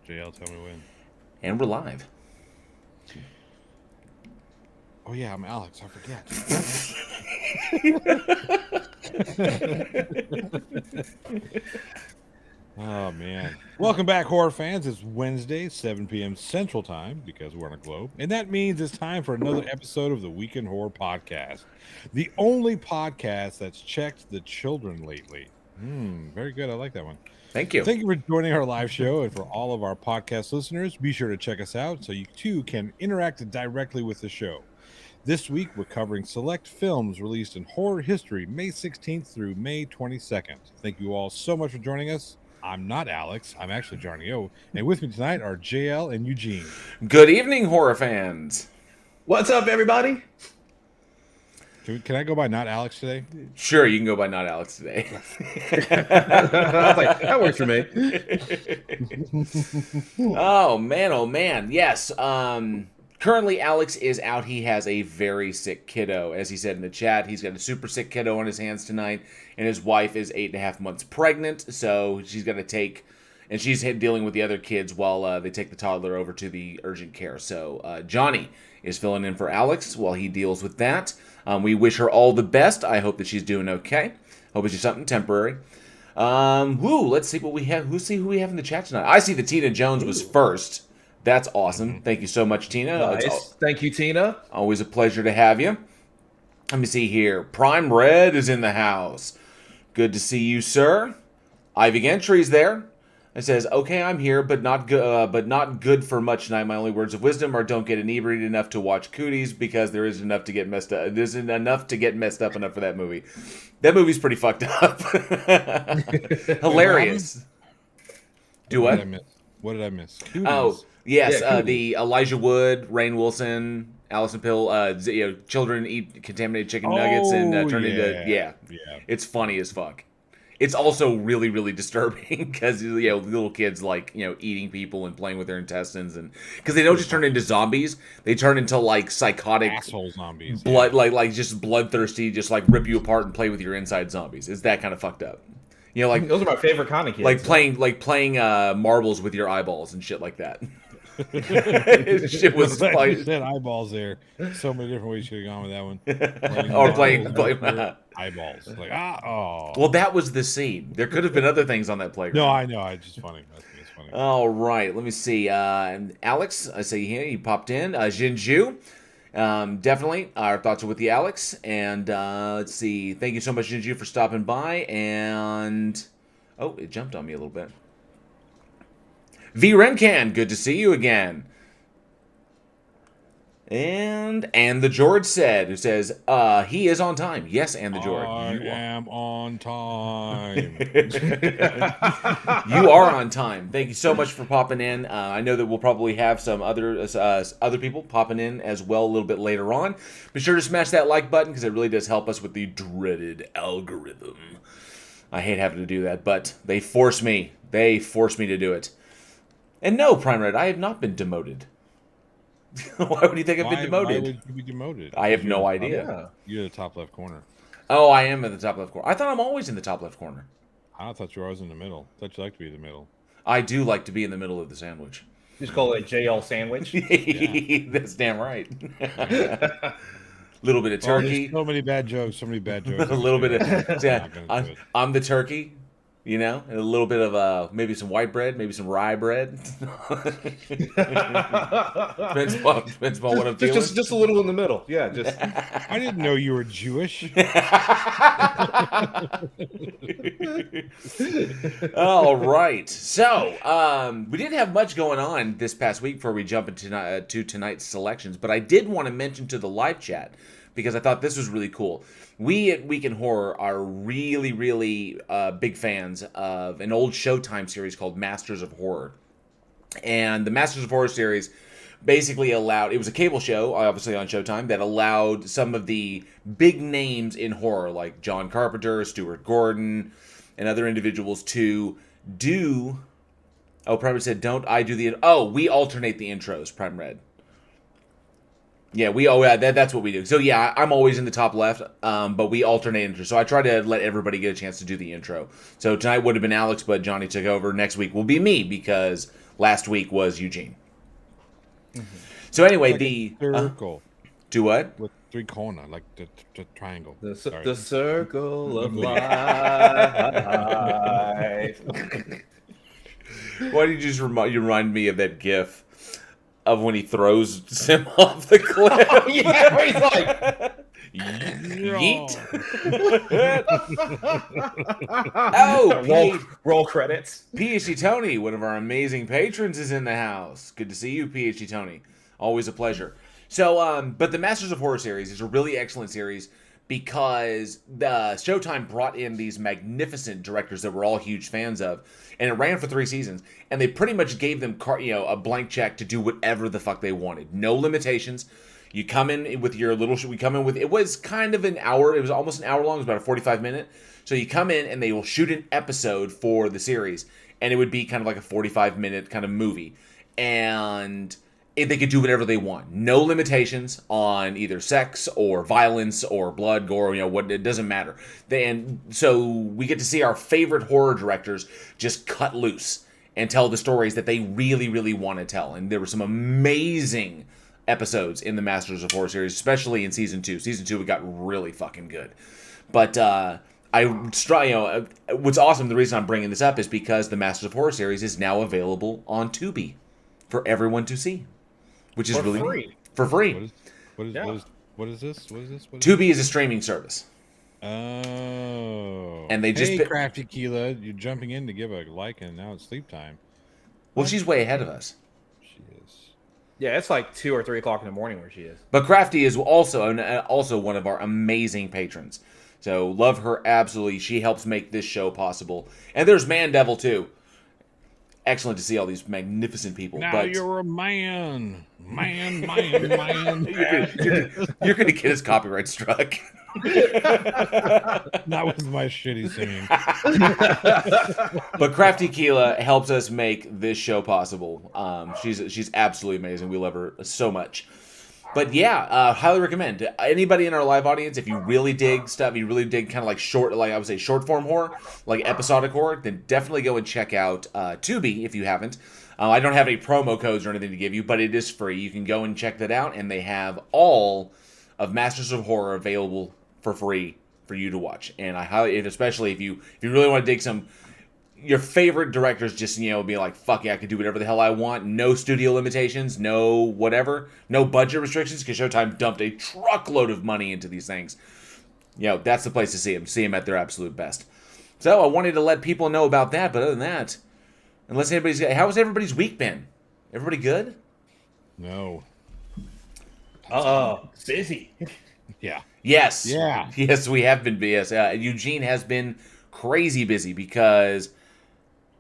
JL, tell me when. And we're live. Oh yeah, I'm Alex. I forget. Oh man. Welcome back, horror fans. It's Wednesday, 7 p.m. Central Time, because we're on a globe. And that means it's time for another episode of the Week in Horror podcast. The only podcast that's checked the children lately. Very good. I like that one. Thank you. Thank you for joining our live show. And for all of our podcast listeners, be sure to check us out so you too can interact directly with the show. This week, we're covering select films released in horror history, May 16th through May 22nd. Thank you all so much for joining us. I'm not Alex. I'm actually Johnny O. And with me tonight are JL and Eugene. Good evening, horror fans. What's up, everybody? Can I go by not Alex today? Sure, you can go by not Alex today. I was like, that works for me. Oh man. Yes. Currently, Alex is out. He has a very sick kiddo. As he said in the chat, he's got a super sick kiddo on his hands tonight, and his wife is 8.5 months pregnant, so she's got to take, and she's dealing with the other kids while they take the toddler over to the urgent care. So Johnny is filling in for Alex while he deals with that. We wish her all the best. I hope that she's doing okay. Hope it's just something temporary. Let's see what we have. Let's see who we have in the chat tonight. I see that Tina Jones was first. That's awesome. Thank you so much, Tina. Nice. Thank you, Tina. Always a pleasure to have you. Let me see here. Prime Red is in the house. Good to see you, sir. Ivy Gentry's there. It says, "Okay, I'm here, but not good for much tonight. My only words of wisdom are don't get inebriated enough to watch Cooties because there isn't enough to get messed up. There isn't enough to get messed up enough for that movie. That movie's pretty fucked up. Hilarious. Do what? What did I miss? Cooties. Oh, yes, Yeah, the Elijah Wood, Rainn Wilson, Allison Pill, children eat contaminated chicken nuggets and turn into yeah. It's funny as fuck. It's also really, really disturbing because little kids like eating people and playing with their intestines, and because they don't just turn into zombies, they turn into like psychotic asshole zombies, like just bloodthirsty, just like rip you apart and play with your inside zombies. It's that kind of fucked up. Like those are my favorite kind of kids. Like playing marbles with your eyeballs and shit like that. Shit was like you said, eyeballs there. So many different ways you could have gone with that one. Or playing eyeballs. Like Well, that was the scene. There could have been other things on that playground. No, I know. It's just funny. It's funny. All right, let me see. Alex, I see here he popped in. Jinju. Definitely, our thoughts are with you, Alex. And let's see. Thank you so much, Jinju, for stopping by. And it jumped on me a little bit. V Rencan, good to see you again. And the George who says, he is on time. Yes, and the George. I am on time. You are on time. Thank you so much for popping in. I know that we'll probably have some other people popping in as well a little bit later on. Be sure to smash that like button because it really does help us with the dreaded algorithm. I hate having to do that, but they force me. They force me to do it. And no, Prime Red, I have not been demoted. Why would you think I've been demoted? Why would you be demoted? I have no idea. Yeah. You're the top left corner. Oh, I am in the top left corner. I thought I'm always in the top left corner. I thought you were always in the middle. I thought you liked to be in the middle. I do like to be in the middle of the sandwich. Just call it a JL sandwich. That's damn right. Little bit of turkey. So many bad jokes. A little bit of. I'm the turkey. And a little bit of maybe some white bread, maybe some rye bread. depends upon what I'm feeling. Just a little in the middle. Yeah, just. I didn't know you were Jewish. All right. So, we didn't have much going on this past week before we jump into tonight's selections, but I did want to mention to the live chat because I thought this was really cool. We at Week in Horror are really, really big fans of an old Showtime series called Masters of Horror. And the Masters of Horror series basically it was a cable show, obviously on Showtime, that allowed some of the big names in horror, like John Carpenter, Stuart Gordon, and other individuals to do... Prime Red said, don't I do the... we alternate the intros, Prime Red. Yeah, that's what we do. So yeah, I'm always in the top left, but we alternate intro. So I try to let everybody get a chance to do the intro. So tonight would have been Alex, but Johnny took over. Next week will be me because last week was Eugene. So anyway, Like the a circle do what? with 3 corner, like the triangle. The Sorry. circle of life. Why did you just remind me of that GIF of when he throws him off the cliff? Yeah, he's like, Yeet. Oh, roll credits. PhD Tony, one of our amazing patrons, is in the house. Good to see you, PhD Tony. Always a pleasure. So, but the Masters of Horror series is a really excellent series because the Showtime brought in these magnificent directors that we're all huge fans of, and it ran for 3 seasons, and they pretty much gave them a blank check to do whatever the fuck they wanted. No limitations. You come in with your little. We come in with. It was kind of an hour. It was almost an hour long. It was about a 45-minute. So you come in and they will shoot an episode for the series, and it would be kind of like a 45-minute kind of movie, and they could do whatever they want. No limitations on either sex or violence or blood, gore. What, it doesn't matter. And so we get to see our favorite horror directors just cut loose and tell the stories that they really, really want to tell. And there were some amazing episodes in the Masters of Horror series, especially in season 2. Season 2, it got really fucking good. But what's awesome, the reason I'm bringing this up is because the Masters of Horror series is now available on Tubi for everyone to see, which is For really free. neat. For free. What is Yeah. this? What is this? Tubi is a streaming service. Oh. And they just hey, pi- Crafty Keela, you're jumping in to give a like, and now it's sleep time. Well, she's way ahead of us. She is. Yeah, it's like 2 or 3 o'clock in the morning where she is. But Crafty is also one of our amazing patrons. So love her absolutely. She helps make this show possible. And there's Man Devil too. Excellent to see all these magnificent people. Now but you're a man. Man. you're going to get his copyright struck. That was my shitty singing. But Crafty Keela helps us make this show possible. She's absolutely amazing. We love her so much. But yeah, highly recommend. Anybody in our live audience, if you really dig stuff, you really dig kind of like short form horror, like episodic horror, then definitely go and check out Tubi if you haven't. I don't have any promo codes or anything to give you, but it is free. You can go and check that out, and they have all of Masters of Horror available for free for you to watch. And especially if you really want to dig some. Your favorite directors just, be like, fuck yeah, I can do whatever the hell I want. No studio limitations, no whatever. No budget restrictions, because Showtime dumped a truckload of money into these things. That's the place to see them. See them at their absolute best. So I wanted to let people know about that, but other than that, how has everybody's week been? Everybody good? No. Busy. Yeah. Yes. Yeah. Yes, we have been BS. Eugene has been crazy busy because...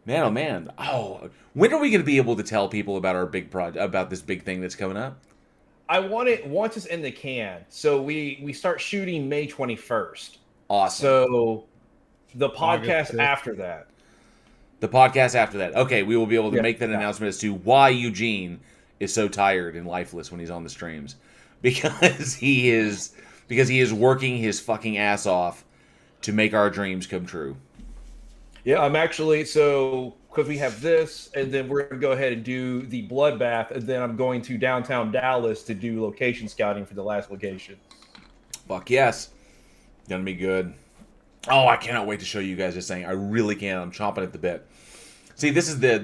Man, oh man! Oh, when are we going to be able to tell people about our big project, about this big thing that's coming up? I want it once it's in the can. So we start shooting May 21st. Awesome. So the August podcast 5th. after that. The podcast after that. Okay, we will be able to make that Yeah. announcement as to why Eugene is so tired and lifeless when he's on the streams, because he is working his fucking ass off to make our dreams come true. Yeah, I'm actually, because we have this, and then we're going to go ahead and do the bloodbath, and then I'm going to downtown Dallas to do location scouting for the last location. Fuck yes. Gonna be good. Oh, I cannot wait to show you guys this thing. I really can. I'm chomping at the bit. See, this is the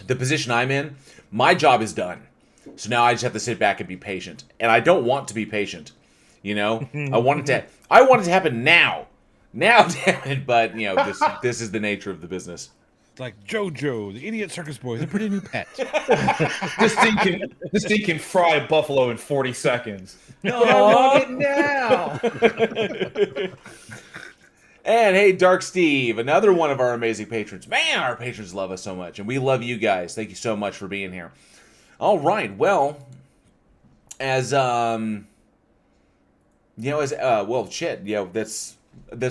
position I'm in. My job is done. So now I just have to sit back and be patient. And I don't want to be patient. I want it to happen now. Now, damn it, but this is the nature of the business. It's like JoJo, the idiot circus boy, is a pretty new pet. This thing can fry a buffalo in 40 seconds. No, I want it now. And hey, Dark Steve, another one of our amazing patrons. Man, our patrons love us so much, and we love you guys. Thank you so much for being here. All right, well, that's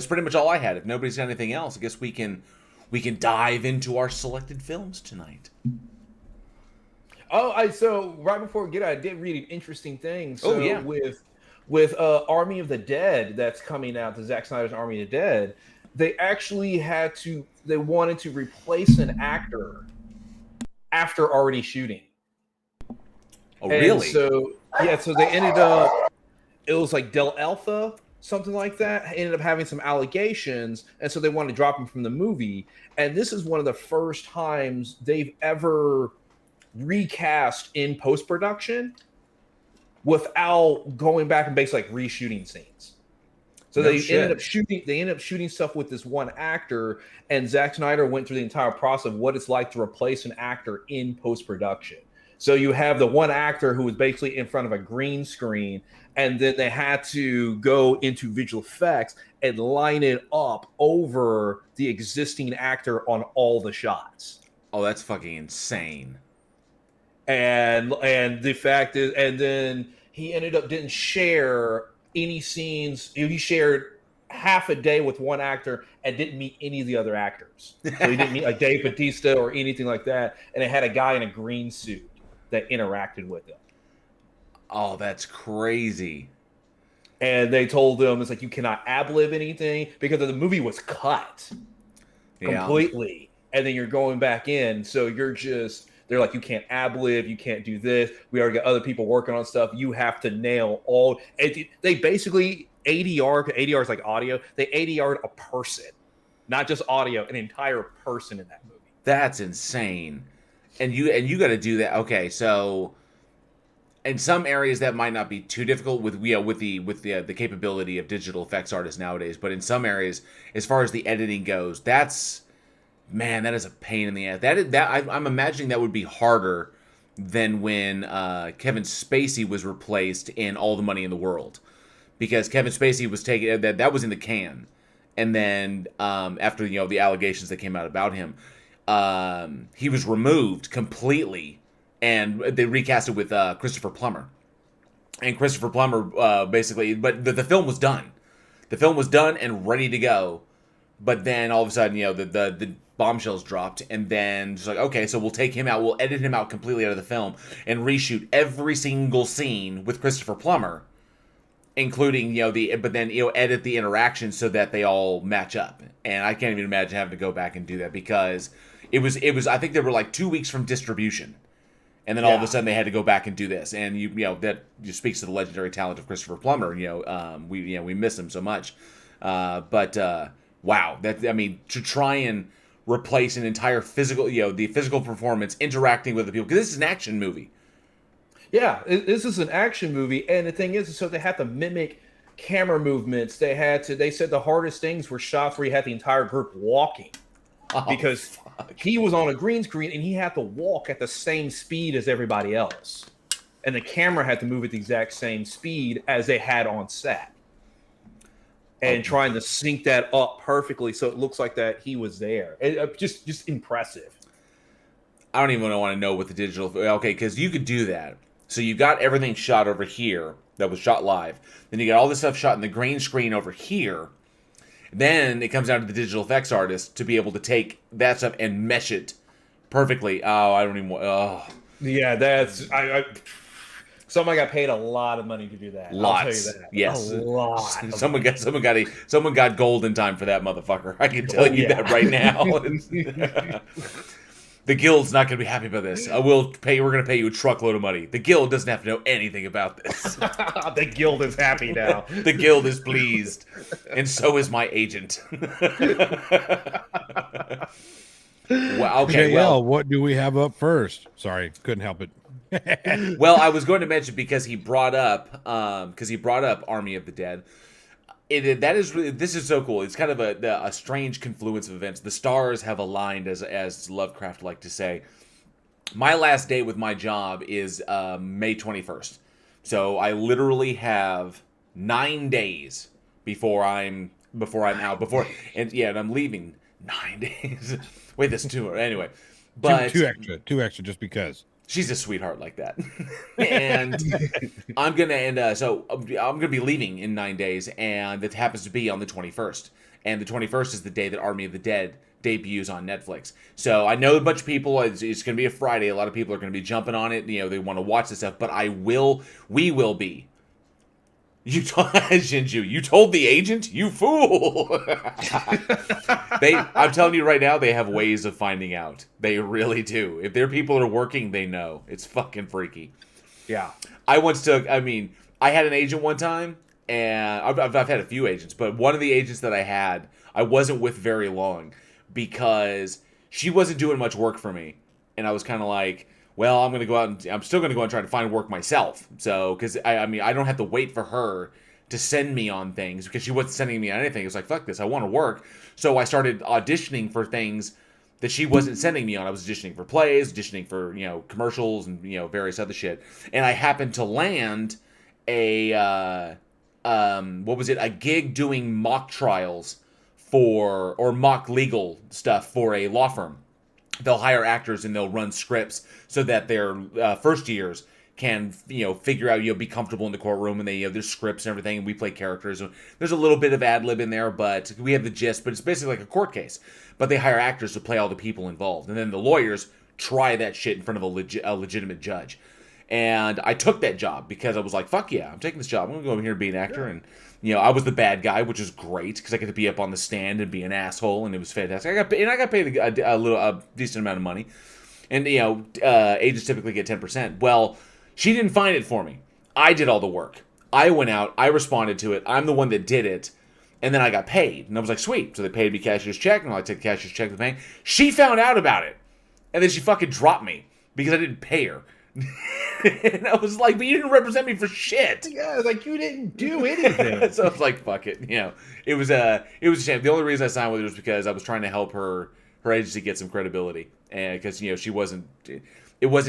pretty much all I had. If nobody's got anything else, I guess we can dive into our selected films tonight. So right before we get out, I did read an interesting thing. So Oh, yeah. with Army of the Dead that's coming out, the Zack Snyder's Army of the Dead, they actually wanted to replace an actor after already shooting. Oh, And really? so they ended up, it was like Del Alpha, something like that, ended up having some allegations, and so they wanted to drop him from the movie. And this is one of the first times they've ever recast in post-production without going back and basically like reshooting scenes. So No they shit. ended up shooting stuff with this one actor, and Zack Snyder went through the entire process of what it's like to replace an actor in post-production. So you have the one actor who was basically in front of a green screen, and then they had to go into visual effects and line it up over the existing actor on all the shots. Oh, that's fucking insane. And the fact is, and then he ended up didn't share any scenes. He shared half a day with one actor and didn't meet any of the other actors. So he didn't meet like Dave Bautista or anything like that. And it had a guy in a green suit that interacted with him. Oh, that's crazy. And they told him, it's like, you cannot ad-lib anything because the movie was cut completely. And then you're going back in. So you're just, they're like, you can't ad-lib, you can't do this. We already got other people working on stuff. You have to nail all. They basically ADR is like audio. They ADR'd a person, not just audio, an entire person in that movie. That's insane. And you got to do that. Okay, so in some areas that might not be too difficult with the capability of digital effects artists nowadays, but in some areas, as far as the editing goes, that is a pain in the ass. I'm imagining that would be harder than when Kevin Spacey was replaced in All the Money in the World, because Kevin Spacey was taken, that was in the can, and then after the allegations that came out about him, he was removed completely, and they recast it with Christopher Plummer. And Christopher Plummer basically, but the film was done. The film was done and ready to go, but then all of a sudden, the bombshells dropped, and then just like, okay, so we'll take him out, we'll edit him out completely out of the film, and reshoot every single scene with Christopher Plummer, including but then edit the interactions so that they all match up. And I can't even imagine having to go back and do that, because it was I think they were like 2 weeks from distribution, and then all of a sudden they had to go back and do this. And that just speaks to the legendary talent of Christopher Plummer. We miss him so much, but wow, to try and replace an entire physical, the physical performance interacting with the people, because this is an action movie. Yeah, this is an action movie, and the thing is, so they had to mimic camera movements. They said the hardest things were shots where you had the entire group walking, because he was on a green screen and he had to walk at the same speed as everybody else, and the camera had to move at the exact same speed as they had on set, and trying to sync that up perfectly so it looks like that he was there. Just impressive. I don't even want to know what the digital. Okay, because you could do that. So you got everything shot over here that was shot live. Then you got all this stuff shot in the green screen over here. Then it comes down to the digital effects artist to be able to take that stuff and mesh it perfectly. Oh, I don't even want. Oh. Yeah, that's somebody got paid a lot of money to do that. Lots. I'll tell you that. Yes. A lot. Someone got golden time for that motherfucker. I can tell you that right now. The Guild's not going to be happy about this. We're going to pay you a truckload of money. The Guild doesn't have to know anything about this. The Guild is happy now. The Guild is pleased. And so is my agent. Well, okay, JL, what do we have up first? Sorry, couldn't help it. Well, I was going to mention, because he brought up Army of the Dead. This is so cool. It's kind of a strange confluence of events. The stars have aligned, as Lovecraft liked to say. My last day with my job is May 21st. So I literally have 9 days before I'm out. And I'm leaving 9 days. Wait, that's 2 anyway. But two extra, just because. She's a sweetheart like that. And I'm gonna be leaving in 9 days, and it happens to be on the 21st. And the 21st is the day that Army of the Dead debuts on Netflix. So I know a bunch of people, it's gonna be a Friday. A lot of people are gonna be jumping on it. They want to watch this stuff, but we will be Shinju, you told the agent, you fool. I'm telling you right now, they have ways of finding out. They really do. If their people are working, they know. It's fucking freaky. Yeah. I had an agent one time, and I've had a few agents, but one of the agents that I had, I wasn't with very long because she wasn't doing much work for me. And I was kind of like, well, I'm still going to go and try to find work myself. So, because I don't have to wait for her to send me on things because she wasn't sending me on anything. It was like, fuck this, I want to work. So I started auditioning for things that she wasn't sending me on. I was auditioning for plays, auditioning for, commercials and, various other shit. And I happened to land a gig doing mock trials or mock legal stuff for a law firm. They'll hire actors and they'll run scripts so that their first years can, figure out, be comfortable in the courtroom, and they, there's scripts and everything, and we play characters. There's a little bit of ad lib in there, but we have the gist, but it's basically like a court case. But they hire actors to play all the people involved, and then the lawyers try that shit in front of a legitimate judge. And I took that job because I was like, fuck yeah, I'm taking this job. I'm going to go over here and be an actor. And, I was the bad guy, which is great because I get to be up on the stand and be an asshole, and it was fantastic. I got paid a decent amount of money. And, agents typically get 10%. Well, she didn't find it for me. I did all the work. I went out. I responded to it. I'm the one that did it. And then I got paid. And I was like, sweet. So they paid me cashier's check, and I took the cashier's check to the bank. She found out about it. And then she fucking dropped me because I didn't pay her. And I was like, but you didn't represent me for shit. Yeah, like you didn't do anything. So I was like, fuck it. It was a shame. The only reason I signed with her was because I was trying to help her agency get some credibility, and because it wasn't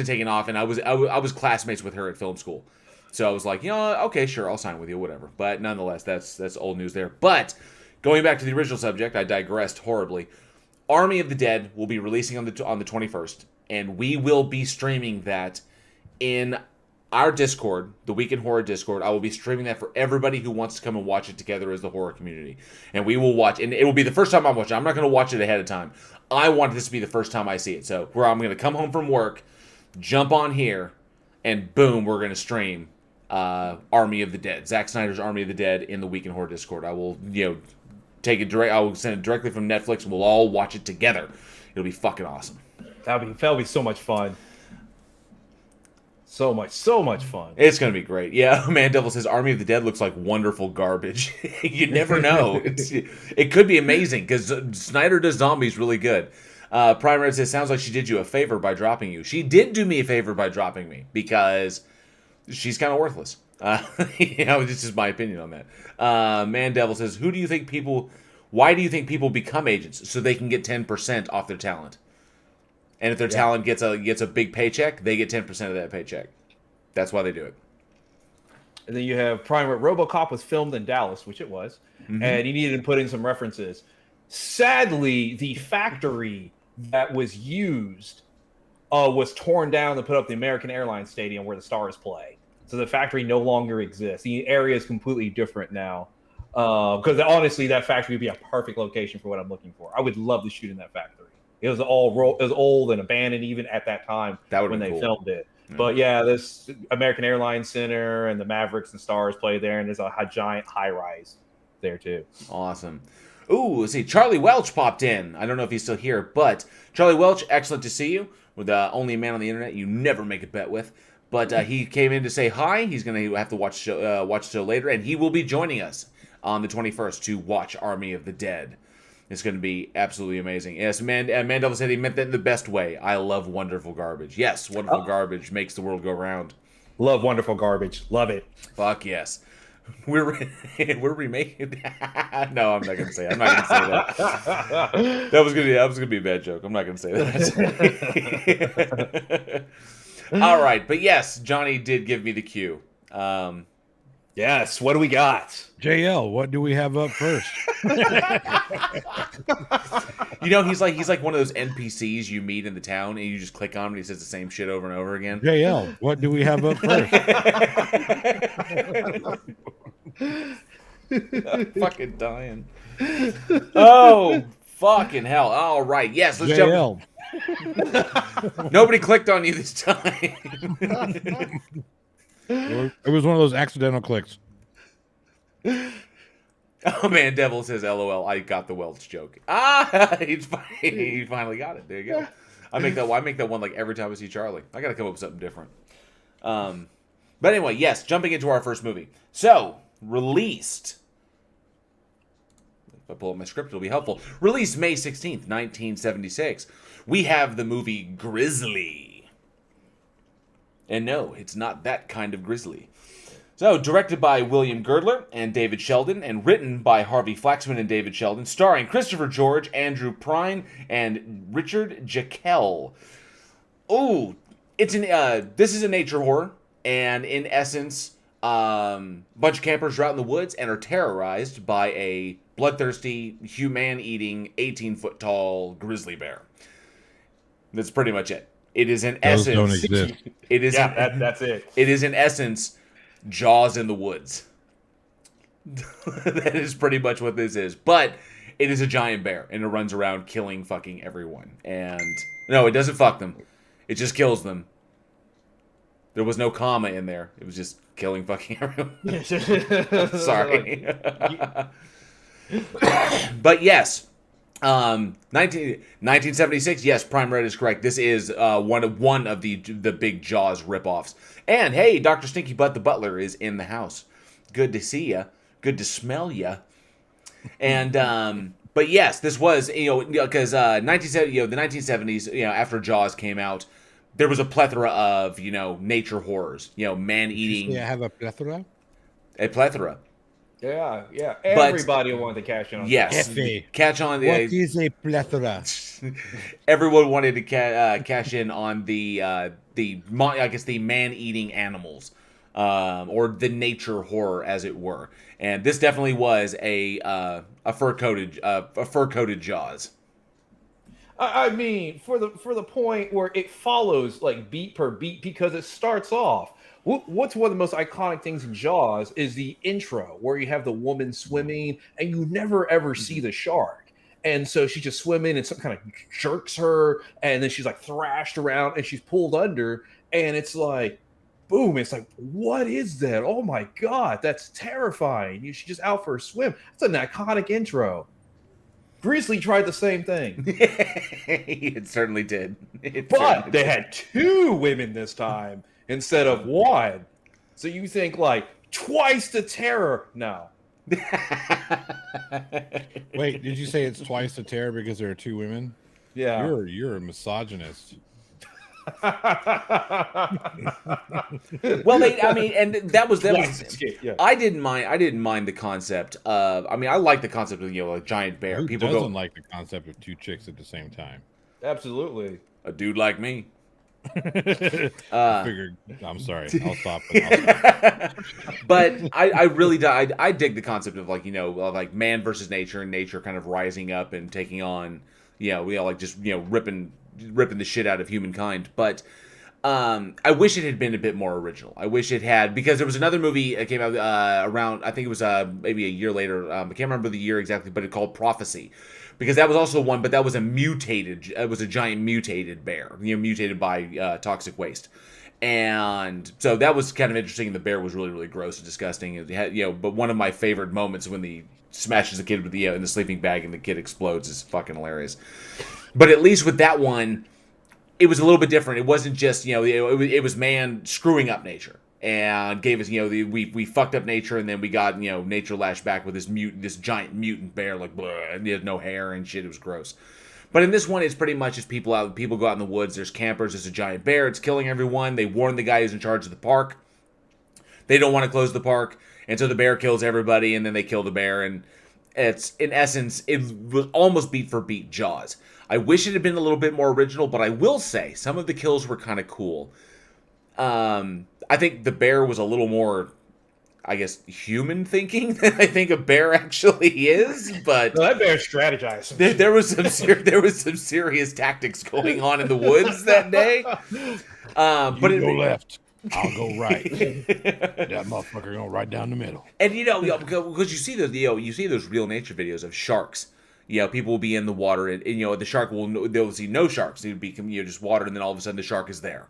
taking off, and I was classmates with her at film school, so I was like, okay, sure, I'll sign with you, whatever. But nonetheless, that's old news there. But going back to the original subject, I digressed horribly. Army of the Dead will be releasing on the 21st, and we will be streaming that in our Discord, the Week in Horror Discord. I will be streaming that for everybody who wants to come and watch it together as the horror community. And we will watch, and it will be the first time I'm watching. I'm not going to watch it ahead of time. I want this to be the first time I see it. So where I'm going to come home from work, jump on here, and boom, we're going to stream Army of the Dead. Zack Snyder's Army of the Dead in the Week in Horror Discord. I will, take it direct. I will send it directly from Netflix, and we'll all watch it together. It'll be fucking awesome. That'll be so much fun. So much fun. It's going to be great. Yeah, Man Devil says Army of the Dead looks like wonderful garbage. You never know. It could be amazing because Snyder does zombies really good. Prime Red says, sounds like she did you a favor by dropping you. She did do me a favor by dropping me because she's kind of worthless. This is my opinion on that. Man Devil says, why do you think people become agents? So they can get 10% off their talent. And if their talent gets a big paycheck, they get 10% of that paycheck. That's why they do it. And then you have Prime Red. RoboCop was filmed in Dallas, which it was, and he needed to put in some references. Sadly, the factory that was used was torn down to put up the American Airlines Stadium where the Stars play. So the factory no longer exists. The area is completely different now. Because honestly, that factory would be a perfect location for what I'm looking for. I would love to shoot in that factory. It was old and abandoned even at that time when they filmed it. Yeah. But yeah, this American Airlines Center and the Mavericks and Stars play there, and there's a giant high rise there too. Awesome. Ooh, let's see. Charlie Welch popped in. I don't know if he's still here, but Charlie Welch, excellent to see you. With only a man on the internet you never make a bet with. But he came in to say hi. He's going to have to watch the show later, and he will be joining us on the 21st to watch Army of the Dead. It's going to be absolutely amazing. Yes, Mandela said he meant that in the best way. I love wonderful garbage. Yes, wonderful garbage makes the world go round. Love wonderful garbage. Love it. Fuck yes. We're remaking. No, I'm not going to say. I'm not going to say that. That was gonna be a bad joke. I'm not going to say that. All right, but yes, Johnny did give me the cue. Yes, what do we got? JL, what do we have up first? He's like one of those NPCs you meet in the town, and you just click on him, and he says the same shit over and over again. JL, what do we have up first? I'm fucking dying. Oh, fucking hell. All right, yes, let's JL. Jump. Nobody clicked on you this time. It was one of those accidental clicks. Oh man, Devil says, "LOL, I got the Welch joke." Ah, he finally got it. There you go. I make that one like every time I see Charlie. I gotta come up with something different. But anyway, yes, jumping into our first movie. So, released. If I pull up my script, it'll be helpful. Released May 16th, 1976. We have the movie Grizzly. And no, it's not that kind of grizzly. So, directed by William Girdler and David Sheldon, and written by Harvey Flaxman and David Sheldon, starring Christopher George, Andrew Prine, and Richard Jekyll. Oh, this is a nature horror, and in essence, bunch of campers are out in the woods and are terrorized by a bloodthirsty, human-eating, 18-foot tall grizzly bear. That's pretty much it. It is in Those essence. don't exist. It is. That's it. It is in essence Jaws in the woods. That is pretty much what this is. But it is a giant bear, and it runs around killing fucking everyone. And no, it doesn't fuck them. It just kills them. There was no comma in there. It was just killing fucking everyone. Sorry. But yes, 1976. Yes, Prime Red is correct. This is one of the big Jaws ripoffs. And hey, Dr. Stinky Butt the Butler is in the house. Good to see ya. Good to smell ya. And but yes, this was because the 1970s. After Jaws came out, there was a plethora of nature horrors. Man-eating. Yeah, I have a plethora. A plethora. Yeah. Everybody wanted to cash in on Yes, Effie. catch on. What is a plethora? Everyone wanted to cash in on the man-eating animals, or the nature horror, as it were. And this definitely was a fur-coated Jaws. I mean, for the point where it follows like beat per beat, because it starts off. What's one of the most iconic things in Jaws is the intro, where you have the woman swimming and you never ever see the shark. And so she's just swimming and some kind of jerks her, and then she's like thrashed around and she's pulled under, and it's like, boom, it's like, what is that? Oh my God, that's terrifying. She's just out for a swim. It's an iconic intro. Grizzly tried the same thing. It certainly did. But they had two women this time instead of one. So you think like twice the terror. No. Wait, did you say it's twice the terror because there are two women? Yeah. You're a misogynist. Well, and that was Yeah. I didn't mind the concept of. I like the concept of a giant bear. Who People doesn't go like the concept of two chicks at the same time? Absolutely. a dude like me. I figured. I'm sorry. I'll stop. But I really I dig the concept of like man versus nature, and nature kind of rising up and taking on just ripping the shit out of humankind. But I wish it had been a bit more original. I wish it had, because there was another movie that came out around, I think it was maybe a year later. I can't remember the year exactly, but it called Prophecy. Because that was also one, but that was it was a giant mutated bear, mutated by toxic waste. And so that was kind of interesting. The bear was really, really gross and disgusting. It had, but one of my favorite moments when he smashes the kid with in the sleeping bag and the kid explodes is fucking hilarious. But at least with that one, it was a little bit different. It wasn't just, it was man screwing up nature and gave us, we fucked up nature, and then we got, nature lashed back with this giant mutant bear, like, blah, and he had no hair and shit. It was gross. But in this one, it's pretty much just people go out in the woods. There's campers. There's a giant bear. It's killing everyone. They warn the guy who's in charge of the park. They don't want to close the park. And so the bear kills everybody, and then they kill the bear. And it's, in essence, it was almost beat for beat Jaws. I wish it had been a little bit more original, but I will say some of the kills were kind of cool. I think the bear was a little more, I guess, human thinking than I think a bear actually is. But no, that bear strategized. There was some serious tactics going on in the woods that day. But you go left, I'll go right. That motherfucker going right down the middle. And because you see those real nature videos of sharks. People will be in the water, and the shark they'll see no sharks. It'll be just water, and then all of a sudden the shark is there.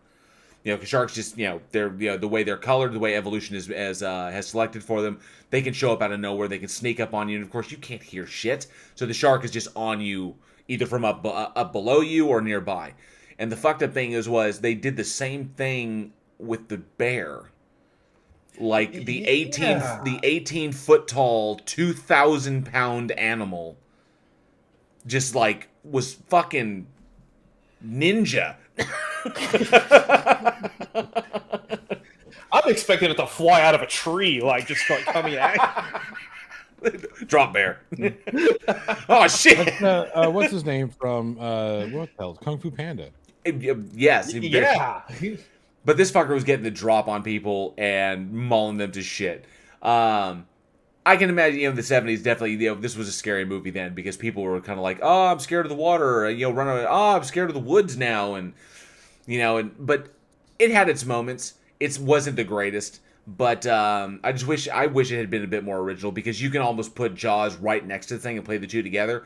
'cause sharks just, they're, the way they're colored, the way evolution has selected for them, they can show up out of nowhere. They can sneak up on you, and of course you can't hear shit. So the shark is just on you, either from up below you or nearby. And the fucked up thing was they did the same thing with the bear. Like the 18-foot tall, 2,000-pound animal, just like was fucking ninja. I'm expecting it to fly out of a tree, like just like coming at Drop bear. Oh shit! What's his name from what the hell? Kung Fu Panda. Yes. Yeah. But this fucker was getting the drop on people and mauling them to shit. I can imagine, the 70s definitely, this was a scary movie then because people were kind of like, oh, I'm scared of the water, or, run away. Oh, I'm scared of the woods now, and but it had its moments. It wasn't the greatest, but I wish it had been a bit more original because you can almost put Jaws right next to the thing and play the two together.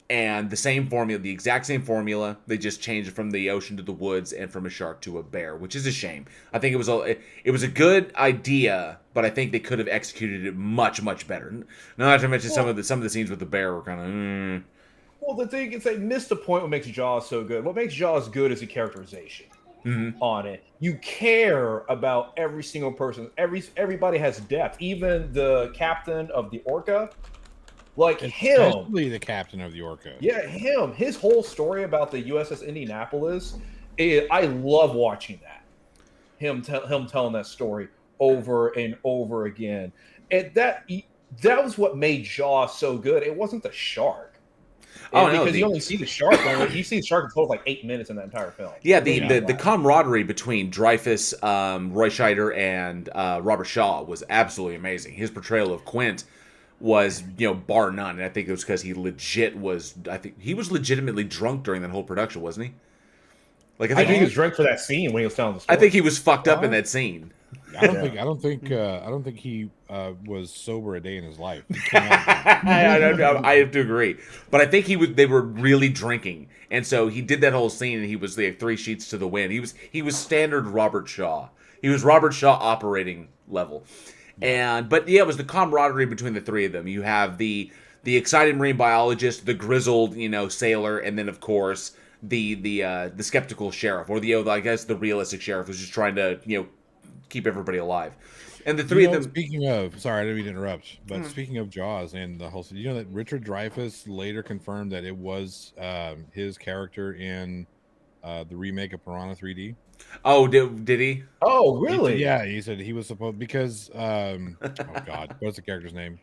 And the same formula, the exact same formula. They just changed it from the ocean to the woods and from a shark to a bear, which is a shame. I think it was a good idea, but I think they could have executed it much, much better. Not to mention some of the scenes with the bear were kind of. Well, the thing is, they missed the point. What makes Jaws so good? What makes Jaws good is the characterization on it. You care about every single person. Everybody has depth. Even the captain of the orca. Like especially the captain of the orca. Yeah, him. His whole story about the USS Indianapolis. I love watching that. Him telling that story over and over again. And that was what made Jaws so good. It wasn't the shark. Because you only see the shark. You see the shark for like 8 minutes in that entire film. Yeah, the camaraderie between Dreyfus, Roy Scheider, and Robert Shaw was absolutely amazing. His portrayal of Quint was, bar none. And I think it was because he was legitimately drunk during that whole production, wasn't he? Like I think he was drunk for that scene when he was telling the story. I think he was fucked up in that scene. I don't think he was sober a day in his life. I have to agree, but I think they were really drinking, and so he did that whole scene, and he was like 3 sheets to the wind. He was standard Robert Shaw. He was Robert Shaw operating level. But it was the camaraderie between the three of them. You have the excited marine biologist, the grizzled, sailor, and then of course the skeptical sheriff, or I guess the realistic sheriff who's just trying to keep everybody alive. And the three of them. Speaking of, sorry, I didn't mean to interrupt, but speaking of Jaws and the whole, that Richard Dreyfuss later confirmed that it was his character in the remake of Piranha 3D. Oh, did he? Oh, really? He said he was supposed because oh god, what's the character's name?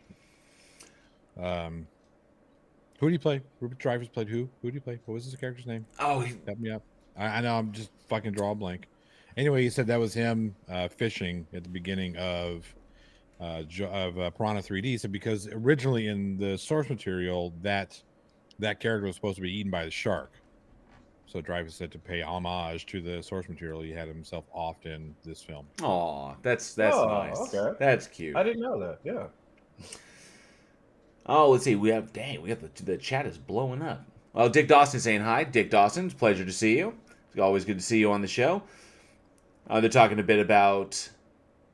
Who did he play? Richard Dreyfuss played who? Who did he play? What was his character's name? Oh, help me out. I know I'm just fucking draw a blank. Anyway, he said that was him fishing at the beginning of Piranha 3D. He said because originally in the source material that character was supposed to be eaten by the shark. So Dreyfuss said to pay homage to the source material, he had himself off in this film. Aw, that's nice. Okay. That's cute. I didn't know that. Yeah. Oh, let's see. We have the chat is blowing up. Oh, Dick Dawson saying hi. Dick Dawson, it's a pleasure to see you. It's always good to see you on the show. They're talking a bit about.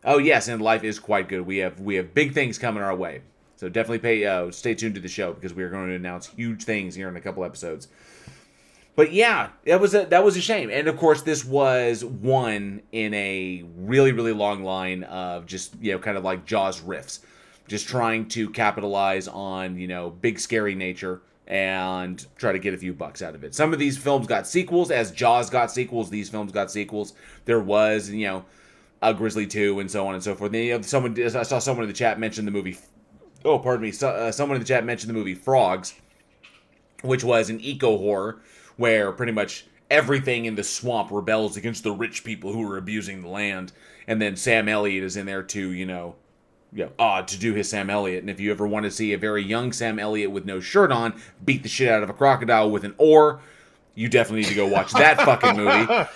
Oh yes, and life is quite good. We have big things coming our way. So definitely stay tuned to the show because we are going to announce huge things here in a couple episodes. But yeah, that was a shame. And of course, this was one in a really, really long line of just, kind of like Jaws riffs. Just trying to capitalize on, big scary nature and try to get a few bucks out of it. Some of these films got sequels. As Jaws got sequels, these films got sequels. There was, a Grizzly 2 and so on and so forth. I saw someone in the chat mention the movie. Oh, pardon me. Someone in the chat mentioned the movie Frogs, which was an eco-horror where pretty much everything in the swamp rebels against the rich people who are abusing the land. And then Sam Elliott is in there to, to do his Sam Elliott. And if you ever want to see a very young Sam Elliott with no shirt on beat the shit out of a crocodile with an oar, you definitely need to go watch that fucking movie.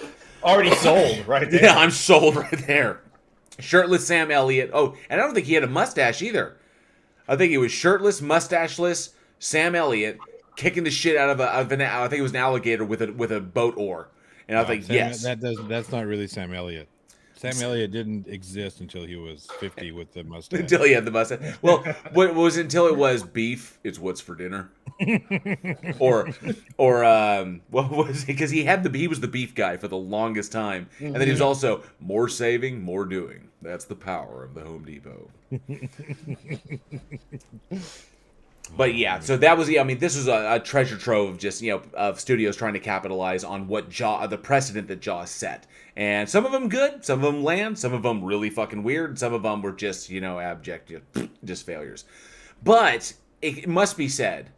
Already sold right there. Yeah, I'm sold right there. Shirtless Sam Elliott. Oh, and I don't think he had a mustache either. I think he was shirtless, mustacheless Sam Elliott kicking the shit out of I think it was an alligator with a boat oar. And I was like, yes. That's not really Sam Elliott. Sam Elliott didn't exist until he was 50 with the mustache. Until he had the mustache. Well, what was until it was beef? It's what's for dinner. or what was it? Because he was the beef guy for the longest time, and then he was also more saving, more doing. That's the power of the Home Depot. But yeah, so that was this was a treasure trove of just of studios trying to capitalize on what the precedent that Jaws set, and some of them good, some of them land, some of them really fucking weird, and some of them were just abject, just failures. But it must be said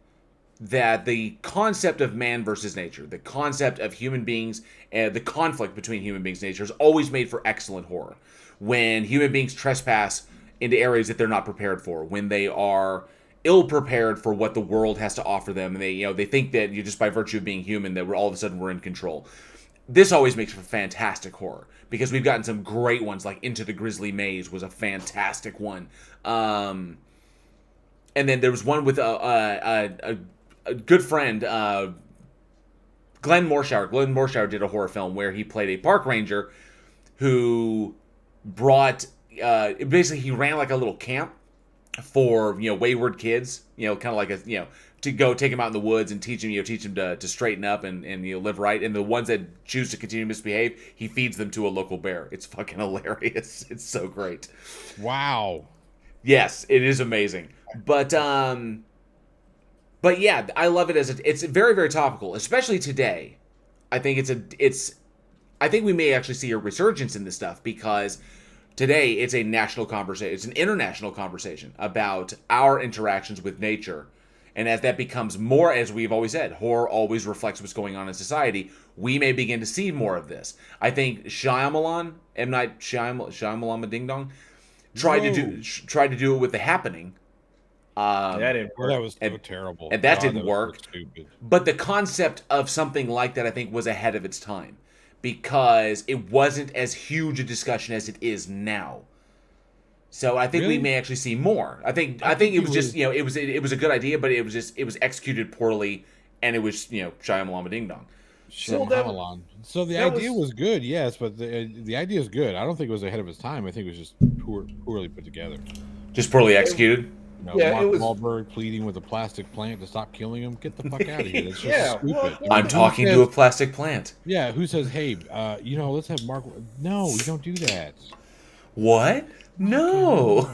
that the concept of man versus nature, the concept of human beings, and the conflict between human beings and nature is always made for excellent horror. When human beings trespass into areas that they're not prepared for, when they are ill-prepared for what the world has to offer them, and they think that just by virtue of being human that all of a sudden we're in control. This always makes for fantastic horror, because we've gotten some great ones, like Into the Grizzly Maze was a fantastic one. And then there was one with a good friend, Glenn Morshower. Glenn Morshower did a horror film where he played a park ranger who brought basically he ran like a little camp for wayward kids, kind of like to go take them out in the woods and teach them to straighten up and live right. And the ones that choose to continue to misbehave, he feeds them to a local bear. It's fucking hilarious. It's so great. Wow. Yes, it is amazing. But yeah, I love it it's very, very topical, especially today. I think I think we may actually see a resurgence in this stuff, because today it's a national conversation. It's an international conversation about our interactions with nature. And as that becomes more, as we've always said, horror always reflects what's going on in society. We may begin to see more of this. I think Shyamalan, M. Night Shyamalan Ding Dong, tried to do it with The Happening. That didn't work. That was so terrible. And that didn't was work. so stupid. But the concept of something like that, I think, was ahead of its time, because it wasn't as huge a discussion as it is now. So I think we may actually see more. I think it was just it was a good idea, but it was executed poorly, and it was Shyamalan Ding Dong. Shyamalan. So the idea was good, yes, but the idea is good. I don't think it was ahead of its time. I think it was just poorly put together. Just poorly executed. Mark Wahlberg pleading with a plastic plant to stop killing him. Get the fuck out of here. It's just stupid. I'm talking to a plastic plant. Yeah, who says, hey, let's have Mark... No, you don't do that. What? No.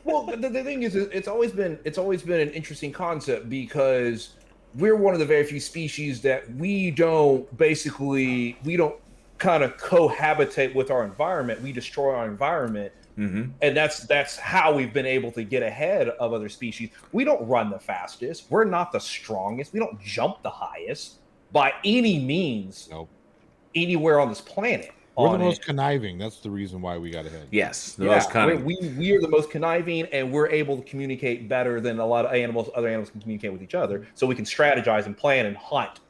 Well, the thing is, it's always been an interesting concept, because we're one of the very few species that we don't kind of cohabitate with our environment. We destroy our environment. Mm-hmm. And that's how we've been able to get ahead of other species. We don't run the fastest. We're not the strongest. We don't jump the highest by any means. Nope. Anywhere on this planet. We're the most conniving. That's the reason why we got ahead. Yes, most conniving. We are the most conniving, and we're able to communicate better than a lot of other animals can communicate with each other. So we can strategize and plan and hunt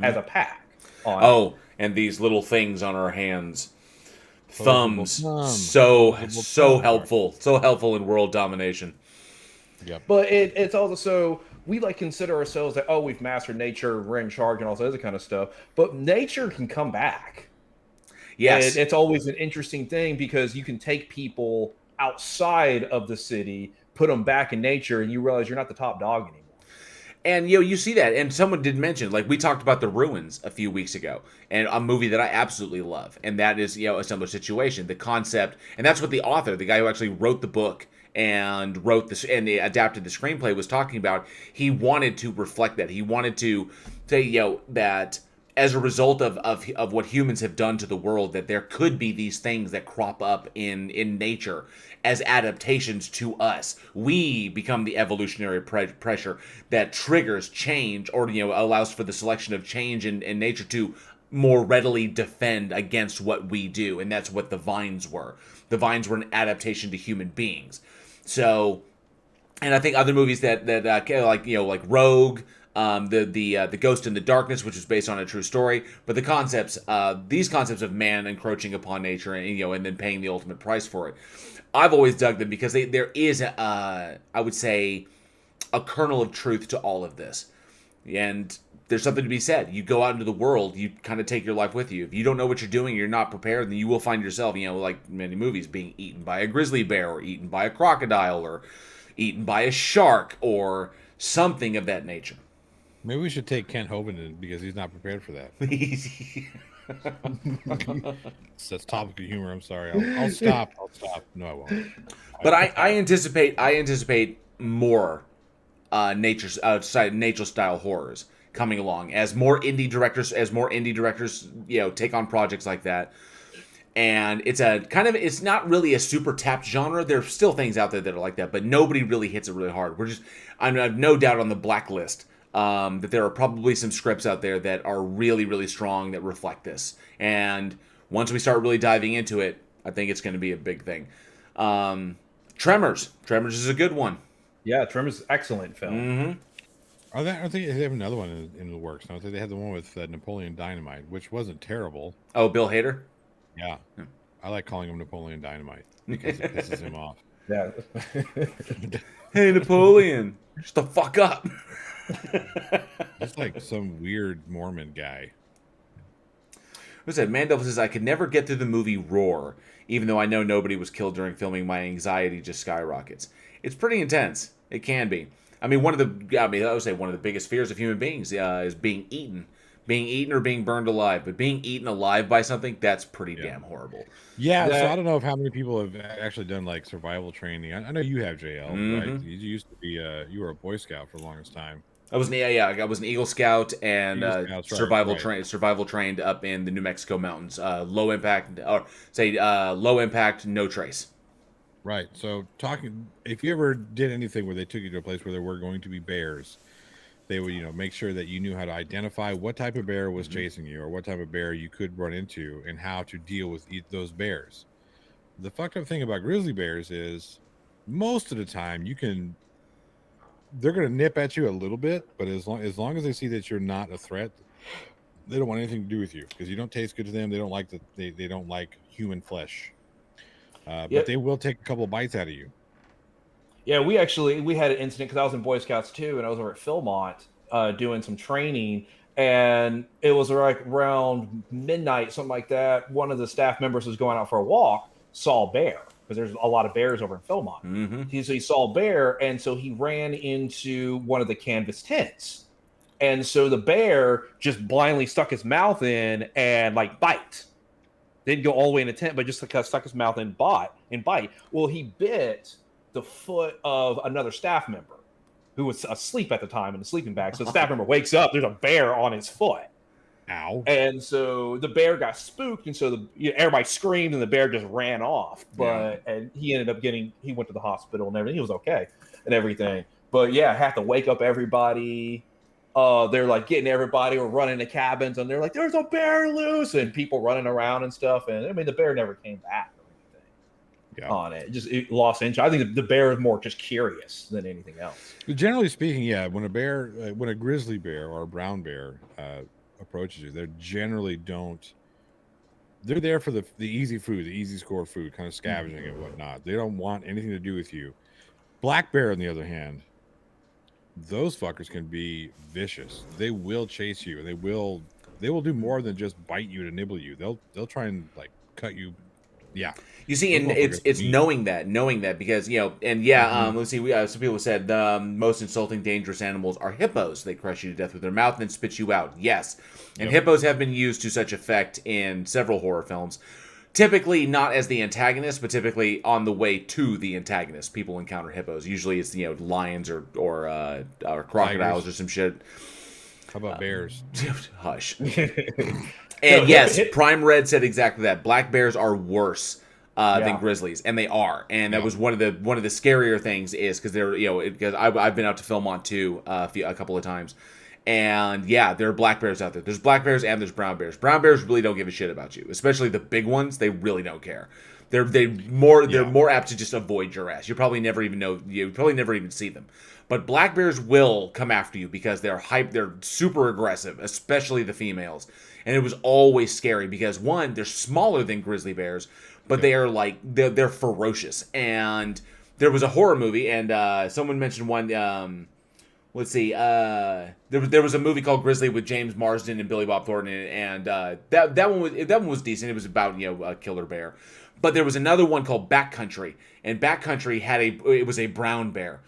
as a pack. And these little things on our hands. Thumbs, so helpful in world domination. Yep. But it's also we consider ourselves that we've mastered nature, we're in charge, and all this other kind of stuff. But nature can come back. Yes, and it's always an interesting thing, because you can take people outside of the city, put them back in nature, and you realize you're not the top dog anymore. And you see that, and someone did mention, we talked about The Ruins a few weeks ago, and a movie that I absolutely love, and that is a similar situation. The concept, and that's what the author, the guy who actually wrote the book and wrote this and adapted the screenplay, was talking about. He wanted to reflect that. He wanted to say that as a result of what humans have done to the world, that there could be these things that crop up in nature as adaptations to us. We become the evolutionary pressure that triggers change, or allows for the selection of change in nature to more readily defend against what we do. And that's what the vines were. The vines were an adaptation to human beings. So, and I think other movies that like Rogue, the Ghost in the Darkness, which was based on a true story, but these concepts of man encroaching upon nature and then paying the ultimate price for it, I've always dug them, because there is I would say a kernel of truth to all of this, and there's something to be said. You go out into the world, you kind of take your life with you. If you don't know what you're doing, you're not prepared, then you will find yourself, like many movies, being eaten by a grizzly bear, or eaten by a crocodile, or eaten by a shark, or something of that nature. Maybe we should take Kent Hovind because he's not prepared for that. That's topical humor. I'm sorry. I'll stop. No, I won't. But I anticipate more nature style horrors coming along as more indie directors take on projects like that. And it's not really a super tapped genre. There's still things out there that are like that, but nobody really hits it really hard. I have no doubt on the blacklist that there are probably some scripts out there that are really, really strong that reflect this. And once we start really diving into it, I think it's going to be a big thing. Tremors is a good one. Yeah, Tremors is an excellent film. Mm-hmm. I think they have another one in the works. I think they had the one with Napoleon Dynamite, which wasn't terrible. Oh, Bill Hader? Yeah. I like calling him Napoleon Dynamite because it pisses him off. Yeah. Hey, Napoleon, shut the fuck up. It's like some weird Mormon guy. Who said? Mandel says, I could never get through the movie Roar, even though I know nobody was killed during filming. My anxiety just skyrockets. It's pretty intense. It can be. I would say one of the biggest fears of human beings is being eaten. Being eaten or being burned alive. But being eaten alive by something, that's pretty damn horrible. Yeah, so I don't know how many people have actually done like survival training. I know you have, JL, right? You used to be you were a Boy Scout for the longest time. I was an Eagle Scout and survival trained up in the New Mexico mountains. Low impact, no trace. Right. So if you ever did anything where they took you to a place where there were going to be bears, they would, make sure that you knew how to identify what type of bear was chasing you, or what type of bear you could run into, and how to deal with those bears. The fucked up thing about grizzly bears is most of the time they're going to nip at you a little bit, but as long as they see that you're not a threat, they don't want anything to do with you because you don't taste good to them. They don't like they don't like human flesh, but they will take a couple of bites out of you. Yeah, we had an incident because I was in Boy Scouts too, and I was over at Philmont doing some training, and it was like around midnight, something like that. One of the staff members was going out for a walk, saw a bear, because there's a lot of bears over in Philmont. Mm-hmm. He saw a bear, and so he ran into one of the canvas tents. And so the bear just blindly stuck his mouth in and bite. Didn't go all the way in the tent, but just stuck his mouth in bite. Well, he bit the foot of another staff member who was asleep at the time in the sleeping bag. So the staff member wakes up, there's a bear on his foot. Ow. And so the bear got spooked, and so everybody screamed, and the bear just ran off. And he ended up he went to the hospital and everything. He was okay and everything. But yeah, had to wake up everybody. They're getting everybody, or running the cabins, and they're like, "There's a bear loose!" and people running around and stuff. And the bear never came back or anything on it. It lost interest. I think the bear is more just curious than anything else. Generally speaking, yeah. When a grizzly bear or a brown bear approaches you, they generally don't. They're there for the easy food, the easy score food, kind of scavenging and whatnot. They don't want anything to do with you. Black bear, on the other hand, those fuckers can be vicious. They will chase you, and they will do more than just bite you to nibble you. They'll try and cut you. Yeah. You see, and it's knowing that because let's see. Some people said the most insulting, dangerous animals are hippos. They crush you to death with their mouth and then spit you out. Yes, and hippos have been used to such effect in several horror films. Typically not as the antagonist, but typically on the way to the antagonist, people encounter hippos. Usually it's lions or crocodiles or some shit. How about bears? Hush. And yes, Prime Red said exactly that. Black bears are worse than grizzlies, and they are. And that was one of the scarier things is because they're because I've been out to Philmont too a couple of times. And yeah, there are black bears out there. There's black bears and there's brown bears. Brown bears really don't give a shit about you, especially the big ones. They really don't care. They're more apt to just avoid your ass. You probably never even see them. But black bears will come after you because they're super aggressive, especially the females. And it was always scary because one, they're smaller than grizzly bears, but they are they're ferocious. And there was a horror movie, and someone mentioned one. let's see. There was a movie called Grizzly with James Marsden and Billy Bob Thornton, and that one was decent. It was about a killer bear. But there was another one called Backcountry, and Backcountry it was a brown bear.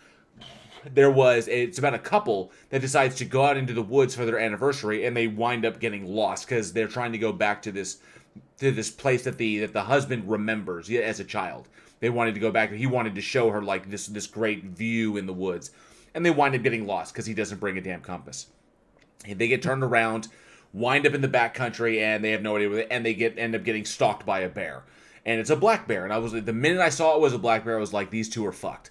It's about a couple that decides to go out into the woods for their anniversary, and they wind up getting lost because they're trying to go back to this place that the husband remembers as a child. They wanted to go back. He wanted to show her like this great view in the woods, and they wind up getting lost because he doesn't bring a damn compass. And they get turned around, wind up in the backcountry, and they have no idea where and they end up getting stalked by a bear, and it's a black bear. And the minute I saw it was a black bear, I was like, these two are fucked.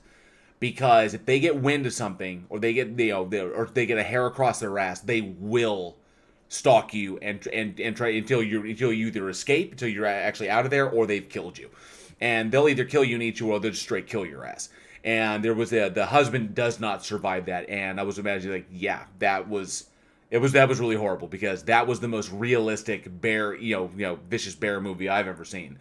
Because if they get wind of something, or they get or they get a hair across their ass, they will stalk you and try until you either escape, until you're actually out of there, or they've killed you. And they'll either kill you and eat you, or they'll just straight kill your ass. And there was the husband does not survive that, and I was imagining like, yeah, that was really horrible because that was the most realistic bear, vicious bear movie I've ever seen.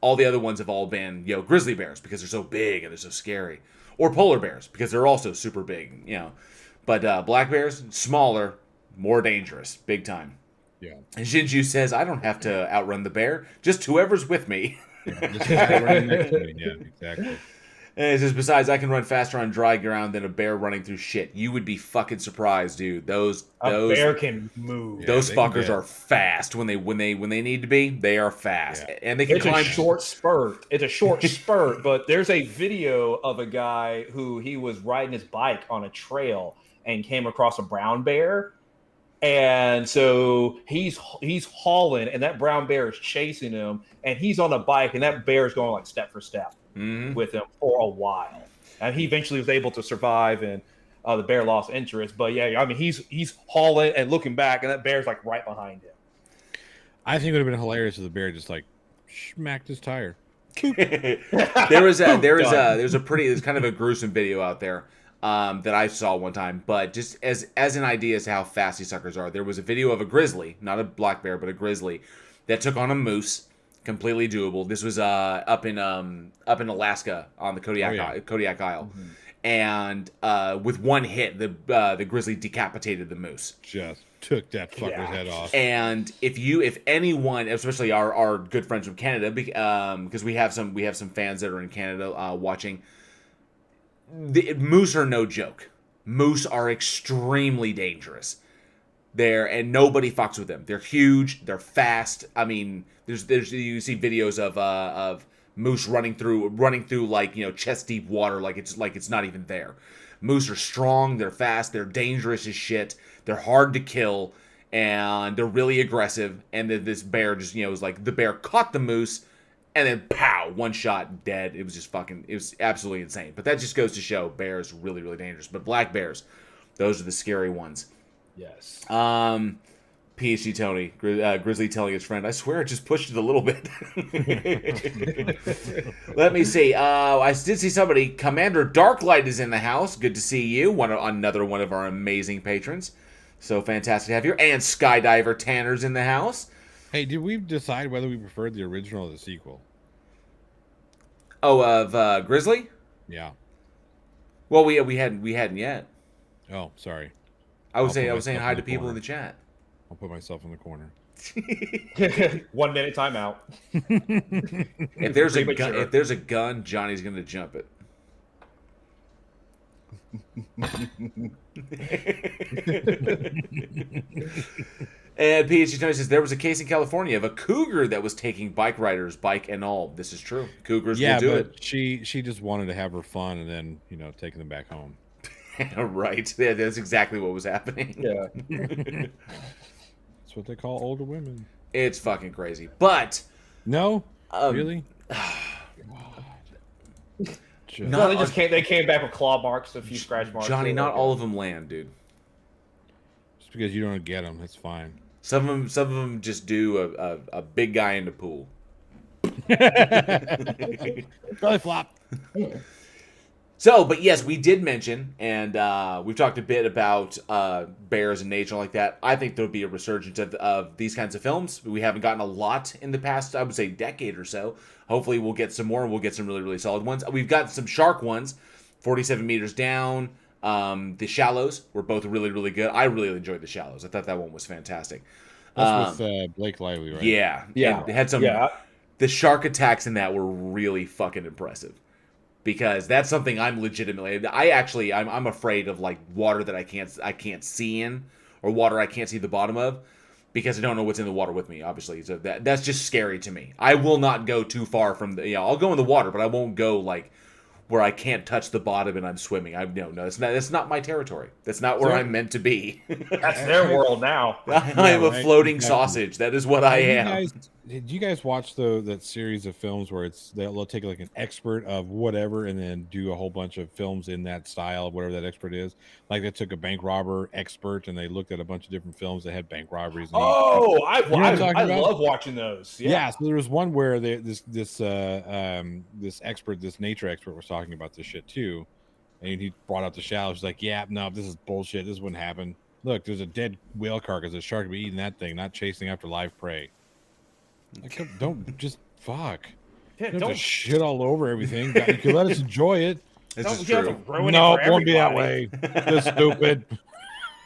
All the other ones have all been grizzly bears because they're so big and they're so scary. Or polar bears, because they're also super big, But black bears, smaller, more dangerous, big time. Yeah. And Shinju says, I don't have to outrun the bear, just whoever's with me. Yeah, exactly. And it says, besides, I can run faster on dry ground than a bear running through shit. You would be fucking surprised, dude. Those bear can move. Those fuckers are fast when they need to be. They are fast, and they can climb. It's a short spurt, but there's a video of a guy who he was riding his bike on a trail and came across a brown bear, and so he's hauling, and that brown bear is chasing him, and he's on a bike, and that bear is going like step for step with him for a while, and he eventually was able to survive, and the bear lost interest. But yeah, I mean, he's hauling and looking back, and that bear's like right behind him. I think it would have been hilarious if the bear just like smacked his tire. There's kind of a gruesome video out there that I saw one time, but just as an idea as to how fast these suckers are, there was a video of a grizzly, not a black bear, but a grizzly that took on a moose. Completely doable. This was up in Alaska on the Kodiak Isle, and with one hit, the grizzly decapitated the moose. Just took that fucker's head off. And if anyone, especially our good friends from Canada, because we have some fans that are in Canada watching, moose are no joke. Moose are extremely dangerous. And nobody fucks with them. They're huge. They're fast. I mean, there's you see videos of moose running through like chest deep water, like it's not even there. Moose are strong. They're fast. They're dangerous as shit. They're hard to kill, and they're really aggressive. And then this bear just was like the bear caught the moose, and then pow, one shot, dead. It was just it was absolutely insane. But that just goes to show bears are really, really dangerous. But black bears, those are the scary ones. Yes. PhD Tony, Grizzly telling his friend, I swear I just pushed it a little bit. Let me see. I did see somebody. Commander Darklight is in the house. Good to see you. Another one of our amazing patrons. So fantastic to have you. And Skydiver Tanner's in the house. Hey, did we decide whether we preferred the original or the sequel? Oh, of Grizzly? Yeah. Well, we hadn't yet. Oh, sorry. I was saying hi to people in the chat. I'll put myself in the corner. 1 minute timeout. If there's a gun, Johnny's gonna jump it. And PhD Tony says there was a case in California of a cougar that was taking bike riders, bike and all. This is true. Cougars will do it. She just wanted to have her fun and then taking them back home. Right. Yeah, that's exactly what was happening. Yeah. That's what they call older women. It's fucking crazy. But no, really? No, they came back with claw marks, a few scratch marks. Johnny, not all of them land, dude. Just because you don't get them, that's fine. Some of them just do a big guy in the pool. Belly flop. So, but yes, we did mention, and we've talked a bit about bears and nature like that. I think there'll be a resurgence of these kinds of films. We haven't gotten a lot in the past, I would say, decade or so. Hopefully, we'll get some more, and we'll get some really, really solid ones. We've got some shark ones, 47 Meters Down, The Shallows were both really, really good. I really enjoyed The Shallows. I thought that one was fantastic. That's with Blake Lively, right? Yeah, Yeah. and they had some. Yeah. The shark attacks in that were really fucking impressive, because that's something I'm legitimately. I'm afraid of, like, water that I can't see in, or water I can't see the bottom of, because I don't know what's in the water with me. Obviously, so that's just scary to me. I will not go too far from the. I'll go in the water, but I won't go like where I can't touch the bottom and I'm swimming. No, it's not my territory. That's not where I'm meant to be. That's their world now. I am a right? floating Exactly. sausage. That is what I am. Did you guys watch that series of films where they'll take like an expert of whatever and then do a whole bunch of films in that style, whatever that expert is? Like they took a bank robber expert and they looked at a bunch of different films that had bank robberies. And I about? love watching those. Yeah. So there was one where this expert, this nature expert, was talking about this shit too, and he brought out the Shallows. He's like, "Yeah, no, this is bullshit. This wouldn't happen. Look, there's a dead whale carcass. A shark would be eating that thing, not chasing after live prey. Like, don't just fuck. Yeah, Don't just shit all over everything. You can let us enjoy it. This is you have true. to ruin No, it for it won't be that everybody. way. That's stupid.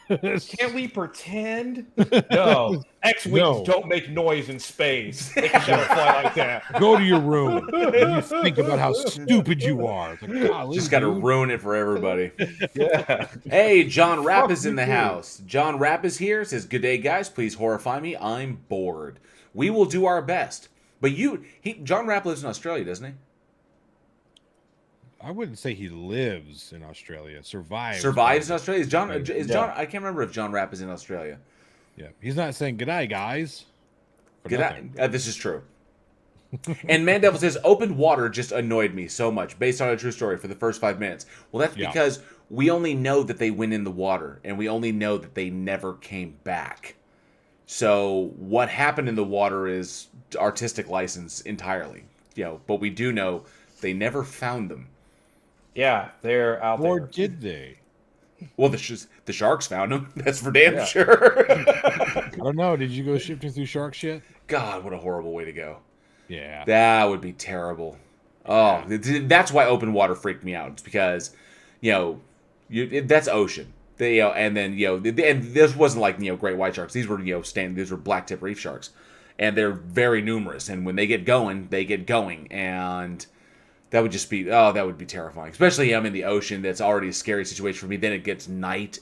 Can't we pretend? No. X-Wings don't make noise in space. They can never fly like that. Go to your room and you think about how stupid you are. It's like, golly, Just got to dude. ruin it for everybody. Yeah. Hey, John Rapp Fuck is in you the too. house. John Rapp is here. Says, "Good day, guys. Please horrify me. I'm bored. We will do our best." But John Rapp lives in Australia, doesn't he? I wouldn't say he lives in Australia. Survives in Australia. Is John? I can't remember if John Rapp is in Australia. Yeah, he's not saying "G'day, guys." for Good nothing. This is true. And Mandevil says, "Open water just annoyed me so much, based on a true story, for the first 5 minutes." Well, that's Yeah. because we only know that they went in the water, and we only know that they never came back. So what happened in the water is artistic license entirely. But we do know they never found them. Yeah, they're out Or there. did they? Well, the sharks found them. That's for damn Yeah. sure. I don't know. Did you go shifting through shark shit? God, what a horrible way to go. Yeah. That would be terrible. Oh, that's why open water freaked me out. It's because, that's ocean. And this wasn't like great white sharks. These were these were black tip reef sharks, and they're very numerous. And when they get going, and that would just be that would be terrifying. Especially I'm in the ocean. That's already a scary situation for me. Then it gets night,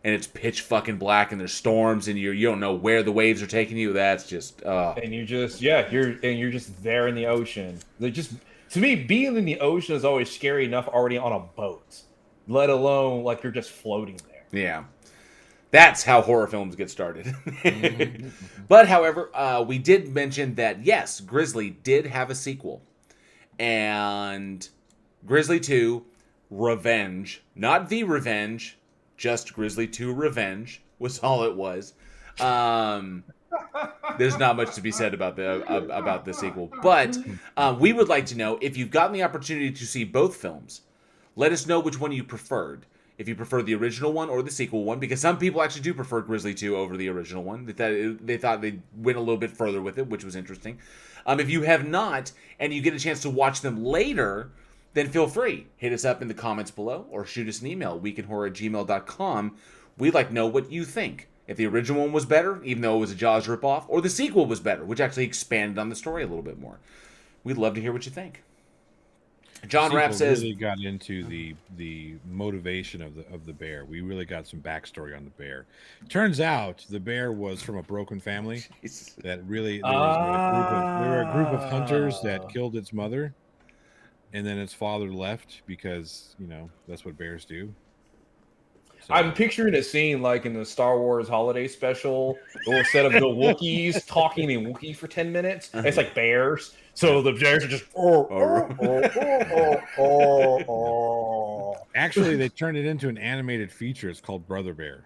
and it's pitch fucking black, and there's storms, and you don't know where the waves are taking you. That's just And you're just you're just there in the ocean. To me, being in the ocean is always scary enough already on a boat, let alone like you're just floating there. Yeah. That's how horror films get started. But, however, we did mention that, yes, Grizzly did have a sequel. And Grizzly 2, Revenge. Not The Revenge, just Grizzly 2 Revenge was all it was. There's not much to be said about the sequel. But we would like to know, if you've gotten the opportunity to see both films, let us know which one you preferred. If you prefer the original one or the sequel one, because some people actually do prefer Grizzly 2 over the original one. They thought they went a little bit further with it, which was interesting. If you have not, and you get a chance to watch them later, then feel free. Hit us up in the comments below, or shoot us an email, weekinhorror@gmail.com. We'd like to know what you think. If the original one was better, even though it was a Jaws ripoff, or the sequel was better, which actually expanded on the story a little bit more. We'd love to hear what you think. John Rapp says, really got into the motivation of the bear. We really got some backstory on the bear. Turns out the bear was from a broken family. That really there were a group of hunters that killed its mother, and then its father left because that's what bears do. So, I'm picturing a scene like in the Star Wars holiday special, or instead of the Wookiees talking in Wookiee for 10 minutes, it's like bears. So the bears are just actually, they turned it into an animated feature. It's called Brother Bear.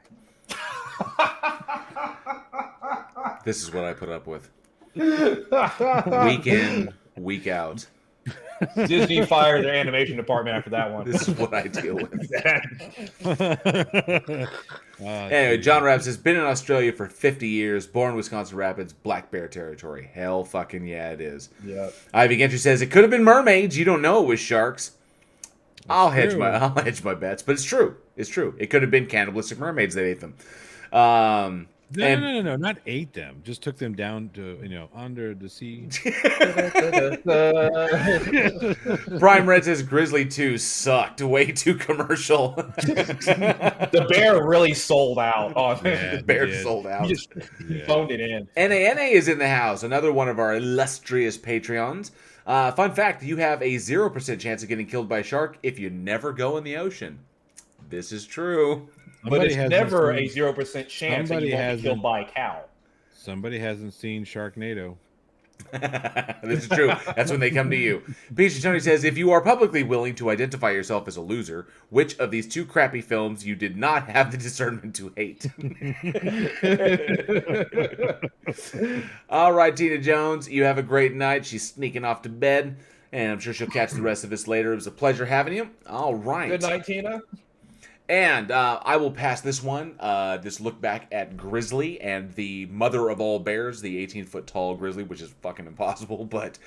this is what I put up with. Week in, week out. Disney fired their animation department after that one. This is what I deal with. Anyway, John Rapp says, been in Australia for 50 years, born in Wisconsin Rapids, black bear territory. Hell fucking yeah, it is. Yeah. Ivy Gentry says, it could have been mermaids. You don't know it was sharks. I'll hedge my bets, but it's true. It's true. It could have been cannibalistic mermaids that ate them. No, not ate them. Just took them down to under the sea. Prime Red says Grizzly 2 sucked. Way too commercial. The bear really sold out. The bear sold out. He just phoned it in. NA is in the house. Another one of our illustrious Patreons. Fun fact, you have a 0% chance of getting killed by a shark if you never go in the ocean. This is true. But it's never a 0% chance that you won't be killed by a cow. Somebody hasn't seen Sharknado. This is true. That's when they come to you. Peachy Tony says, if you are publicly willing to identify yourself as a loser, which of these two crappy films you did not have the discernment to hate? All right, Tina Jones, you have a great night. She's sneaking off to bed, and I'm sure she'll catch the rest of us later. It was a pleasure having you. All right. Good night, Tina. And I will pass this one, this look back at Grizzly and the mother of all bears, the 18-foot tall grizzly, which is fucking impossible. But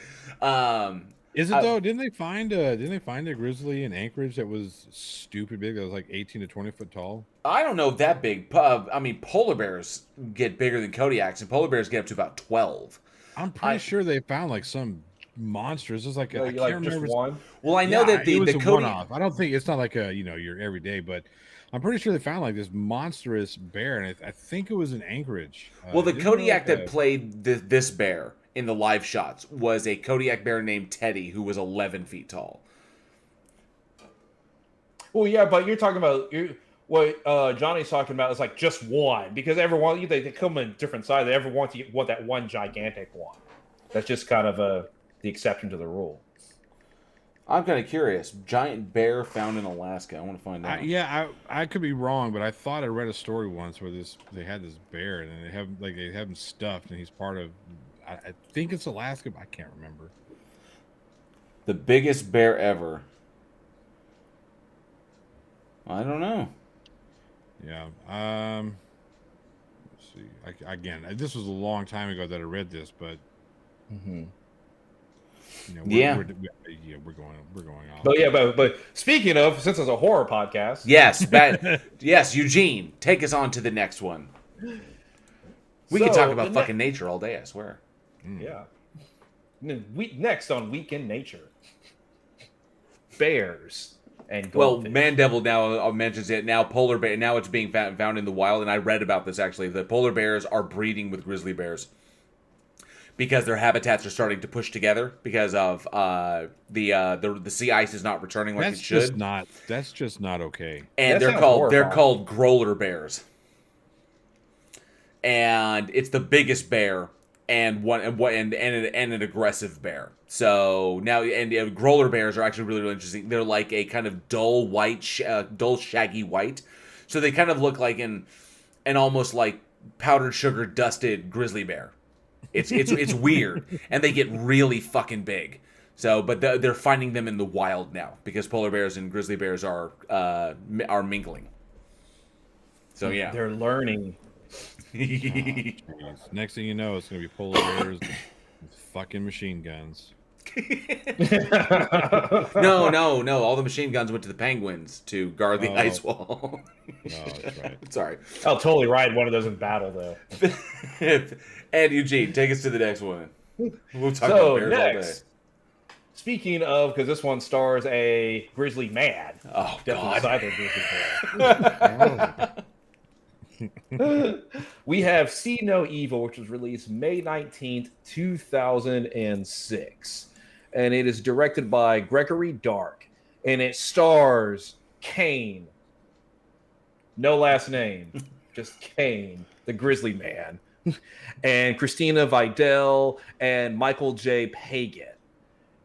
is it though? Didn't they find a grizzly in Anchorage that was stupid big? That was like 18 to 20 foot tall. I don't know that big. I mean, polar bears get bigger than Kodiaks, and polar bears get up to about 12. I'm pretty sure they found like some monsters. It's like I can't remember. Just one? Well, I know that the Kodiak. I don't think it's not like your everyday, but I'm pretty sure they found like this monstrous bear, and I think it was in Anchorage. Well, the Kodiak that played this bear in the live shots was a Kodiak bear named Teddy, who was 11 feet tall. Well, yeah, but you're talking about what Johnny's talking about is like just one, because everyone they come in different sizes. They ever want that one gigantic one. That's just kind of the exception to the rule. I'm kind of curious. Giant bear found in Alaska. I want to find out. I could be wrong, but I thought I read a story once where they had this bear and they have him stuffed, and he's part of. I think it's Alaska, but I can't remember. The biggest bear ever. I don't know. Yeah. Let's see. Again, this was a long time ago that I read this, but. Mm-hmm. We're going on. But speaking of, since it's a horror podcast, yes, Eugene, take us on to the next one. We can talk about fucking nature all day, I swear. Yeah. Next on Week in Nature, bears and goldfish. Well, Man Devil now mentions it. Now polar bear. Now it's being found in the wild, and I read about this actually. The polar bears are breeding with grizzly bears. Because their habitats are starting to push together because of the sea ice is not returning like it should. That's just not okay. And they're called growler bears. And it's the biggest bear and an aggressive bear. So now growler bears are actually really, really interesting. They're like a kind of dull shaggy white. So they kind of look like an almost like powdered sugar dusted grizzly bear. It's weird, and they get really fucking big. So, but they're finding them in the wild now because polar bears and grizzly bears are mingling. So yeah, they're learning. Next thing you know, it's gonna be polar bears with fucking machine guns. No. All the machine guns went to the penguins to guard the ice wall. That's right. Sorry. I'll totally ride one of those in battle, though. And Eugene, take us to the next one. We'll talk about bears all day. Speaking of, because this one stars a grizzly man. Oh, God. We have See No Evil, which was released May 19th, 2006. And it is directed by Gregory Dark. And it stars Kane. No last name. Just Kane, the grizzly man. And Christina Vidal and Michael J. Pagan.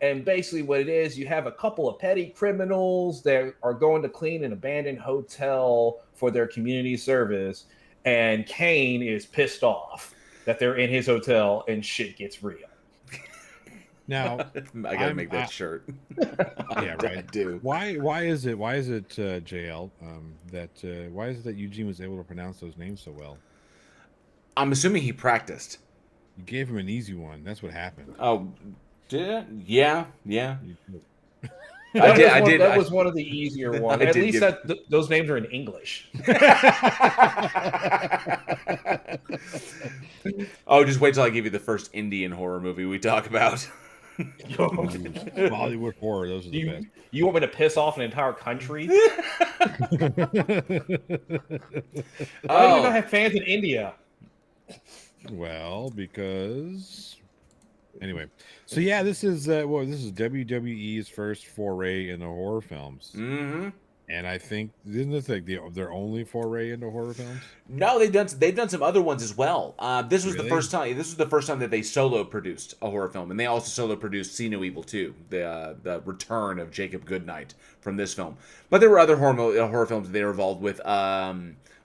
And basically what it is, you have a couple of petty criminals that are going to clean an abandoned hotel for their community service. And Kane is pissed off that they're in his hotel and shit gets real. Now I gotta make that shirt. Yeah, right. I do. Why is it JL why is it that Eugene was able to pronounce those names so well? I'm assuming he practiced. You gave him an easy one. That's what happened. Oh, did it? Yeah. That was one of the easier ones. At least those names are in English. Oh, just wait till I give you the first Indian horror movie we talk about. Bollywood horror, those are the best. You want me to piss off an entire country? Why do you not have fans in India? Well, because anyway. So yeah, this is WWE's first foray into horror films. Mm-hmm. And I think isn't this like their only foray into horror films? No, they've done some other ones as well. This was Really? the first time. This was the first time that they solo produced a horror film, and they also solo produced See No Evil 2, the return of Jacob Goodnight from this film. But there were other horror films that they were involved with.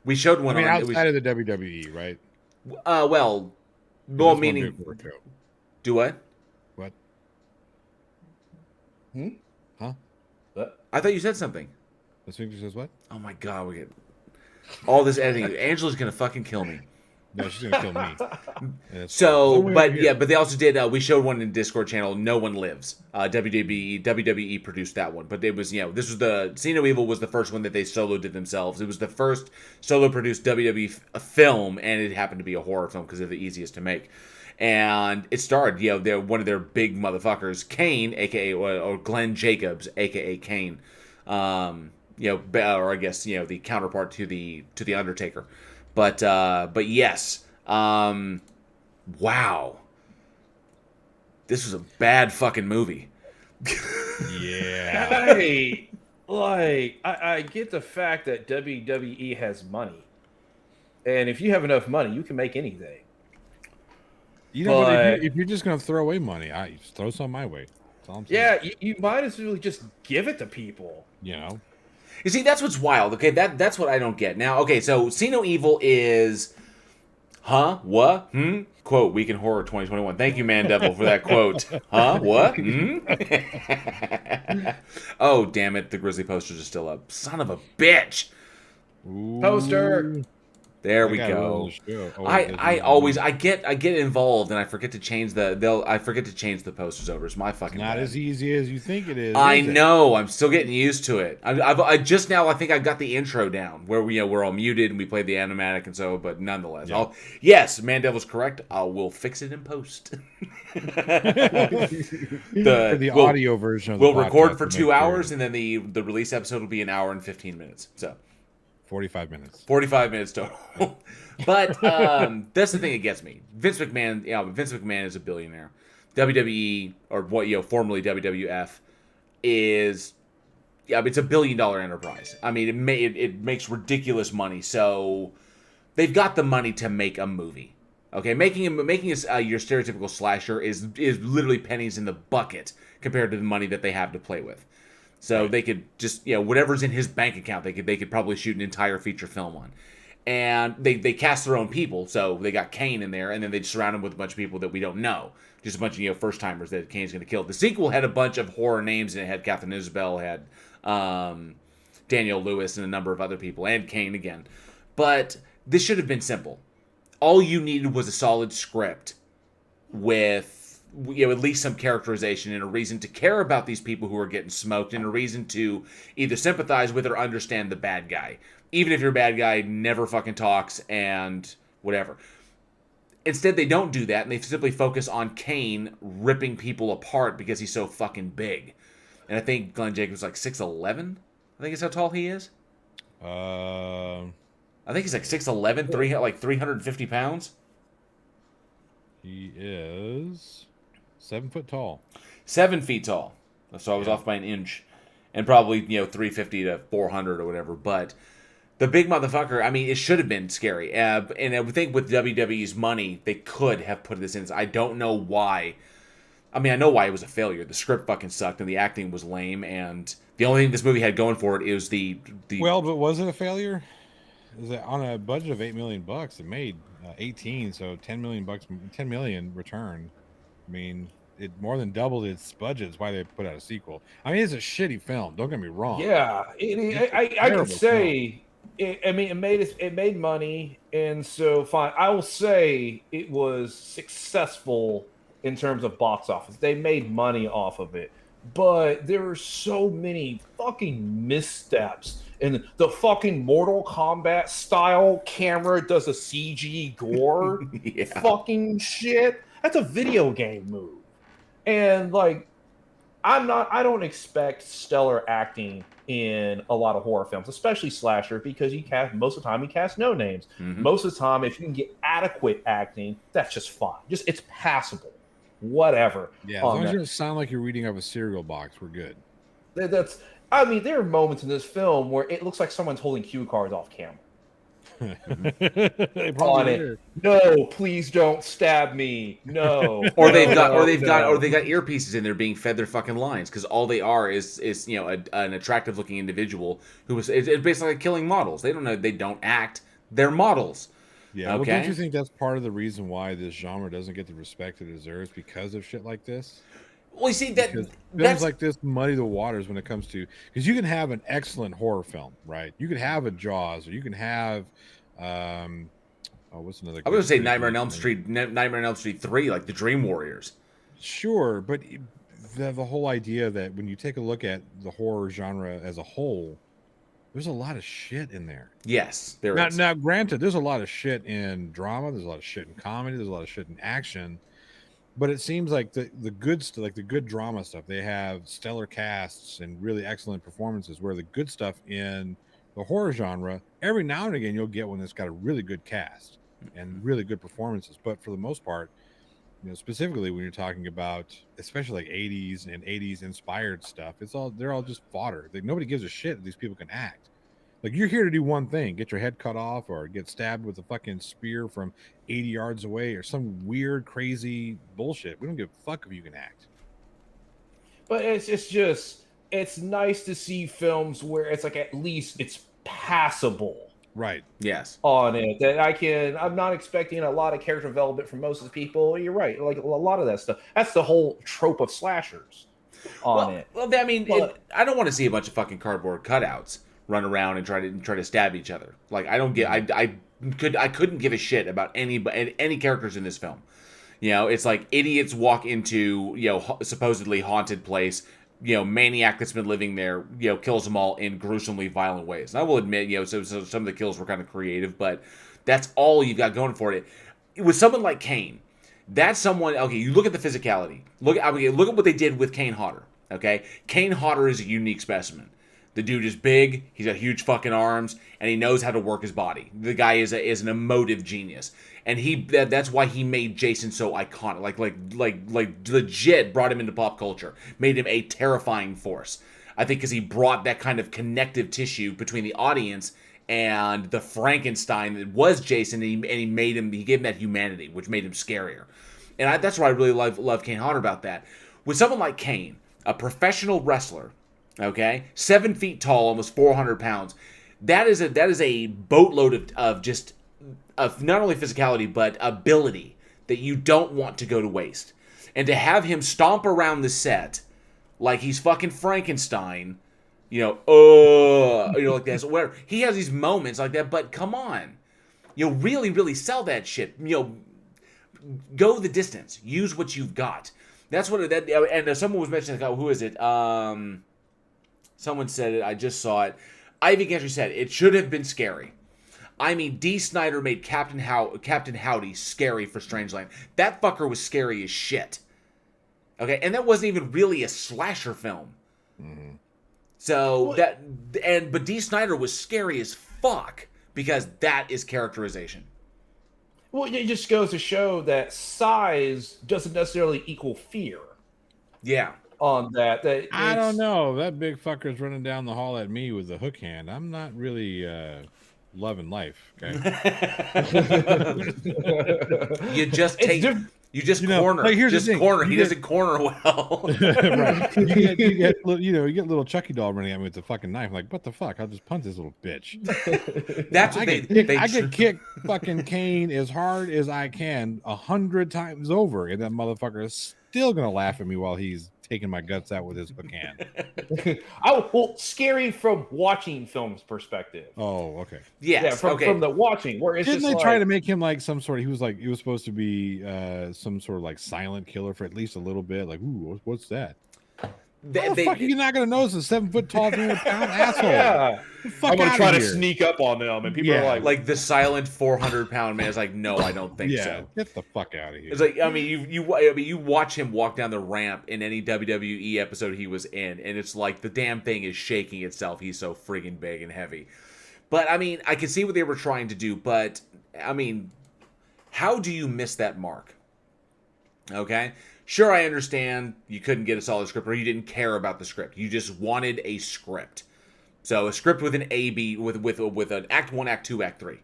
We showed one. Outside of the WWE, right? Well, meaning. Do what? What? Huh? What? I thought you said something. The Sphincter says what? Oh my god, we get all this editing. Angela's gonna fucking kill me. No, she's gonna kill me. So, but they also did. We showed one in the Discord channel. No One Lives. WWE produced that one, but it was this was the See No Evil was the first one that they solo did themselves. It was the first solo produced WWE film, and it happened to be a horror film because they're the easiest to make. And it starred they're one of their big motherfuckers, Kane, aka or Glenn Jacobs, aka Kane. Or I guess the counterpart to the Undertaker, but yes, wow, this was a bad fucking movie. Yeah, I get the fact that WWE has money, and if you have enough money, you can make anything. But if you're just gonna throw away money, I just throw some my way. That's all I'm saying. You might as well just give it to people. You see, that's what's wild. Okay, that's what I don't get. Now, okay, so See No Evil is, what? Quote, Week in Horror 2021. Thank you, Man Devil, for that quote. What? Oh, damn it, the Grizzly posters are still up. Son of a bitch. Ooh. Poster. There we go. I get involved and I forget to change the posters over. It's my fucking not bad. As easy as you think it is. I know. I'm still getting used to it. I just now I think I've got the intro down where we're all muted and we played the animatic and so. But nonetheless, yes, Mandevil's correct. We'll fix it in post. the audio version. We'll record for 2 hours and then the release episode will be an hour and 15 minutes. So. 45 minutes. 45 minutes total. But that's the thing that gets me. Vince McMahon is a billionaire. WWE, or formerly WWF, is it's a $1 billion enterprise. I mean, it makes ridiculous money. So they've got the money to make a movie. Okay, making your stereotypical slasher is literally pennies in the bucket compared to the money that they have to play with. So they could just, whatever's in his bank account, they could probably shoot an entire feature film on. And they cast their own people, so they got Kane in there, and then they surround him with a bunch of people that we don't know. Just a bunch of, first-timers that Kane's going to kill. The sequel had a bunch of horror names, and it had Catherine Isabel, had Daniel Lewis, and a number of other people, and Kane again. But this should have been simple. All you needed was a solid script with at least some characterization and a reason to care about these people who are getting smoked and a reason to either sympathize with or understand the bad guy. Even if your bad guy never fucking talks and whatever. Instead, they don't do that and they simply focus on Kane ripping people apart because he's so fucking big. And I think Glenn Jacobs like 6'11". I think is how tall he is. I think he's like 6'11", 350 pounds. He is 7 foot tall. 7 feet tall. So I was off by an inch. And probably, 350 to 400 or whatever. But the big motherfucker, I mean, it should have been scary. And I would think with WWE's money, they could have put this in. I don't know why. I mean, I know why it was a failure. The script fucking sucked and the acting was lame. And the only thing this movie had going for it is the... Well, but was it a failure? Is it on a budget of $8 million? It made 18, so $10 million return. I mean, it more than doubled its budget. That's why they put out a sequel. I mean, it's a shitty film. Don't get me wrong. Yeah, I could say. It made money, and so fine. I will say it was successful in terms of box office. They made money off of it, but there are so many fucking missteps. And the fucking Mortal Kombat style camera does a CG gore Yeah. fucking shit. That's a video game move. And like, I don't expect stellar acting in a lot of horror films, especially slasher, because most of the time you cast no names. Mhm. Most of the time, if you can get adequate acting, that's just fine. It's passable. Whatever. Yeah, as long as you don't sound like you're reading out of a cereal box, we're good. I mean, there are moments in this film where it looks like someone's holding cue cards off camera. They On probably it. are. No, please don't stab me. No. Or they've No, got, no, or they've got, no. or they got earpieces in there being fed their fucking lines because all they are is an attractive looking individual who is it's basically like killing models. They don't know, they don't act. They're models. Yeah, Okay. well, don't you think that's part of the reason why this genre doesn't get the respect it deserves because of shit like this? Well, you see that Because that's films like this muddy the waters when it comes to, because you can have an excellent horror film, right? You could have a Jaws, or you can have, what's another? I was good gonna say Nightmare on creepy Elm film? Street, Nightmare on Elm Street 3, like the Dream Warriors. Sure, but the whole idea that when you take a look at the horror genre as a whole, there's a lot of shit in there. Yes, there is. Now, granted, there's a lot of shit in drama, there's a lot of shit in comedy, there's a lot of shit in action, but it seems like the good stuff, like the good drama stuff, they have stellar casts and really excellent performances. Where the good stuff in the horror genre, every now and again, you'll get one that's got a really good cast and really good performances. But for the most part, specifically when you're talking about, especially like 80s and 80s inspired stuff, they're all just fodder. Like, nobody gives a shit if these people can act. Like, you're here to do one thing: get your head cut off or get stabbed with a fucking spear from 80 yards away or some weird, crazy bullshit. We don't give a fuck if you can act. But it's nice to see films where it's like at least it's passable Right. Yes. on it. I'm not expecting a lot of character development from most of the people. You're right. Like a lot of that stuff. That's the whole trope of slashers on it. Well, I mean, I don't want to see a bunch of fucking cardboard cutouts run around and try to stab each other. Like, I don't get. I couldn't give a shit about any characters in this film. It's like idiots walk into supposedly haunted place. Maniac that's been living there, kills them all in gruesomely violent ways. And I will admit, so some of the kills were kind of creative, but that's all you've got going for it. With someone like Kane, that's someone. Okay, you look at the physicality. Look at what they did with Kane Hodder. Okay, Kane Hodder is a unique specimen. The dude is big. He's got huge fucking arms, and he knows how to work his body. The guy is an emotive genius, and that's why he made Jason so iconic. Like legit brought him into pop culture, made him a terrifying force. I think because he brought that kind of connective tissue between the audience and the Frankenstein that was Jason, and he gave him that humanity, which made him scarier. And that's what I really love Kane Hodder about that. With someone like Kane, a professional wrestler. Okay, 7 feet tall, almost 400 pounds. That is a boatload of not only physicality but ability that you don't want to go to waste. And to have him stomp around the set like he's fucking Frankenstein, like that. So whatever. He has these moments like that, but come on, really, really sell that shit. Go the distance. Use what you've got. That's what that. And someone was mentioning, who is it? Someone said it. I just saw it. Ivy Gentry said it should have been scary. I mean, D. Snyder made Captain Howdy scary for Strangeland. That fucker was scary as shit. Okay, and that wasn't even really a slasher film. Mm-hmm. So but D. Snyder was scary as fuck because that is characterization. Well, it just goes to show that size doesn't necessarily equal fear. Yeah. On that, I don't know. That big fucker's running down the hall at me with a hook hand. I'm not really loving life. Okay. You just take. You just corner. Like, here's just the thing. corner. He doesn't corner well. Right. You get little Chucky doll running at me with the fucking knife. I'm like, what the fuck? I'll just punch this little bitch. That's what I could kick fucking Kane as hard as I can 100 times over, and that motherfucker is still gonna laugh at me while he's taking my guts out with his hook hand. Scary from watching films perspective. Oh, okay. Yes, from the watching, where it's didn't just they try to make him like some sort of? He was supposed to be some sort of like silent killer for at least a little bit. Like, ooh, what's that? How the fuck are you not gonna notice a 7 foot tall, 300-pound asshole? Yeah. Fuck I'm gonna outta try to here. sneak up on them, and people are like the silent 400-pound man is like, no, I don't think so. Get the fuck out of here. It's like, I mean, you watch him walk down the ramp in any WWE episode he was in, and it's like the damn thing is shaking itself. He's so friggin' big and heavy. But I mean, I can see what they were trying to do, but I mean, how do you miss that mark? Okay, sure, I understand you couldn't get a solid script, or you didn't care about the script. You just wanted a script. So a script with an A, B, with an Act 1, Act 2, Act 3.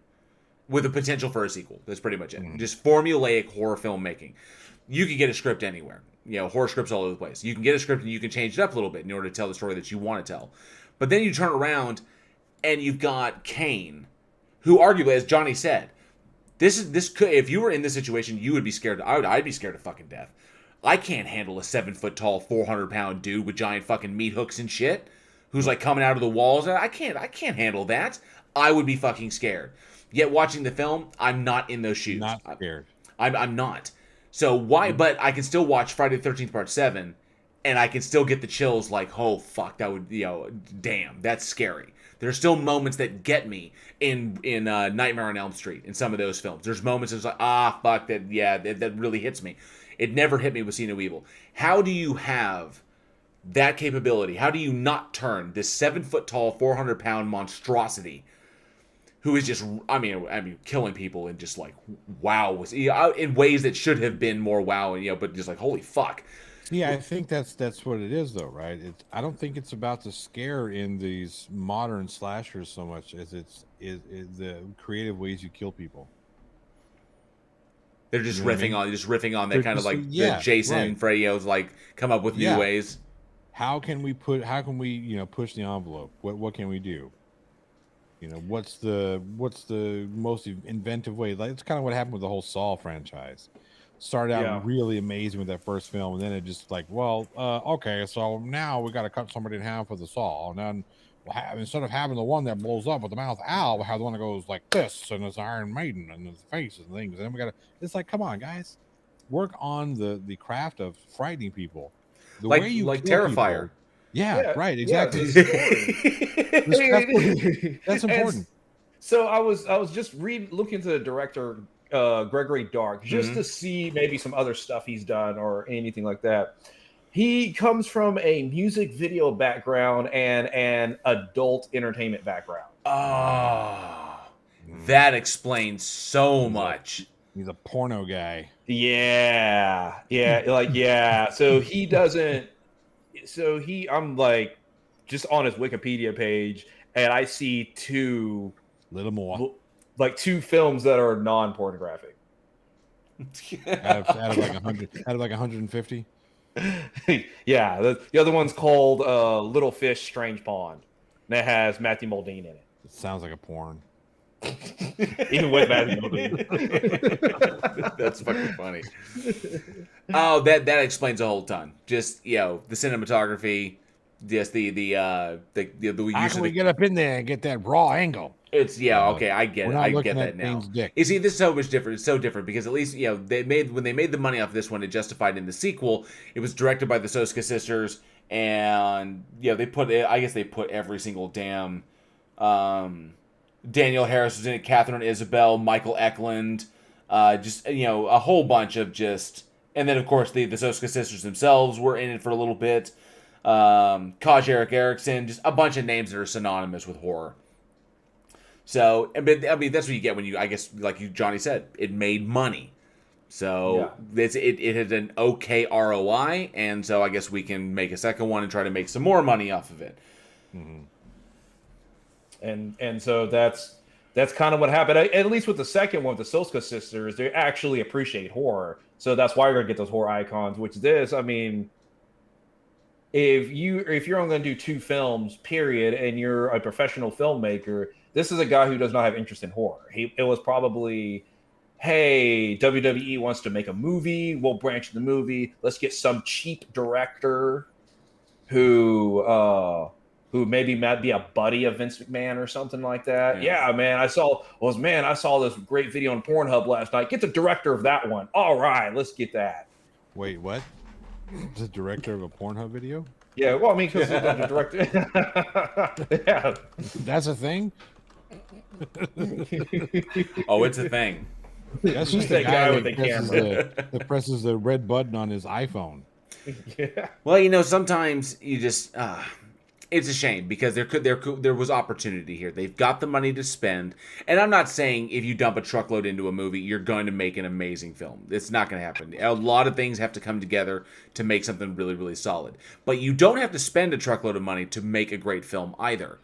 With a potential for a sequel. That's pretty much it. Mm-hmm. Just formulaic horror filmmaking. You can get a script anywhere. You know, horror scripts all over the place. You can get a script and you can change it up a little bit in order to tell the story that you want to tell. But then you turn around and you've got Kane, who arguably, as Johnny said, this could, if you were in this situation, you would be scared. I'd be scared of fucking death. I can't handle a 7 foot tall, 400-pound dude with giant fucking meat hooks and shit, who's like coming out of the walls. I can't handle that. I would be fucking scared. Yet watching the film, I'm not in those shoes. Not scared. I'm not. So why? But I can still watch Friday the 13th Part 7, and I can still get the chills. Like, oh fuck, that would, damn, that's scary. There's still moments that get me in Nightmare on Elm Street in some of those films. There's moments that's like, fuck, that really hits me. It never hit me with See No Evil. How do you have that capability? How do you not turn this 7 foot tall, 400-pound monstrosity, who is just, I mean, killing people and just like, wow, in ways that should have been more wow, but just like, holy fuck. Yeah, I think that's what it is, though, right? I don't think it's about the scare in these modern slashers so much as it's the creative ways you kill people. They're just riffing on that kind of like the Jason and Freddy's like come up with new ways. How can we push the envelope? What can we do? What's the most inventive way? Like, it's kind of what happened with the whole Saw franchise. Started out really amazing with that first film, and then it just like, okay, so now we got to cut somebody in half with the saw, and then instead of having the one that blows up with the mouth out, we'll have the one that goes like this, and it's Iron Maiden and the faces and things, and then we got to. It's like, come on, guys, work on the craft of frightening people. The way you like Terrifier. Yeah, right, exactly. That's important. And so I was just looking into the director. Gregory Dark, just to see maybe some other stuff he's done or anything like that. He comes from a music video background and an adult entertainment background. That explains so much. He's a porno guy. Yeah. So he doesn't. So I'm like just on his Wikipedia page, and I see two little more. Like two films that are non-pornographic. out of like 100, out of like 150. Yeah, the other one's called Little Fish, Strange Pond. And it has Matthew Modine in it. It sounds like a porn. Even with Matthew Modine. That's fucking funny. Oh, that explains a whole ton. Just the cinematography, just the how can we get up in there and get that raw angle? It's okay, I get it. I get that now. You see, this is so much different. It's so different because at least when they made the money off this one, it justified in the sequel. It was directed by the s2ep sisters, and they put every single damn Daniel Harris was in it, Catherine Isabel, Michael Eklund, just a whole bunch of just, and then of course the s2ep sisters themselves were in it for a little bit. Kaj Erik Erikson, just a bunch of names that are synonymous with horror. So, I mean, that's what you get when I guess, like Johnny said, it made money. So, it had an okay ROI, and so I guess we can make a second one and try to make some more money off of it. Mm-hmm. And so that's kind of what happened. At least with the second one, with the s2ep sisters, they actually appreciate horror. So that's why you're going to get those horror icons, which I mean, if you're only going to do 2 films, period, and you're a professional filmmaker, this is a guy who does not have interest in horror. It was probably, hey, WWE wants to make a movie. We'll branch the movie. Let's get some cheap director who maybe might be a buddy of Vince McMahon or something like that. Yeah, man, I saw this great video on Pornhub last night. Get the director of that one. All right, let's get that. Wait, what? The director of a Pornhub video? Yeah, well, I mean, because the director. Yeah. That's a thing. Oh, it's a thing. That's just the That guy guy with that the presses camera. that presses the red button on his iPhone. Yeah. Well, you know, sometimes you just it's a shame because there was opportunity here. They've got the money to spend, and I'm not saying if you dump a truckload into a movie, you're going to make an amazing film. It's not going to happen. A lot of things have to come together to make something really, really solid. But you don't have to spend a truckload of money to make a great film either.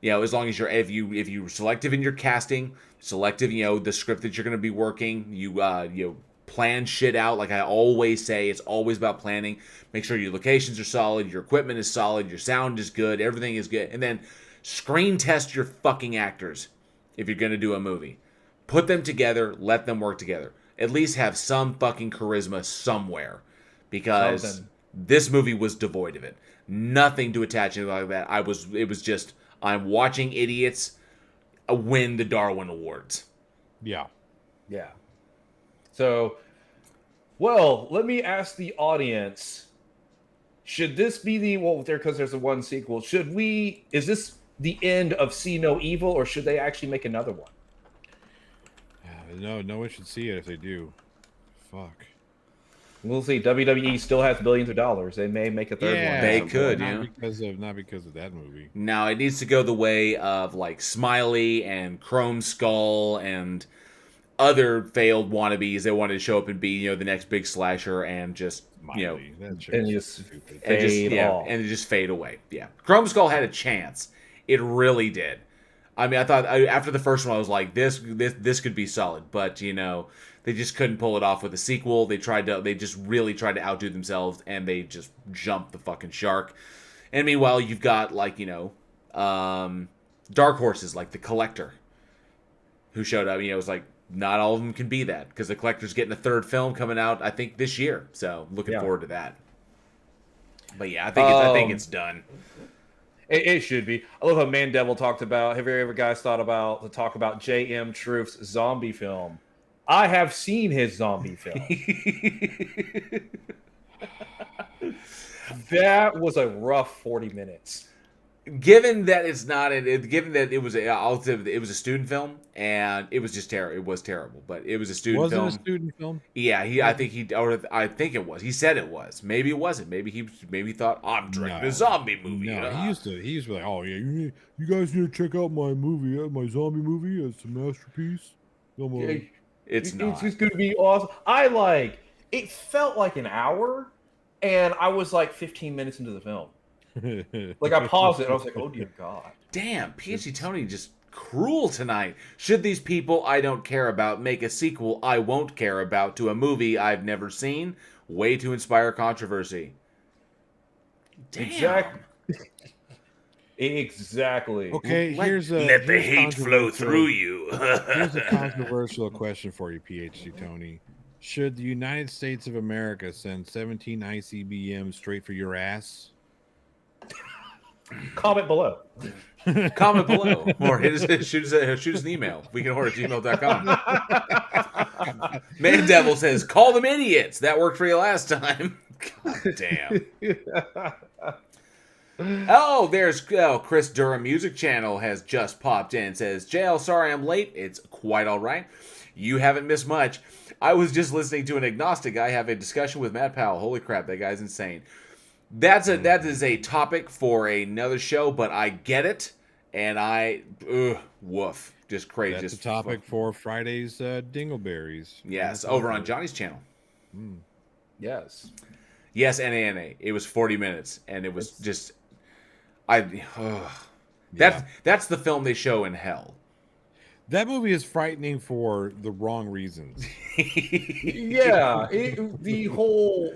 You know, as long as you're selective in your casting, selective, you know, the script that you're going to be working, you know, plan shit out. Like I always say, it's always about planning. Make sure your locations are solid, your equipment is solid, your sound is good, everything is good. And then screen test your fucking actors if you're going to do a movie. Put them together, let them work together. At least have some fucking charisma somewhere. Because Something. this movie was devoid of it. Nothing to attach anything like that. It was just I'm watching idiots win the Darwin Awards. Yeah. Yeah. So, well, let me ask the audience: should this be because there's a one sequel? Is this the end of See No Evil, or should they actually make another one? No one should see it if they do. Fuck. We'll see. WWE still has billions of dollars. They may make a third one. They could, yeah. Not because of that movie. Now it needs to go the way of like Smiley and Chrome Skull and other failed wannabes that wanted to show up and be, you know, the next big slasher and just, you know, And just stupid. fade off. and just fade away. Yeah, Chrome Skull had a chance. It really did. I mean, I thought after the first one, I was like, this could be solid, but you know, they just couldn't pull it off with a sequel. They just really tried to outdo themselves, and they just jumped the fucking shark. And meanwhile, you've got like, you know, dark horses like the Collector, who showed up. You know, it was like not all of them can be that because the Collector's getting a third film coming out, I think, this year. So looking forward to that. But yeah, I think it's done. It should be. I love how Man Devil talked about. Have you ever guys thought about to talk about J.M. Truth's zombie film? I have seen his zombie film. That was a rough 40 minutes. Given that it's not, given that it was a student film, and it was just terrible. It was terrible, but it was a student film. Was it a student film? Yeah, I think it was. He said it was. Maybe it wasn't. Maybe he thought I'm directing a zombie movie. No, he used to be like, oh yeah, you guys need to check out my movie, my zombie movie. It's a masterpiece. Come on. It's not. It's just going to be awesome. It felt like an hour, and I was like 15 minutes into the film. Like I paused it and I was like, oh dear God. Damn, PhD Tony just cruel tonight. Should these people I don't care about make a sequel I won't care about to a movie I've never seen? Way to inspire controversy. Damn. Exactly. Okay, let the hate flow through you. Here's a controversial question for you, PhD Tony. Should the United States of America send 17 ICBMs straight for your ass? Comment below. Comment below. Or shoot us an email. weekinhorror@gmail.com. Man Devil says, call them idiots. That worked for you last time. God damn. There's Chris Durham Music Channel has just popped in and says, JL, sorry I'm late. It's quite all right. You haven't missed much. I was just listening to an agnostic guy have a discussion with Matt Powell. Holy crap, that guy's insane. That is a topic for another show, but I get it, and woof, just crazy. That's a topic for Friday's Dingleberries. Yes, over on Johnny's channel. Yes. Yes, NANA. It was 40 minutes, and it was that's the film they show in hell. That movie is frightening for the wrong reasons. Yeah, the whole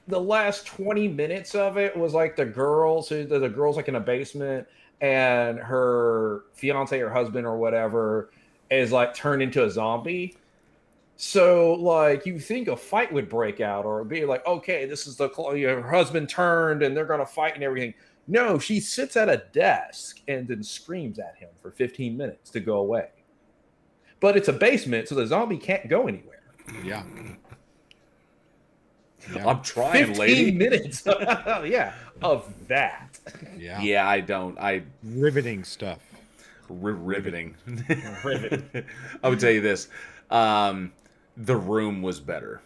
the last 20 minutes of it was like the girl's like in a basement, and her fiance or husband or whatever is like turned into a zombie. So like you think a fight would break out, or be like, okay, this is your husband turned and they're gonna fight and everything. No, she sits at a desk and then screams at him for 15 minutes to go away. But it's a basement, so the zombie can't go anywhere. Yeah. Yeah. I'm trying, 15 lady. minutes. Yeah, of that. Yeah. Yeah, I Riveting stuff. riveting. Riveting. I would tell you this. The Room was better.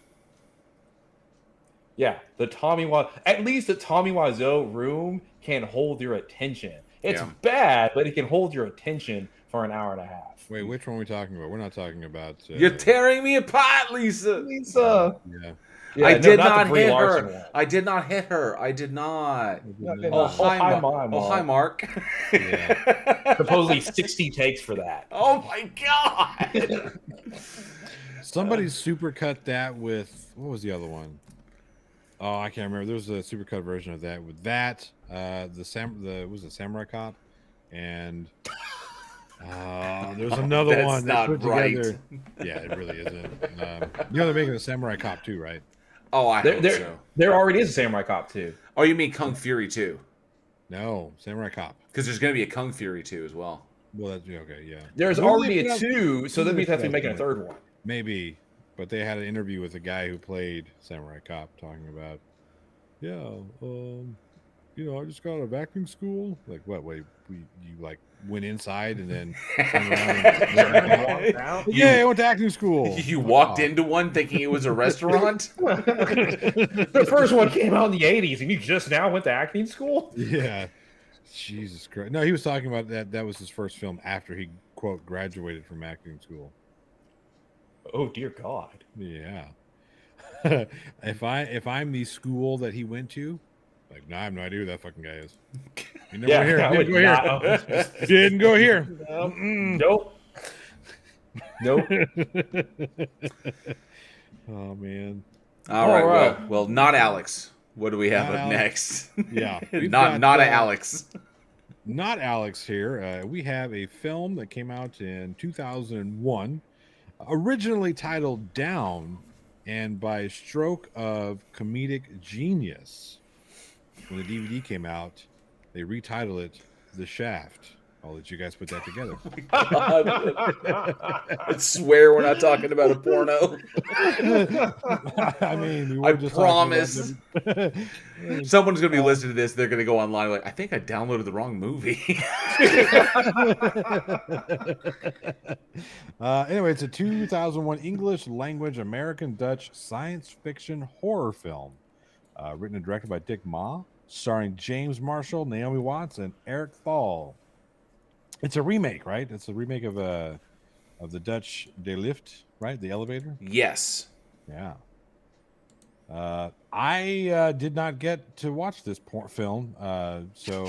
Yeah, at least the Tommy Wiseau Room can hold your attention. It's Yeah. bad, but it can hold your attention for an hour and a half. Wait, which one are we talking about? We're not talking about. You're tearing me apart, Lisa. Lisa. Yeah. Yeah, I no, did not not the Brie hit Larson her. one. I did not hit her. I did not. Oh, hi, Mark. Mark. Oh, hi, Mark. Yeah. Supposedly 60 takes for that. Oh my god. Somebody supercut that with what was the other one? Oh, I can't remember. There was a supercut version of that with that. Was it Samurai Cop, and there's another That's one not they put right. together. Yeah, it really isn't. They're making a Samurai Cop too, right? Oh, I hope so. There already is a Samurai Cop 2. Oh, you mean Kung Fury 2? No, Samurai Cop. Because there's going to be a Kung Fury 2 as well. Well, that's okay. Yeah, There's When already they a put out- 2, so that means they have to be when they making a put out- third one. maybe. But they had an interview with a guy who played Samurai Cop talking about, I just got out of acting school. Like, what? Wait, you like went inside and then turned around and went back out? Yeah, I went to acting school. You walked into one thinking it was a restaurant? The first one came out in the 80s, and you just now went to acting school? Yeah. Jesus Christ. No, he was talking about that was his first film after he, quote, graduated from acting school. Oh, dear God. Yeah. if I'm the school that he went to, like, no, I have no idea who that fucking guy is. He never went here. I Didn't would go not- here. Didn't go here. Nope. Nope. Oh man. All right. right. Well, not Alex. What do we have Not up Alex. next? Yeah. We've not got, Alex. Not Alex here. We have a film that came out in 2001, originally titled Down, and by stroke of comedic genius. When the DVD came out, they retitled it The Shaft. I'll let you guys put that together. I swear we're not talking about a porno. I mean, we were I just promise. talking about Someone's going to be listening to this. They're going to go online like, I think I downloaded the wrong movie. Anyway, it's a 2001 English language American Dutch science fiction horror film, written and directed by Dick Ma, starring James Marshall, Naomi Watts, and Eric Thal. It's a remake, right? It's a remake of the Dutch De Lift, right? The elevator. Yes. Yeah. I did not get to watch this film, so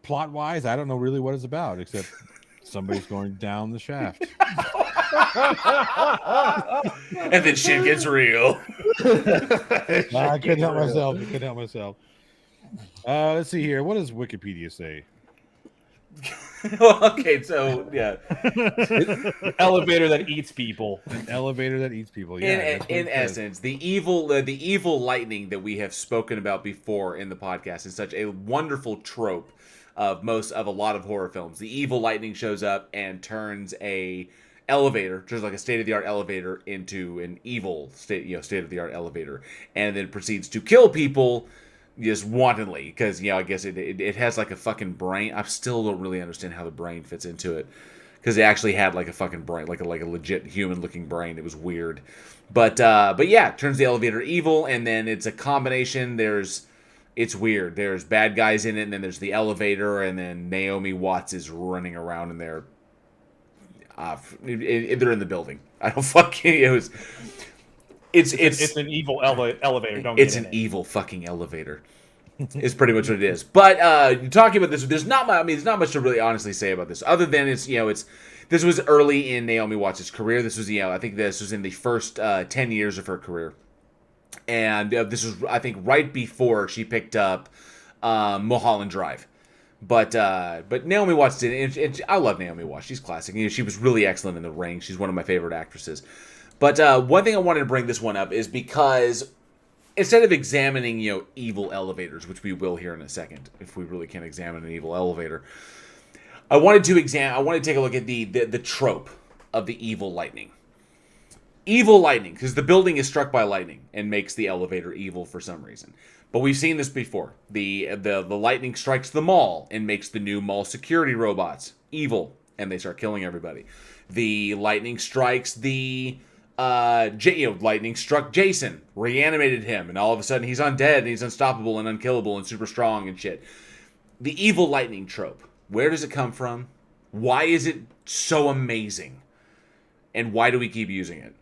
plot-wise, I don't know really what it's about, except somebody's going down the shaft. And then shit gets real. I couldn't help myself. Let's see here. What does Wikipedia say? Okay, so yeah. Elevator that eats people. An elevator that eats people. Yeah. that's what In it says. essence, the evil lightning that we have spoken about before in the podcast is such a wonderful trope of a lot of horror films. The evil lightning shows up and turns a elevator, just like a state-of-the-art elevator, into an evil state-of-the-art elevator, and then proceeds to kill people just wantonly, because I guess it has like a fucking brain. I still don't really understand how the brain fits into it, because it actually had like a fucking brain, like a legit human looking brain. It was weird, but yeah, turns the elevator evil, and then it's a combination. It's weird. There's bad guys in it, and then there's the elevator, and then Naomi Watts is running around in there. They're in the building. I don't fucking. It's an evil elevator. Don't it's get in an it. evil fucking elevator. Is pretty much what it is. But talking about this, there's not much to really honestly say about this, other than this was early in Naomi Watts' career. This was I think this was in the first 10 years of her career, and this was I think right before she picked up Mulholland Drive. But Naomi Watts did it. I love Naomi Watts. She's classic. She was really excellent in The Ring. She's one of my favorite actresses. But one thing I wanted to bring this one up is because instead of examining, evil elevators, which we will here in a second, if we really can examine an evil elevator, I wanted to take a look at the trope of the evil lightning. Evil lightning, because the building is struck by lightning and makes the elevator evil for some reason. But we've seen this before. The lightning strikes the mall and makes the new mall security robots evil, and they start killing everybody. The lightning strikes lightning struck Jason, reanimated him, and all of a sudden he's undead and he's unstoppable and unkillable and super strong and shit. The evil lightning trope. Where does it come from? Why is it so amazing? And why do we keep using it?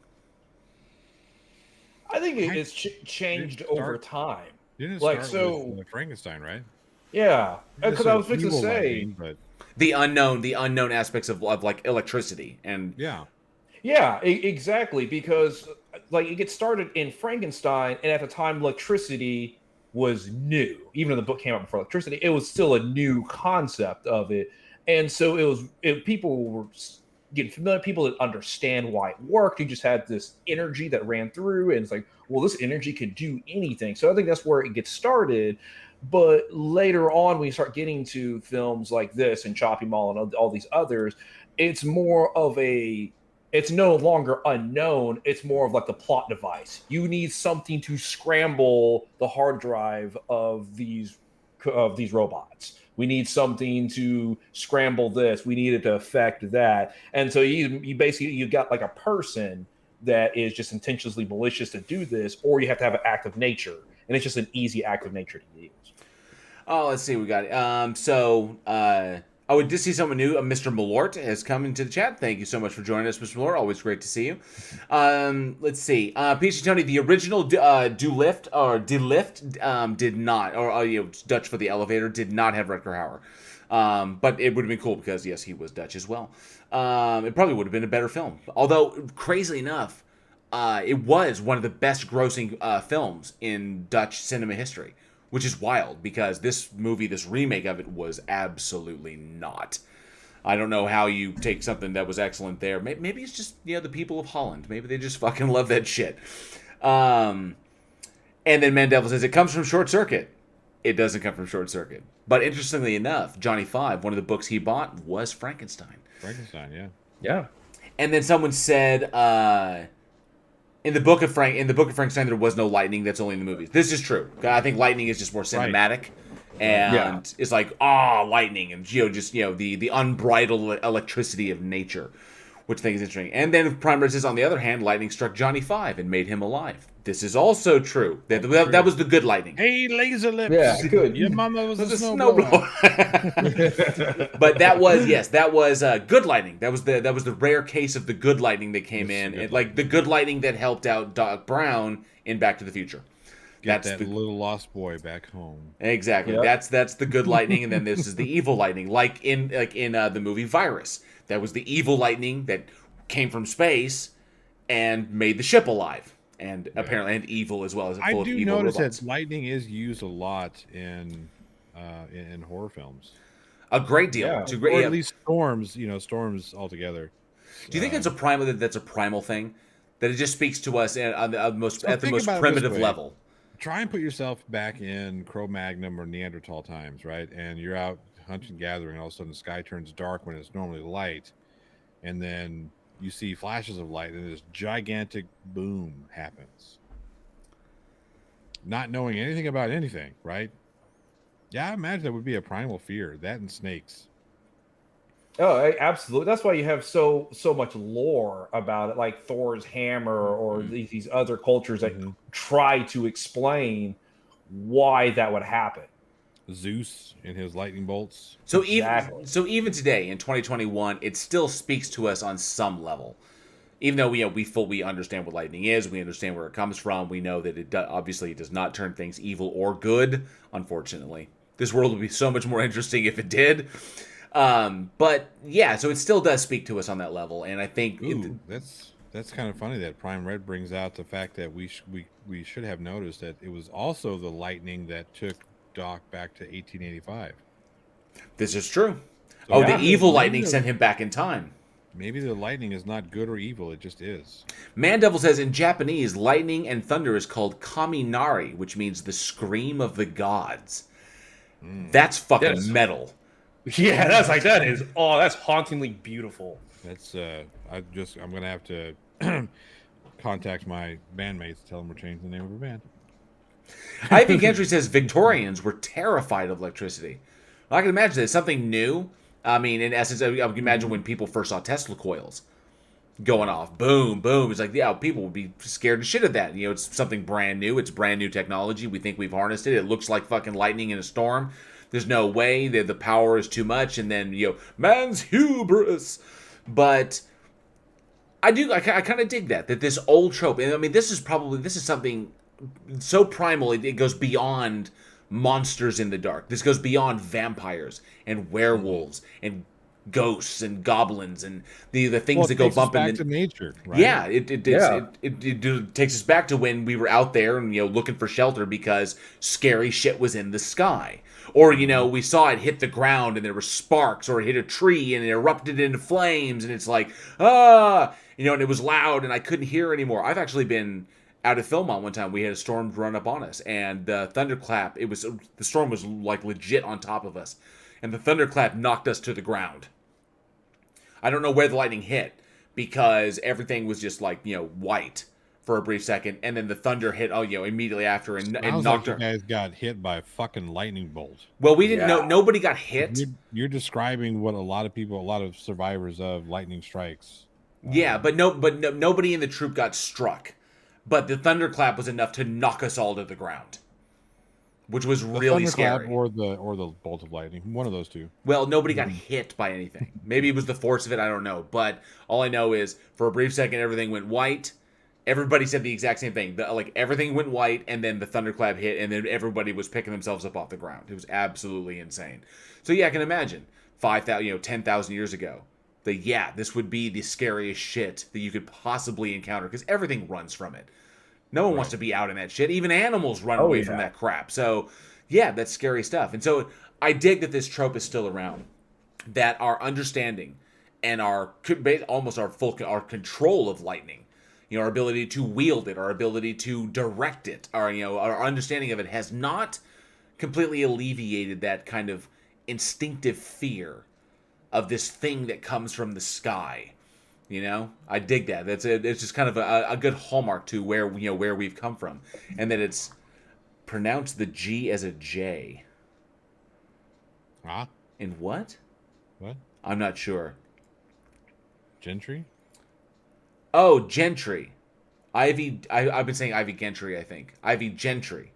I think it's changed over time. Didn't it Like, start with Frankenstein, right? Yeah, because I was fixing to Evil say lightning, but The unknown aspects of like electricity and yeah, exactly. Because like it gets started in Frankenstein, and at the time, electricity was new. Even though the book came out before electricity, it was still a new concept of it, and so people were getting familiar. People that understand why it worked. You just had this energy that ran through, and it's like, well, this energy could do anything. So I think that's where it gets started. But later on, when you start getting to films like this and Chopping Mall and all these others, it's more of it's no longer unknown. It's more of like the plot device. You need something to scramble the hard drive of these robots. We need something to scramble this. We need it to affect that. And so you basically, you got like a person that is just intentionally malicious to do this, or you have to have an act of nature. And it's just an easy act of nature to use. Oh, let's see. We got it. We did see someone new. Mr. Malort has come into the chat. Thank you so much for joining us, Mr. Malort. Always great to see you. Let's see. PC Tony, the original Do Lift or De Lift did not, or Dutch for the elevator, did not have Rutger Hauer. But it would have been cool because, yes, he was Dutch as well. It probably would have been a better film. Although, crazily enough, it was one of the best grossing films in Dutch cinema history. Which is wild, because this movie, this remake of it, was absolutely not. I don't know how you take something that was excellent there. Maybe it's just, the people of Holland. Maybe they just fucking love that shit. And then Mandevil says, it comes from Short Circuit. It doesn't come from Short Circuit. But interestingly enough, Johnny Five, one of the books he bought was Frankenstein. Frankenstein, yeah. Yeah. And then someone said... In the book of Frankenstein, there was no lightning. That's only in the movies. This is true. I think lightning is just more cinematic, and it's like lightning, and the unbridled electricity of nature, which I think is interesting. And then Prime says, on the other hand, lightning struck Johnny Five and made him alive. This is also true. That was the good lightning. Hey, laser lips. Yeah, good. Your mama was a snowblower. But that was good lightning. That was the rare case of the good lightning that came in, and like the good lightning that helped out Doc Brown in Back to the Future. That's the little lost boy back home. Exactly. Yep. That's the good lightning, and then this is the evil lightning, like in the movie Virus. That was the evil lightning that came from space and made the ship alive. And apparently, and evil as well as I full do of evil notice robots. that lightning is used a lot in horror films. A great deal. Yeah. Or at least storms. Storms altogether. Do you think that's a primal thing? That it just speaks to us at the most primitive level. Try and put yourself back in Cro-Magnon or Neanderthal times, right? And you're out hunting, gathering, and all of a sudden the sky turns dark when it's normally light, and then you see flashes of light, and this gigantic boom happens. Not knowing anything about anything, right? Yeah, I imagine that would be a primal fear. That and snakes. Oh, absolutely. That's why you have so much lore about it, like Thor's hammer or these other cultures that try to explain why that would happen. Zeus and his lightning bolts. So even today in 2021, it still speaks to us on some level. Even though we fully understand what lightning is, we understand where it comes from. We know that it obviously does not turn things evil or good. Unfortunately, this world would be so much more interesting if it did. But yeah, so it still does speak to us on that level, and I think that's kind of funny that Prime Red brings out the fact that we should have noticed that it was also the lightning that took Doc back to 1885. This is true. So the evil lightning sent him back in time. Maybe the lightning is not good or evil; it just is. Mandevil says in Japanese, lightning and thunder is called kaminari, which means the scream of the gods. That's fucking metal. Yeah, that's hauntingly beautiful. That's I'm gonna have to contact my bandmates, tell them we're changing the name of the band. Ivy Gentry says Victorians were terrified of electricity. Well, I can imagine that something new. I mean, in essence, I can imagine when people first saw Tesla coils going off, boom, boom. It's like, yeah, people would be scared to shit of that. You know, it's something brand new. It's brand new technology. We think we've harnessed it. It looks like fucking lightning in a storm. There's no way that the power is too much. And then, you know, man's hubris. But I kind of dig that this old trope. And I mean, this is something so primal. It goes beyond monsters in the dark. This goes beyond vampires and werewolves and ghosts and goblins and the things that go bump into nature, right? Yeah, it takes us back to when we were out there and, you know, looking for shelter because scary shit was in the sky, or, you know, we saw it hit the ground and there were sparks, or it hit a tree and it erupted into flames, and it's like, you know, and it was loud and I couldn't hear anymore. I've actually been out of Philmont one time. We had a storm run up on us, and the thunderclap, the storm was like legit on top of us, and the thunderclap knocked us to the ground. I don't know where the lightning hit, because everything was just like, you know, white for a brief second, and then the thunder hit, you know, immediately after, and knocked her. You guys got hit by a fucking lightning bolt. Well, we didn't know. Nobody got hit. You're describing what a lot of survivors of lightning strikes. Yeah, but nobody in the troop got struck. But the thunderclap was enough to knock us all to the ground, which was really scary. Or the bolt of lightning, one of those two. Well, nobody got hit by anything. Maybe it was the force of it. I don't know. But all I know is, for a brief second, everything went white. Everybody said the exact same thing. Like, everything went white, and then the thunderclap hit, and then everybody was picking themselves up off the ground. It was absolutely insane. So yeah, I can imagine 5,000, 10,000 years ago. This would be the scariest shit that you could possibly encounter, because everything runs from it. No one wants to be out in that shit. Even animals run away from that crap. So, yeah, that's scary stuff. And so I dig that this trope is still around, that our understanding and our control of lightning, you know, our ability to wield it, our ability to direct it, our understanding of it has not completely alleviated that kind of instinctive fear of this thing that comes from the sky. You know, I dig that. It's just kind of a good hallmark to where we've come from, and that it's pronounced the G as a J. Ah, in what? What? I'm not sure. Gentry? Oh, Gentry. I've been saying Ivy Gentry, I think. Ivy Gentry.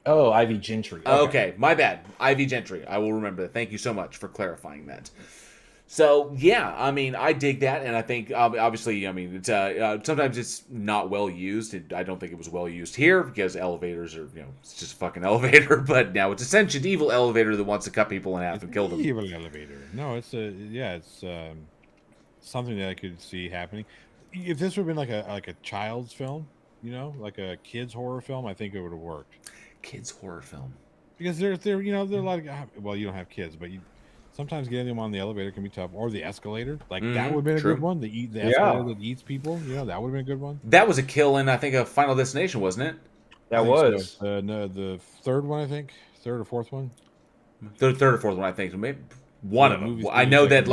Oh, Ivy Gentry. Okay, my bad. Ivy Gentry. I will remember that. Thank you so much for clarifying that. So, yeah, I mean, I dig that, and I think, obviously, I mean, it's sometimes it's not well used. I don't think it was well used here, because elevators are, it's just a fucking elevator, but now it's a sentient evil elevator that wants to cut people in half and kill them. Evil elevator. No, it's something that I could see happening. If this would have been like a child's film, like a kid's horror film, I think it would have worked. Kids horror film. Because there are a lot of, well, you don't have kids, but sometimes getting them on the elevator can be tough, or the escalator. Like that would have been a good one. The escalator that eats people. That would have been a good one. That was a kill in, I think, a Final Destination, wasn't it? That was no, the third one, I think, third or fourth one. Third or fourth one, I think. Maybe one of them. I know that,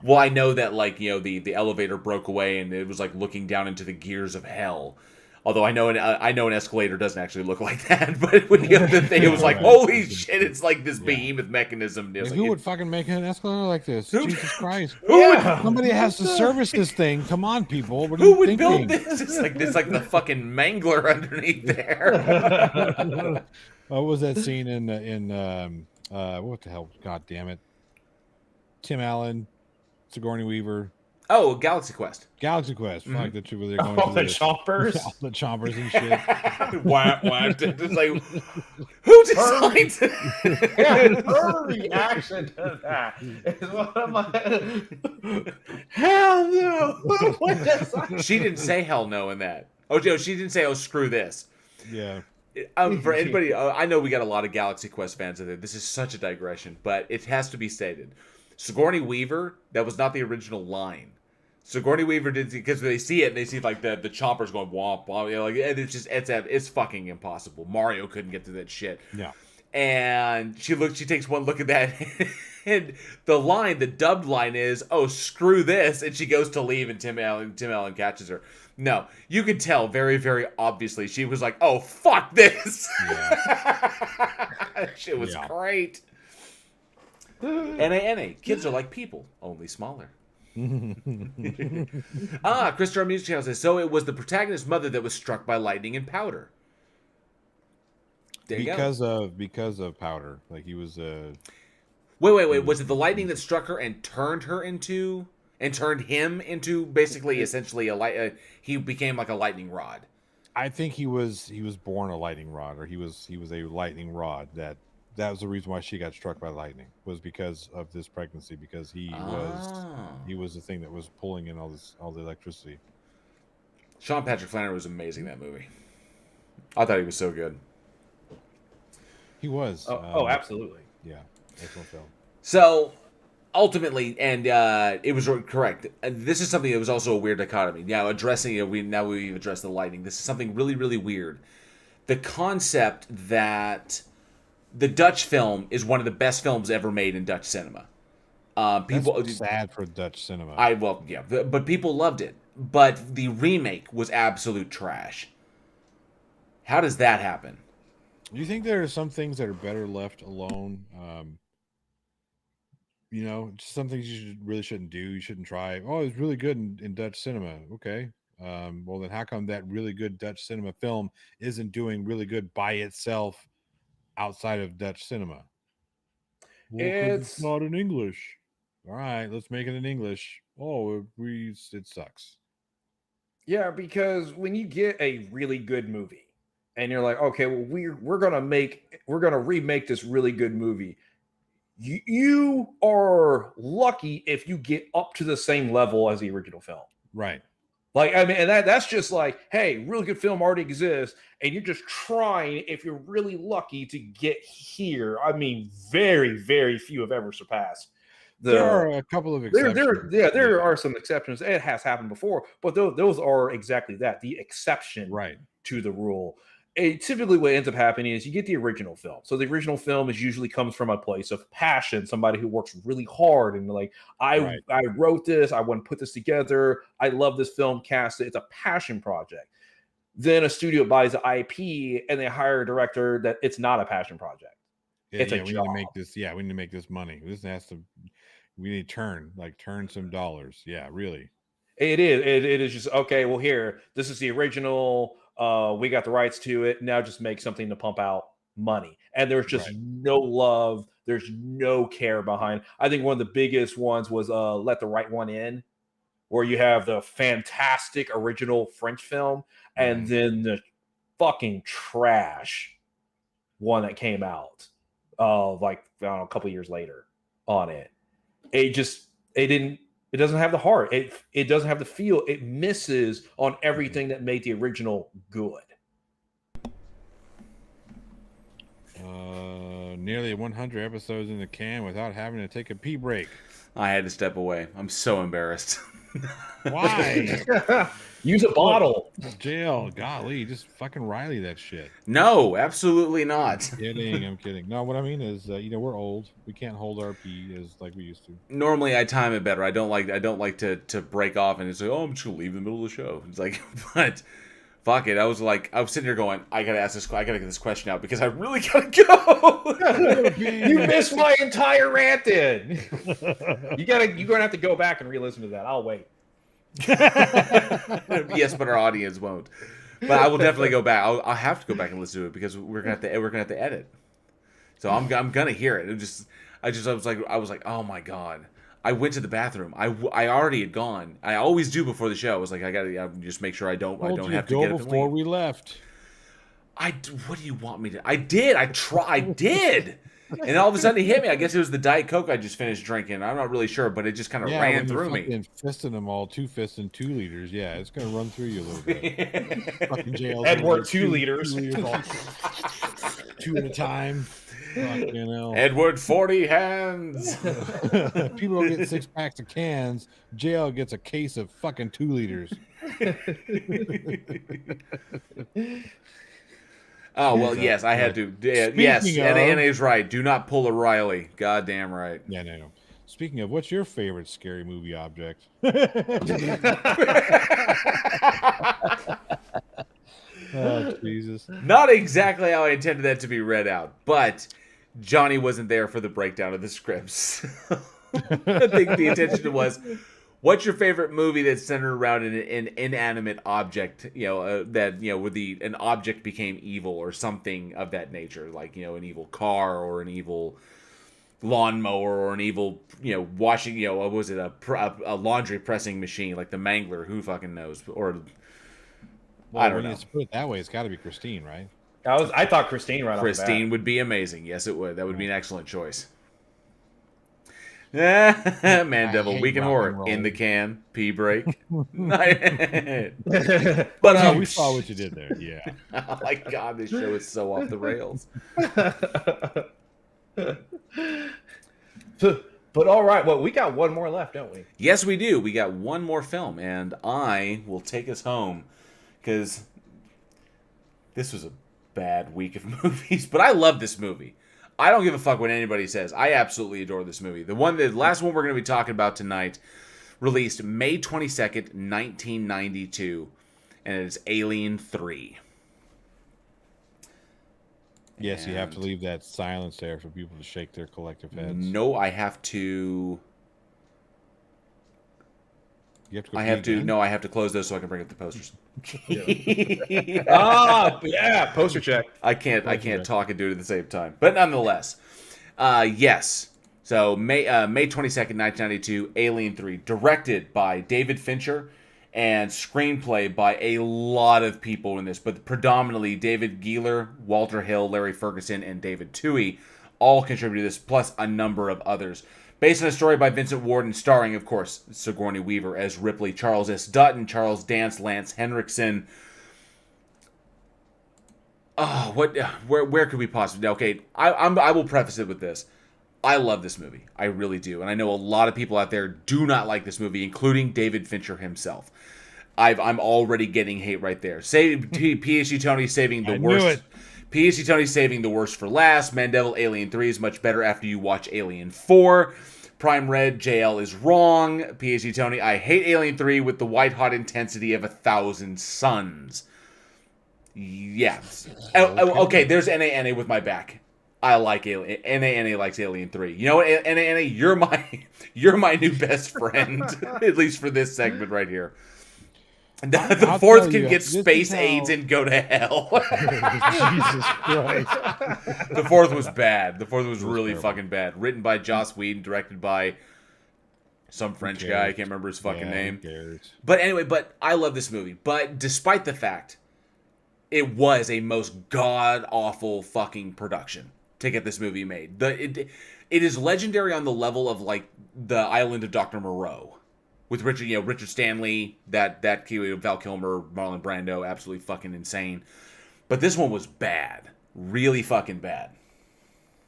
well, I know that, the elevator broke away and it was like looking down into the gears of hell. Although I know an escalator doesn't actually look like that, but when you have the thing, it was like, holy shit, it's like this behemoth mechanism. Like, who would fucking make an escalator like this? Jesus Christ! Who somebody has to service this thing. Come on, people. Who would build this? It's like the fucking mangler underneath there. What was that scene in what the hell? God damn it! Tim Allen, Sigourney Weaver. Oh, Galaxy Quest. Galaxy Quest. Mm-hmm. Like they're going all the chompers. All the chompers and shit. Whack. It's like, who designed it? Yeah, her reaction to that is one of my... Hell no! She didn't say hell no in that. Oh, Joe, she didn't say, oh, screw this. Yeah. For anybody, I know we got a lot of Galaxy Quest fans out there. This is such a digression, but it has to be stated. Sigourney Weaver, that was not the original line. Sigourney Weaver did, because they see it and they see like the chompers going womp womp, it's fucking impossible. Mario couldn't get to that shit. Yeah. And she takes one look at that, And the dubbed line is, "Oh, screw this," and she goes to leave, and Tim Allen catches her. No, you could tell very, very obviously she was like, "Oh, fuck this." Yeah. Shit was Yeah. great. NA. Kids are like people, only smaller. Christopher Music Channel says, so it was the protagonist's mother that was struck by lightning and powder. There you go. Because of powder. Like he was Wait. Was it the lightning that struck her and turned him into basically essentially he became like a lightning rod? I think he was born a lightning rod, or he was a lightning rod. That was the reason why she got struck by lightning, was because of this pregnancy, because he was the thing that was pulling in all the electricity. Sean Patrick Flannery was amazing in that movie. I thought he was so good. He was. Absolutely. Yeah, excellent film. So ultimately, and it was correct. This is something that was also a weird dichotomy. Now addressing it, we've addressed the lighting. This is something really, really weird. The concept that the Dutch film is one of the best films ever made in Dutch cinema. People That's sad for Dutch cinema. But people loved it. But the remake was absolute trash. How does that happen? Do you think there are some things that are better left alone? Just some things you really shouldn't do. You shouldn't try. Oh, it's really good in Dutch cinema. Okay. Well, then how come that really good Dutch cinema film isn't doing really good by itself outside of Dutch cinema? Well, it's not in English. All right, let's make it in English. Oh, it sucks. Yeah, because when you get a really good movie and you're like, okay, well, we're gonna remake this really good movie. You are lucky if you get up to the same level as the original film. Right. Like, I mean, and that's just like, hey, really good film already exists, and you're just trying, if you're really lucky, to get here. I mean, very, very few have ever surpassed. There are a couple of exceptions. There are some exceptions. It has happened before, but those are exactly that, the exception to the rule. Typically what ends up happening is you get the original film. So the original film usually comes from a place of passion, somebody who works really hard and like, I wrote this, I want to put this together, I love this film, cast it. It's a passion project. Then a studio buys the IP and they hire a director that it's not a passion project. It's a job. We need to make this money. We need to turn some dollars. Yeah, really. It is just, okay, well, here, this is the original. We got the rights to it. Now just make something to pump out money. And there's just no love. There's no care behind. I think one of the biggest ones was Let the Right One In, where you have the fantastic original French film and then the fucking trash one that came out a couple years later on it. It doesn't have the heart. It doesn't have the feel. It misses on everything that made the original good. Nearly 100 episodes in the can without having to take a pee break. I had to step away. I'm so embarrassed. Why? Use a bottle. Jail. Golly, just fucking Riley that shit. No, absolutely not. I'm kidding. No, what I mean is, we're old. We can't hold our pee as like we used to. Normally, I time it better. I don't like to break off and say, "Oh, I'm just gonna leave in the middle of the show." It's like, but fuck it. I was sitting here going, I gotta get this question out because I really gotta go. You missed my entire rant. In you're gonna have to go back and re-listen to that. I'll wait. Yes, but our audience won't. But I will definitely go back. I'll have to go back and listen to it because we're gonna have to edit. So I'm gonna hear it. I was like, oh my god. I went to the bathroom. I already had gone. I always do before the show. I was like, I gotta just make sure I don't have to get up before we left. What do you want me to? I did. I did. And all of a sudden it hit me. I guess it was the Diet Coke I just finished drinking. I'm not really sure, but it just kind of ran through me. Fisting them all, 2 fists and 2 liters. Yeah, it's gonna run through you a little bit. Fucking jail. Edward, 2 liters. 2 at a time. Edward 40 hands. People don't get 6 packs of cans. Jail gets a case of fucking 2 liters. Oh, well, yes, I had to. Yes, Speaking NA of- is right. Do not pull a Riley. Goddamn right. Yeah, no. Speaking of, what's your favorite scary movie object? Oh, Jesus. Not exactly how I intended that to be read out, but Johnny wasn't there for the breakdown of the scripts. I think the intention was, what's your favorite movie that's centered around an inanimate object? That where an object became evil or something of that nature, like an evil car or an evil lawnmower or an evil washing what was it, a laundry pressing machine like the Mangler, who fucking knows, or Well, I don't when know. you put it that way, it's got to be Christine, right? I thought Christine right off the Christine bat. would be amazing. Yes, it would. That would be an excellent choice. Man Devil, hate Week in rock Horror, and roll. in the can, pee break. But But we saw what you did there. Yeah. oh my god, this show is so off the rails. But all right, well, we got one more left, don't we? Yes, we do. We got one more film, and I will take us home because this was a bad week of movies. But I love this movie. I don't give a fuck what anybody says. I absolutely adore this movie. The last one we're going to be talking about tonight, released May 22nd, 1992, and it is Alien 3. Yes, you have to And- leave that silence there for people to shake their collective heads. No, I have to. You have to go I pee have to. again? No, I have to close those so I can bring up the posters. Yeah, poster check. I can't Check. talk and do it at the same time. But nonetheless, yes. So May 22nd, 1992, Alien 3, directed by David Fincher and screenplay by a lot of people in this, but predominantly David Giler, Walter Hill, Larry Ferguson, and David Toohey all contributed to this, plus a number of others. Based on a story by Vincent Ward and starring, of course, Sigourney Weaver as Ripley, Charles S. Dutton, Charles Dance, Lance Henriksen. Oh, where could we possibly? Okay, I will preface it with this. I love this movie. I really do. And I know a lot of people out there do not like this movie, including David Fincher himself. I'm already getting hate right there. PhD Tony saving the I knew worst. it. PhD Tony saving the worst for last. Mandeville Alien 3 is much better after you watch Alien 4. Prime Red, JL is wrong. PhD Tony, I hate Alien 3 with the white-hot intensity of 1,000 suns. Yeah. Okay, there's NA with my back. I like Alien. NA likes Alien 3. You know what, NA, you're my new best friend, at least for this segment right here. The I'll fourth tell can you, get this is space how- AIDS and go to hell. Jesus Christ. The fourth was bad. The fourth was really terrible. fucking bad. Written by Joss Whedon, directed by some French guy. I can't remember his fucking Yeah, name. who cares? But anyway, I love this movie. But despite the fact it was a most god-awful fucking production to get this movie made. It is legendary on the level of like the Island of Dr. Moreau. With Richard Stanley, that Val Kilmer, Marlon Brando, absolutely fucking insane. But this one was bad. Really fucking bad.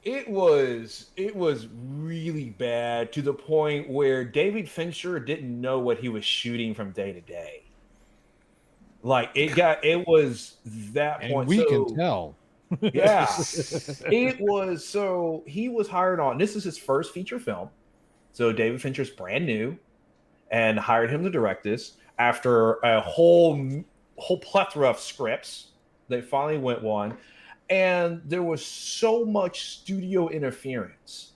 It was really bad to the point where David Fincher didn't know what he was shooting from day to day. Like it was that And point. we So, can tell. yeah, it was. So he was hired on. This is his first feature film. So David Fincher's brand new, and hired him to direct this after a whole plethora of scripts. They finally went one, and there was so much studio interference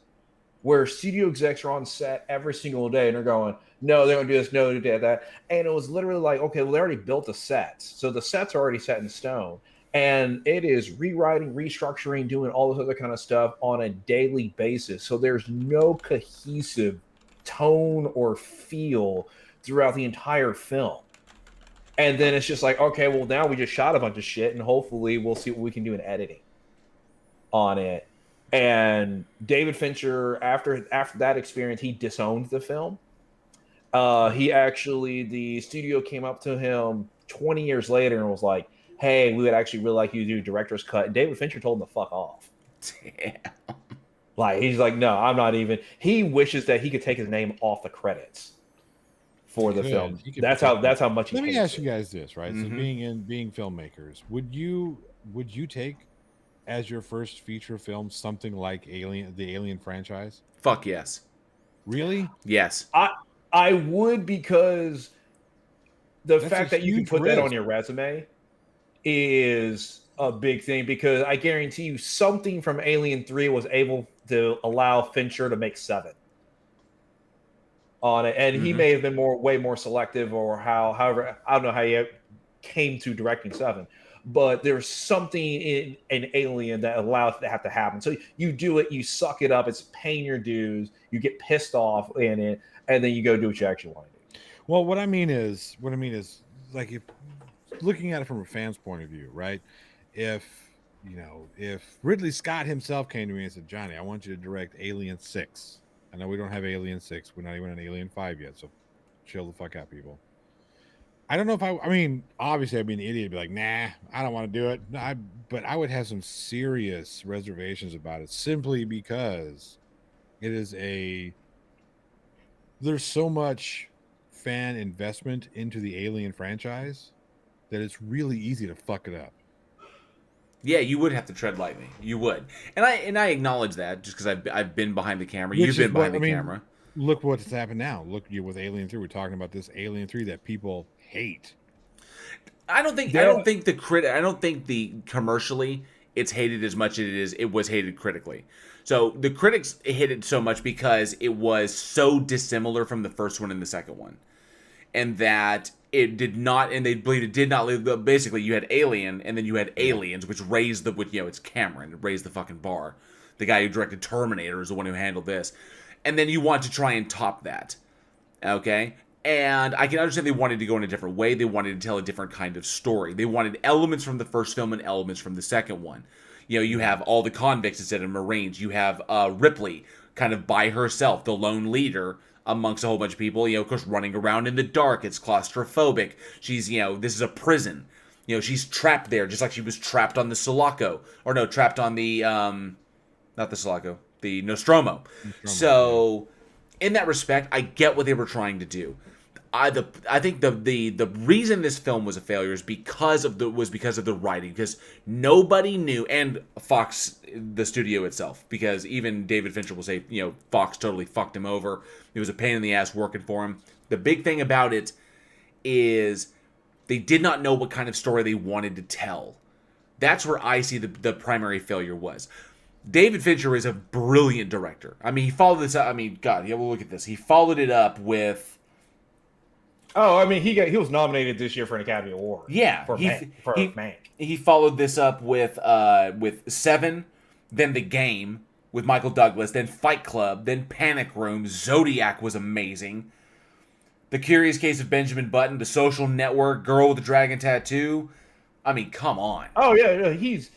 where studio execs are on set every single day and they're going, no, they're gonna do this, no, they did that. And it was literally like, okay, well, they already built the sets. So the sets are already set in stone. And it is rewriting, restructuring, doing all this other kind of stuff on a daily basis. So there's no cohesive tone or feel throughout the entire film. And then it's just like, okay, well, now we just shot a bunch of shit and hopefully we'll see what we can do in editing on it. And David Fincher, after that experience, he disowned the film. The studio came up to him 20 years later and was like, hey, we would actually really like you to do director's cut. And David Fincher told him to fuck off. Damn. Like, he's like, no, I'm not even. He wishes that he could take his name off the credits for the Could. film. He could That's protect how much he Let me hates ask it. you guys this, right? So Mhm. being filmmakers, would you would you take as your first feature film something like the Alien franchise? Fuck yes. Really? Yes. I would, because the That's a fact that you can huge put that on risk. your resume is a big thing, because I guarantee you something from Alien 3 was able to allow Fincher to make 7 on it. And he Mhm. may have been way more selective, or however, I don't know how he came to directing 7. But there's something in an Alien that allows that to have to happen. So you do it, you suck it up, it's paying your dues, you get pissed off in it, and then you go do what you actually want to do. Well, what I mean is, like, if looking at it from a fan's point of view, right? If if Ridley Scott himself came to me and said, Johnny, I want you to direct Alien 6. I know we don't have Alien 6. We're not even on Alien 5 yet, so chill the fuck out, people. I don't know if I mean, obviously I'd be an idiot and be like, nah, I don't want to do it. But I would have some serious reservations about it, simply because it is there's so much fan investment into the Alien franchise that it's really easy to fuck it up. Yeah, you would have to tread lightly. You would, and I acknowledge that, just because I've been behind the camera. Which You've been is what behind the camera. Look what's happened now. Look, you with Alien 3. We're talking about this Alien 3 that people hate. I don't think the commercially it's hated as much as it was hated critically. So the critics hate it so much because it was so dissimilar from the first one and the second one, and that it did not, and they believe it did not live. Basically, you had Alien, and then you had Aliens, which raised it's Cameron, it raised the fucking bar. The guy who directed Terminator is the one who handled this, and then you want to try and top that, okay? And I can understand they wanted to go in a different way. They wanted to tell a different kind of story. They wanted elements from the first film and elements from the second one. You have all the convicts instead of Marines. You have Ripley kind of by herself, the lone leader amongst a whole bunch of people. Of course, running around in the dark. It's claustrophobic. She's, this is a prison. She's trapped there, just like she was trapped on the Sulaco. Or no, trapped on the, not the Sulaco, the Nostromo. So, in that respect, I get what they were trying to do. I think the reason this film was a failure is because of the writing, because nobody knew, and Fox, the studio itself, because even David Fincher will say, Fox totally fucked him over. It was a pain in the ass working for him. The big thing about it is they did not know what kind of story they wanted to tell. That's where I see the primary failure was. David Fincher is a brilliant director. I mean, he followed this up. I mean, God, yeah, well, look at this. He followed it up with. Oh, I mean, he was nominated this year for an Academy Award. Yeah, for Mank. He followed this up with Seven, then The Game with Michael Douglas, then Fight Club, then Panic Room. Zodiac was amazing. The Curious Case of Benjamin Button, The Social Network, Girl with the Dragon Tattoo. I mean, come on. Oh yeah, he's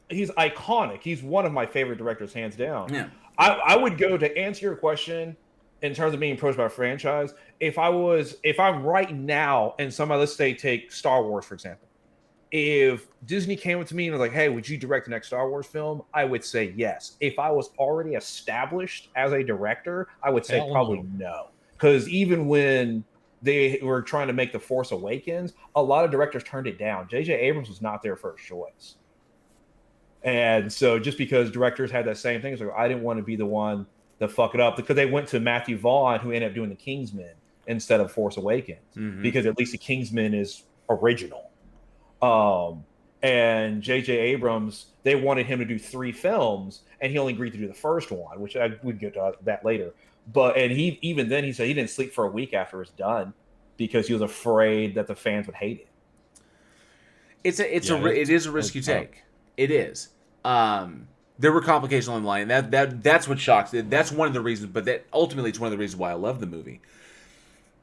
iconic. He's one of my favorite directors, hands down. Yeah. I would go to answer your question in terms of being approached by a franchise. If I'm right now, and let's say take Star Wars, for example. If Disney came up to me and was like, hey, would you direct the next Star Wars film? I would say yes. If I was already established as a director, I would say probably no. Because even when they were trying to make The Force Awakens, a lot of directors turned it down. J.J. Abrams was not their first choice. And so just because directors had that same thing, it's like, I didn't want to be the one to fuck it up, because they went to Matthew Vaughn, who ended up doing The Kingsman instead of Force Awakens, because at least The Kingsman is original. And J.J. Abrams, they wanted him to do 3 films, and he only agreed to do the first one, which I would get to that later. And even then, he said he didn't sleep for a week after it was done, because he was afraid that the fans would hate it. It is a risk you take. It is. There were complications on the line. That's what shocks. That's one of the reasons. But that ultimately, it's one of the reasons why I love the movie.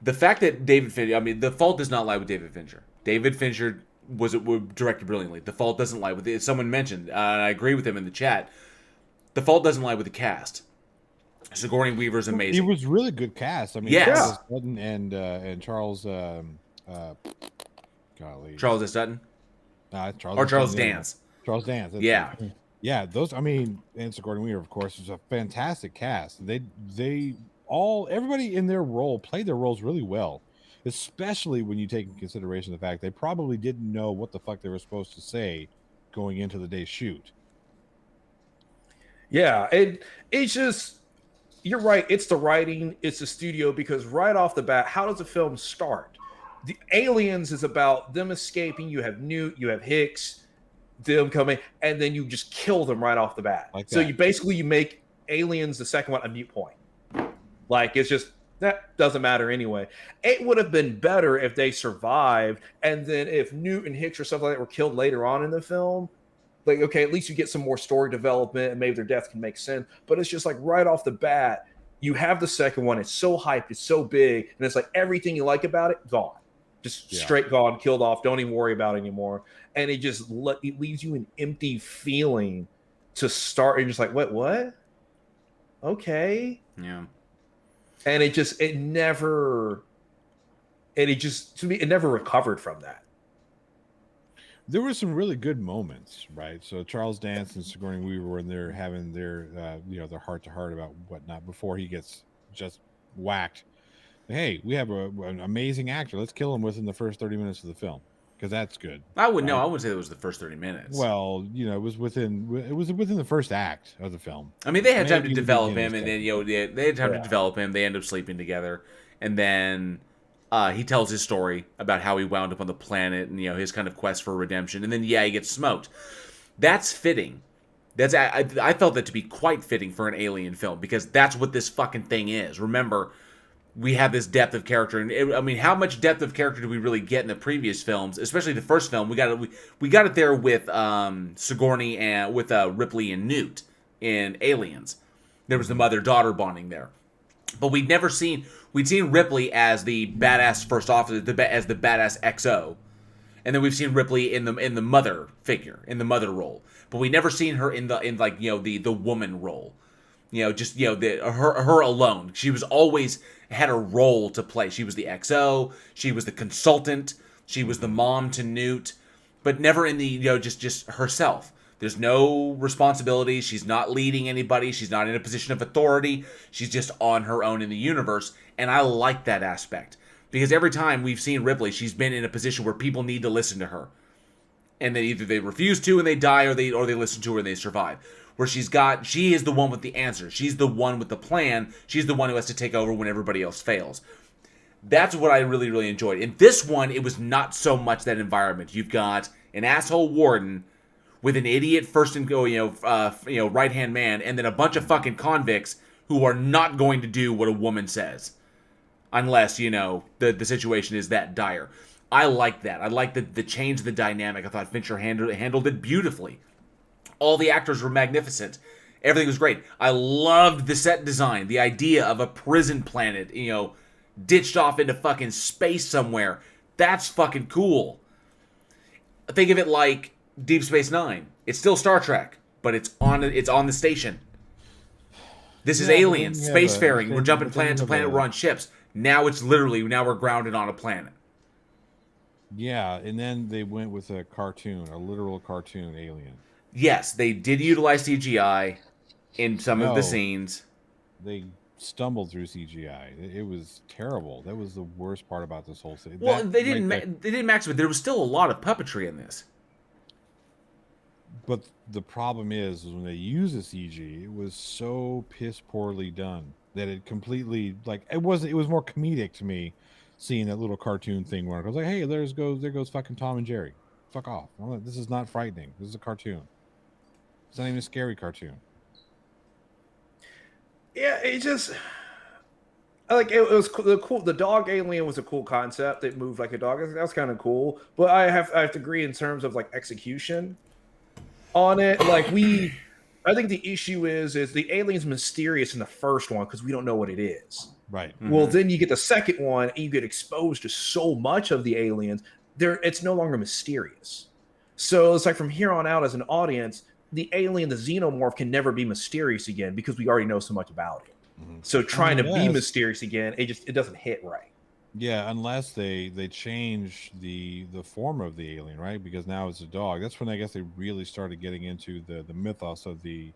The fact that David Fincher. I mean, the fault does not lie with David Fincher. David Fincher was directed brilliantly. The fault doesn't lie with it. Someone mentioned, and I agree with him in the chat. The fault doesn't lie with the cast. Sigourney Weaver is amazing. It was really good cast. I mean, yes. Charles and Charles. Charles S. Dutton. Charles Dance. Charles Dance. Yeah. Yeah, those. I mean, and Sigourney Weaver, of course, was a fantastic cast. Everybody in their role played their roles really well. especially when you take in consideration the fact they probably didn't know what the fuck they were supposed to say going into the day's shoot. Yeah, it's just you're right. It's the writing, it's the studio, because right off the bat, how does the film start? The aliens is about them escaping. You have Newt, you have Hicks, them coming, and then you just kill them right off the bat. Like so that. you basically make Aliens, the second one, a mute point. Like, it's just that doesn't matter anyway. It would have been better if they survived, and then if Newt and Hicks or something like that were killed later on in the film. Like, okay, at least you get some more story development and maybe their death can make sense. But it's just like right off the bat, you have the second one. It's so hyped, it's so big, and it's like everything you like about it gone, just straight gone, killed off. Don't even worry about it anymore. And it just it leaves you an empty feeling to start. And just like, what? Okay, Yeah. And it never recovered from that. There were some really good moments, right? So Charles Dance and Sigourney Weaver, when they're having their their heart to heart about whatnot before he gets just whacked. Hey, we have an amazing actor. Let's kill him within the first 30 minutes of the film, because that's good. I wouldn't say it was the first 30 minutes. Well, it was within the first act of the film. I mean, they had time to develop him, and then they had time to develop him. They end up sleeping together, and then he tells his story about how he wound up on the planet and his kind of quest for redemption, and then he gets smoked. That's fitting. I felt that to be quite fitting for an alien film, because that's what this fucking thing is. Remember, we have this depth of character, and how much depth of character do we really get in the previous films? Especially the first film, we got it there with Sigourney and with Ripley and Newt in Aliens. There was the mother-daughter bonding there, but we'd seen Ripley as the badass first officer, as the badass XO, and then we've seen Ripley in the mother figure, in the mother role, but we never seen her in the woman role. Her alone. She was always had a role to play. She was the XO, she was the consultant, she was the mom to Newt, but never in the just herself. There's no responsibility. She's not leading anybody. She's not in a position of authority. She's just on her own in the universe, and I like that aspect, because every time we've seen Ripley, she's been in a position where people need to listen to her, and then either they refuse to and they die, or they listen to her and they survive. Where she is the one with the answer. She's the one with the plan. She's the one who has to take over when everybody else fails. That's what I really, really enjoyed. In this one, it was not so much that environment. You've got an asshole warden with an idiot first and go, right hand man, and then a bunch of fucking convicts who are not going to do what a woman says, unless the situation is that dire. I like that. I like the change of the dynamic. I thought Fincher handled it beautifully. All the actors were magnificent. Everything was great. I loved the set design. The idea of a prison planet, ditched off into fucking space somewhere. That's fucking cool. Think of it like Deep Space Nine. It's still Star Trek, but it's on the station. This is aliens, spacefaring. We're jumping planet to planet. We're on ships. Now we're grounded on a planet. Yeah, and then they went with a literal cartoon alien. Yes, they did utilize CGI in some of the scenes. They stumbled through CGI. It was terrible. That was the worst part about this whole thing. Well, they didn't max it, but there was still a lot of puppetry in this. But the problem is when they use the CG, it was so piss poorly done that it completely it was more comedic to me, seeing that little cartoon thing where I was like, hey, there goes fucking Tom and Jerry. Fuck off. This is not frightening. This is a cartoon. It's not even a scary cartoon. Yeah, it just it was cool. The dog alien was a cool concept. It moved like a dog. That was kind of cool. But I have to agree in terms of execution on it. I think the issue is the alien's mysterious in the first one because we don't know what it is. Right. Mm-hmm. Well, then you get the second one and you get exposed to so much of the aliens. It's no longer mysterious. So it's from here on out as an audience, the alien, the xenomorph, can never be mysterious again because we already know so much about it. Mm-hmm. So trying to be mysterious again, it doesn't hit right. Yeah, unless they change the form of the alien, right? Because now it's a dog. That's when I guess they really started getting into the mythos of the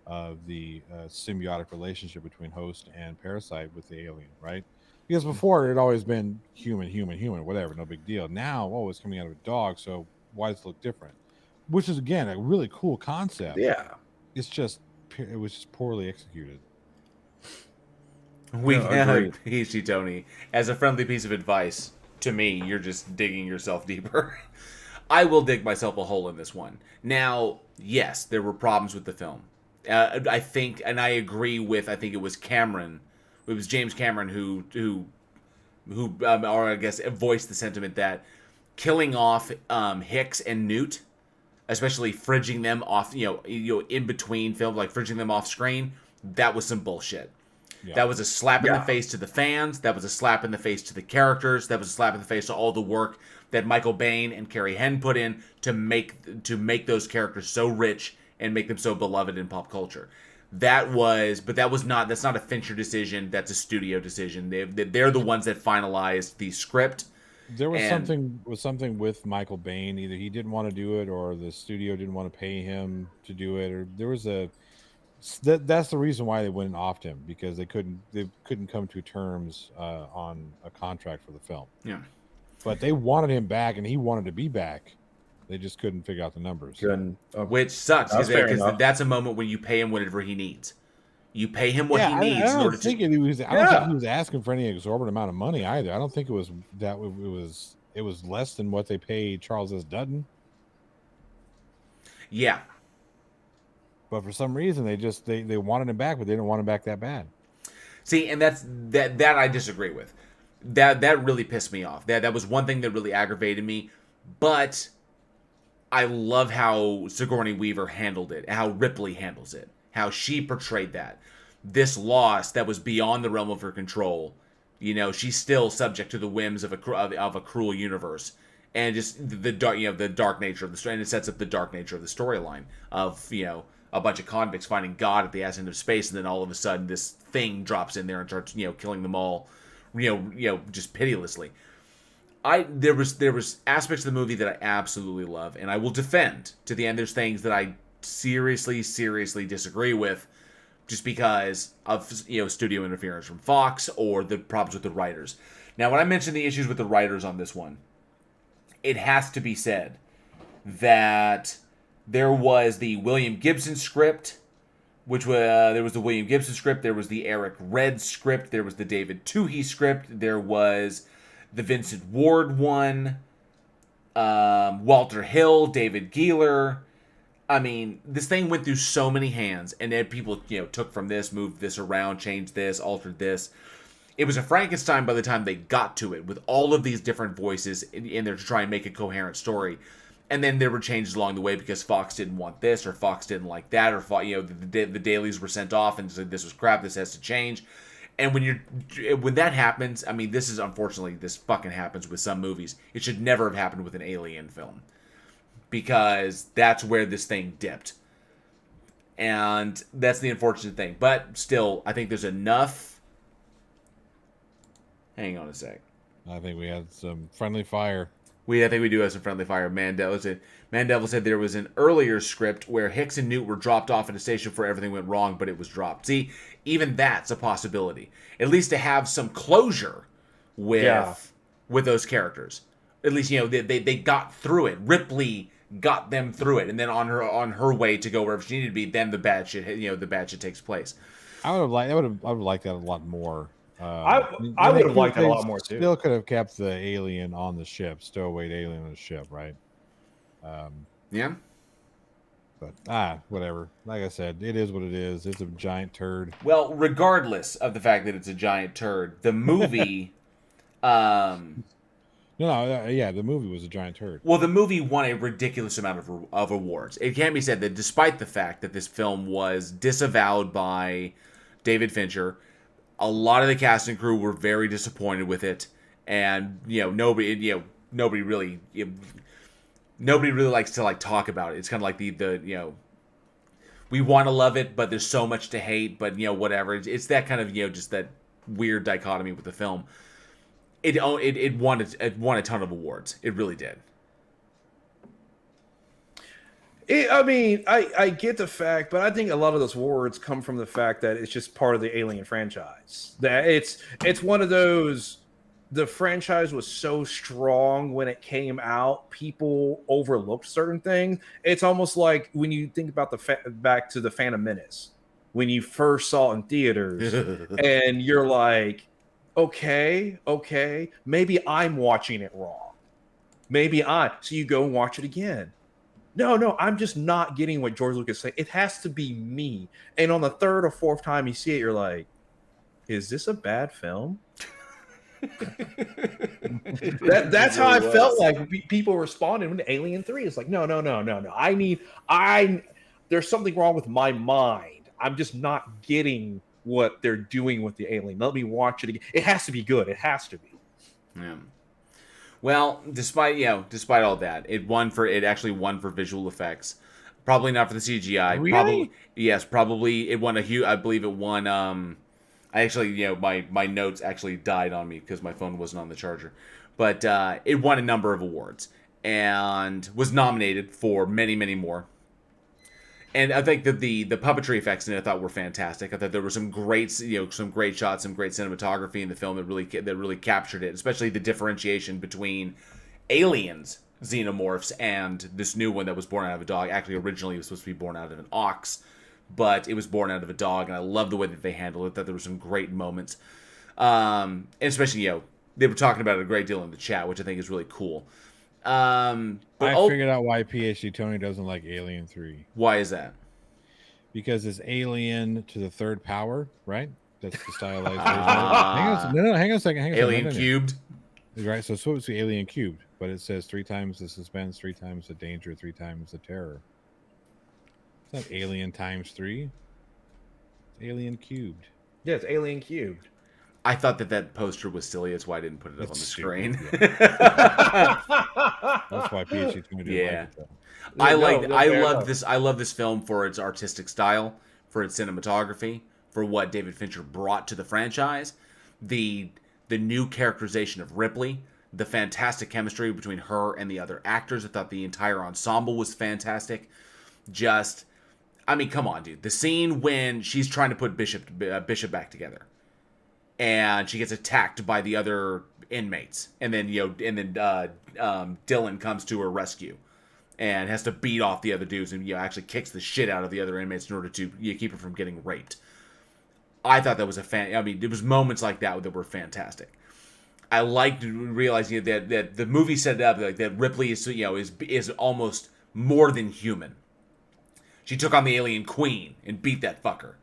symbiotic relationship between host and parasite with the alien, right? Because before it had always been human, whatever, no big deal. Now, it's coming out of a dog, so why does it look different? Which is again a really cool concept. Yeah. It was just poorly executed. We agreed. Peachy Tony, as a friendly piece of advice to me, you're just digging yourself deeper. I will dig myself a hole in this one. Now, yes, there were problems with the film. I think, and I agree with. I think it was Cameron. It was James Cameron who or I guess voiced the sentiment that killing off Hicks and Newt, especially fridging them off, in between films, like fridging them off screen, that was some bullshit. Yeah. That was a slap in the face to the fans. That was a slap in the face to the characters. That was a slap in the face to all the work that Michael Bain and Carrie Henn put in to make those characters so rich and make them so beloved in pop culture. That's not a Fincher decision. That's a studio decision. They're the ones that finalized the script. There was something with Michael Bain. Either he didn't want to do it, or the studio didn't want to pay him to do it, or there was that's the reason why they went off him, because they couldn't come to terms on a contract for the film. Yeah, but they wanted him back, and he wanted to be back. They just couldn't figure out the numbers. Which sucks, because that's a moment when you pay him whatever he needs. You pay him what he needs. I don't think he was asking for any exorbitant amount of money either. I don't think it was that. It was less than what they paid Charles S. Dutton. Yeah. But for some reason, they wanted him back, but they didn't want him back that bad. See, and that I disagree with. That really pissed me off. That was one thing that really aggravated me. But I love how Sigourney Weaver handled it, how Ripley handles it, how she portrayed that. This loss that was beyond the realm of her control. She's still subject to the whims of a cruel universe, and just the dark nature of the story. And it sets up the dark nature of the storyline of a bunch of convicts finding God at the ass end of space, and then all of a sudden this thing drops in there and starts killing them all, just pitilessly. There was aspects of the movie that I absolutely love, and I will defend to the end. There's things that I seriously disagree with, just because of studio interference from Fox or the problems with the writers. Now, when I mentioned the issues with the writers on this one, it has to be said that there was the William Gibson script, there was the William Gibson script, there was the Eric Red script, there was the David Twohy script, there was the Vincent Ward one, Walter Hill, David Gieler. I mean, this thing went through so many hands, and then people, took from this, moved this around, changed this, altered this. It was a Frankenstein by the time they got to it, with all of these different voices in there to try and make a coherent story. And then there were changes along the way because Fox didn't want this, or Fox didn't like that, or the dailies were sent off and said this was crap, this has to change. And when that happens, I mean, this fucking happens with some movies. It should never have happened with an Alien film, because that's where this thing dipped. And that's the unfortunate thing. But still, I think there's enough. Hang on a sec. I think we had some friendly fire. I think we do have some friendly fire. Mandeville said there was an earlier script where Hicks and Newt were dropped off at a station before everything went wrong, but it was dropped. See, even that's a possibility. At least to have some closure with those characters. At least, they got through it. Ripley got them through it, and then on her way to go wherever she needed to be, then the bad shit takes place. I would have liked that a lot more. I would have liked that a lot more too. Still could have kept the alien on the ship, stowaway alien on the ship, right? Yeah. But whatever. Like I said, it is what it is. It's a giant turd. Well, regardless of the fact that it's a giant turd, the movie. The movie was a giant turd. Well, the movie won a ridiculous amount of awards. It can be said that despite the fact that this film was disavowed by David Fincher, a lot of the cast and crew were very disappointed with it, and nobody really likes to talk about it. It's kind of like the we want to love it, but there's so much to hate. But whatever. It's that kind of just that weird dichotomy with the film. It won a ton of awards. It really did. I mean, I get the fact, but I think a lot of those words come from the fact that it's just part of the Alien franchise. That it's one of those. The franchise was so strong when it came out, people overlooked certain things. It's almost like when you think about back to the Phantom Menace, when you first saw it in theaters, and you're like, okay, maybe I'm watching it wrong. So you go and watch it again. No, I'm just not getting what George Lucas said. It has to be me. And on the third or fourth time you see it, you're like, is this a bad film? That's how I felt like people responded when Alien 3 is like, no. There's something wrong with my mind. I'm just not getting what they're doing with the Alien. Let me watch it again. It has to be good. It has to be. Yeah. Well, despite all that, it actually won for visual effects. Probably not for the CGI. Really? Probably it won I believe it won I actually, my notes actually died on me because my phone wasn't on the charger. But it won a number of awards and was nominated for many, many more. And I think that the puppetry effects in it I thought were fantastic. I thought there were some great shots, some great cinematography in the film that really captured it, especially the differentiation between aliens, xenomorphs, and this new one that was born out of a dog. Actually, originally it was supposed to be born out of an ox, but it was born out of a dog, and I love the way that they handled it. That there were some great moments, and especially they were talking about it a great deal in the chat, which I think is really cool. But I figured out why PhD Tony doesn't like Alien 3. Why is that? Because it's Alien to the third power, right? That's the stylized version. Hang on a second. Alien cubed. Right, so it's supposed to be Alien cubed, but it says 3 times the suspense, 3 times the danger, 3 times the terror. It's not Alien times 3. It's Alien cubed. Yeah, it's Alien cubed. I thought that poster was silly. That's why I didn't put it up on the screen. Yeah. That's why PhD Tony didn't like it. I love this film for its artistic style, for its cinematography, for what David Fincher brought to the franchise, the new characterization of Ripley, the fantastic chemistry between her and the other actors. I thought the entire ensemble was fantastic. I mean, come on, dude. The scene when she's trying to put Bishop back together, and she gets attacked by the other inmates, and then Dylan comes to her rescue and has to beat off the other dudes and actually kicks the shit out of the other inmates in order to keep her from getting raped. I thought that was there was moments like that were fantastic. I liked realizing that the movie set it up like that Ripley is almost more than human. She took on the alien queen and beat that fucker.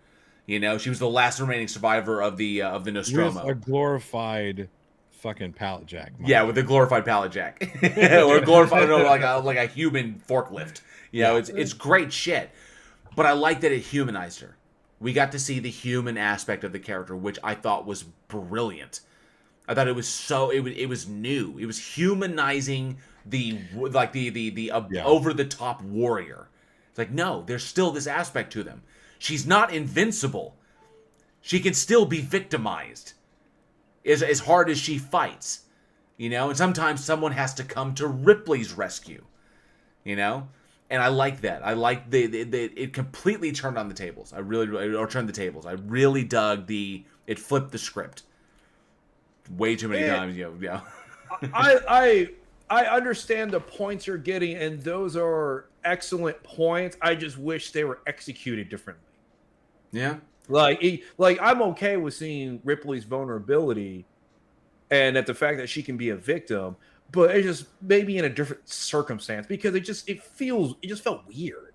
She was the last remaining survivor of the Nostromo. With a glorified fucking pallet jack. Yeah, with a glorified pallet jack, or a glorified like a human forklift. It's great shit. But I like that it humanized her. We got to see the human aspect of the character, which I thought was brilliant. I thought it was it was new. It was humanizing the over the top warrior. It's like, no, there's still this aspect to them. She's not invincible. She can still be victimized as hard as she fights, and sometimes someone has to come to Ripley's rescue, and I like that. I like it completely turned on the tables. I really turned the tables. I really dug it flipped the script way too many times. I understand the points you're getting, and those are excellent points. I just wish they were executed differently. Yeah. Like I'm okay with seeing Ripley's vulnerability and that the fact that she can be a victim, but it just maybe in a different circumstance because it just felt weird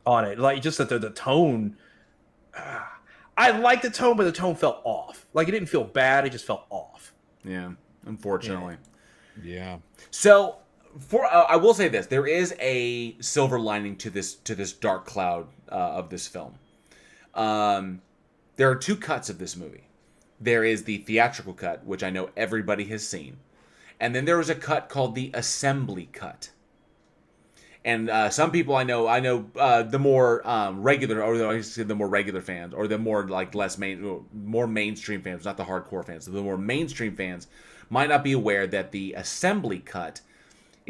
on it. Like just that the tone. I like the tone, but the tone felt off. Like it didn't feel bad; it just felt off. Yeah, unfortunately. Yeah. So. I will say this: there is a silver lining to this dark cloud of this film. There are 2 cuts of this movie. There is the theatrical cut, which I know everybody has seen, and then there was a cut called the assembly cut. And some people I know the more regular, or the more regular fans, or the more more mainstream fans, not the hardcore fans. The more mainstream fans might not be aware that the assembly cut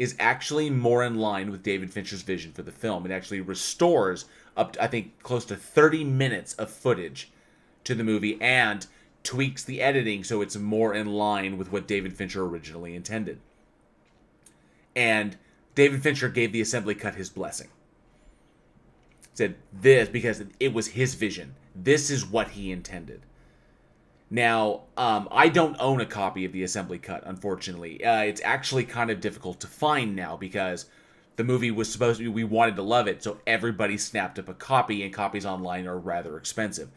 is actually more in line with David Fincher's vision for the film. It actually restores up to, I think, close to 30 minutes of footage to the movie and tweaks the editing so it's more in line with what David Fincher originally intended. And David Fincher gave the assembly cut his blessing. Said this because it was his vision. This is what he intended. Now, I don't own a copy of the assembly cut, unfortunately. It's actually kind of difficult to find now because the movie was supposed to be, we wanted to love it, so everybody snapped up a copy, and copies online are rather expensive.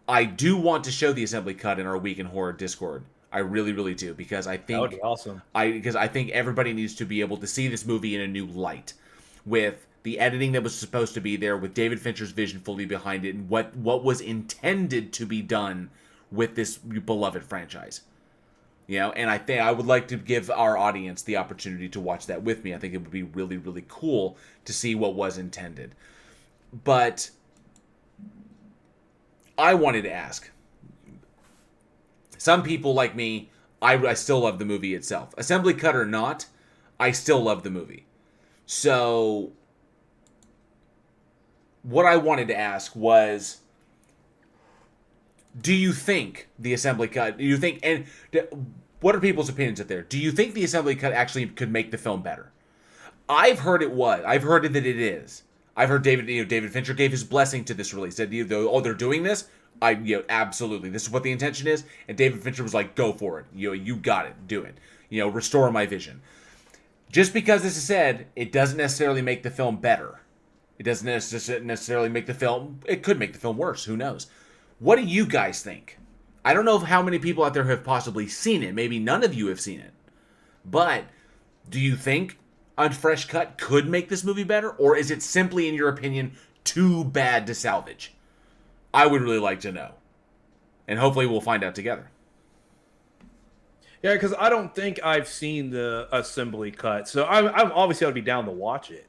I do want to show the assembly cut in our Week in Horror Discord. I really, really do, because I think That would be awesome. Because I think everybody needs to be able to see this movie in a new light, with the editing that was supposed to be there, with David Fincher's vision fully behind it, and what was intended to be done with this beloved franchise. You know, and I think I would like to give our audience the opportunity to watch that with me. I think it would be really, really cool to see what was intended. But I wanted to ask, some people like me, I still love the movie itself. Assembly cut or not, I still love the movie. So what I wanted to ask was, do you think the assembly cut, what are people's opinions out there? Do you think the assembly cut actually could make the film better? I've heard it was. I've heard that it is. I've heard David Fincher gave his blessing to this release. Said, oh, they're doing this? Absolutely. This is what the intention is. And David Fincher was like, go for it. You got it. Do it. Restore my vision. Just because this is said, it doesn't necessarily make the film better. It doesn't necessarily make the film, it could make the film worse. Who knows? What do you guys think? I don't know how many people out there have possibly seen it. Maybe none of you have seen it. But do you think a fresh cut could make this movie better? Or is it simply, in your opinion, too bad to salvage? I would really like to know. And hopefully we'll find out together. Yeah, because I don't think I've seen the assembly cut. So I'm obviously I'd be down to watch it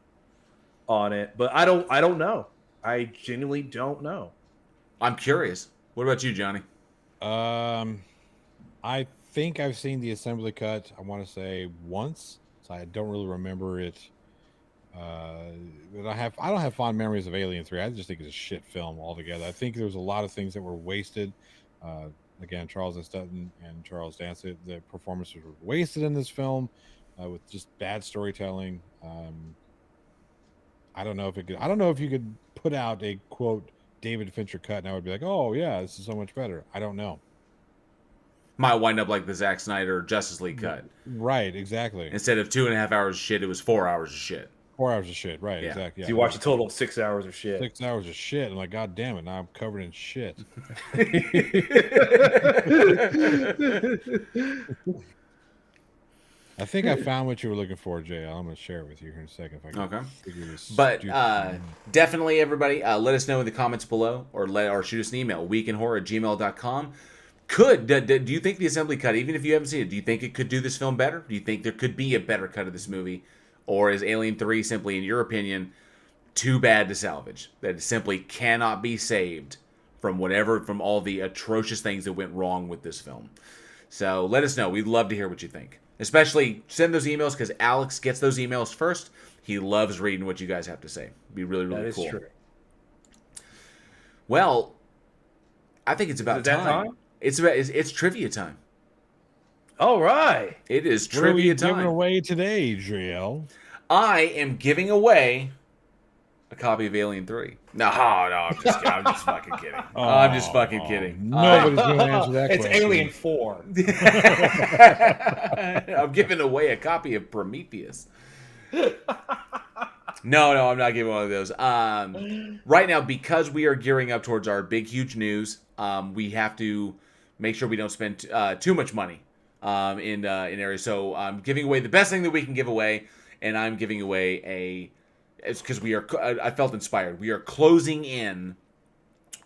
on it. But I don't know. I genuinely don't know. I'm curious. What about you, Johnny? I think I've seen the assembly cut, I want to say once, so I don't really remember it. But I don't have fond memories of Alien 3. I just think it's a shit film altogether. I think there's a lot of things that were wasted. Again, Charles Dutton and Charles Dance, the performances were wasted in this film with just bad storytelling. I don't know if you could put out a quote David Fincher cut and I would be like, oh yeah, this is so much better. I don't know. Might wind up like the Zack Snyder Justice League cut. Right, exactly. Instead of 2.5 hours of shit, it was 4 hours of shit. 4 hours of shit, right? Yeah. Exactly. Yeah. So you watch a total of 6 hours of shit. 6 hours of shit. I'm like, God damn it! Now I'm covered in shit. I think I found what you were looking for, Jay. I'm going to share it with you here in a second. If I can Okay. figure this But stupid definitely, everybody, let us know in the comments below, or shoot us an email, weekinhorror@gmail.com. Do you think the assembly cut, even if you haven't seen it, do you think it could do this film better? Do you think there could be a better cut of this movie? Or is Alien 3 simply, in your opinion, too bad to salvage? That it simply cannot be saved from all the atrocious things that went wrong with this film? So let us know. We'd love to hear what you think. Especially send those emails, because Alex gets those emails first. He loves reading what you guys have to say. It'd be really, really cool. That is true. Well, I think it's about time. It's trivia time. All right. It is What are we trivia time. giving away today, JL? I am giving away a copy of Alien 3. No, I'm just kidding. I'm just fucking kidding. I'm just fucking kidding. Nobody's going to answer that It's question. Alien 4. I'm giving away a copy of Prometheus. No, I'm not giving one of those. Right now, because we are gearing up towards our big, huge news, we have to make sure we don't spend too much money in areas. So I'm giving away the best thing that we can give away, and I'm giving away it's because I felt inspired. We are closing in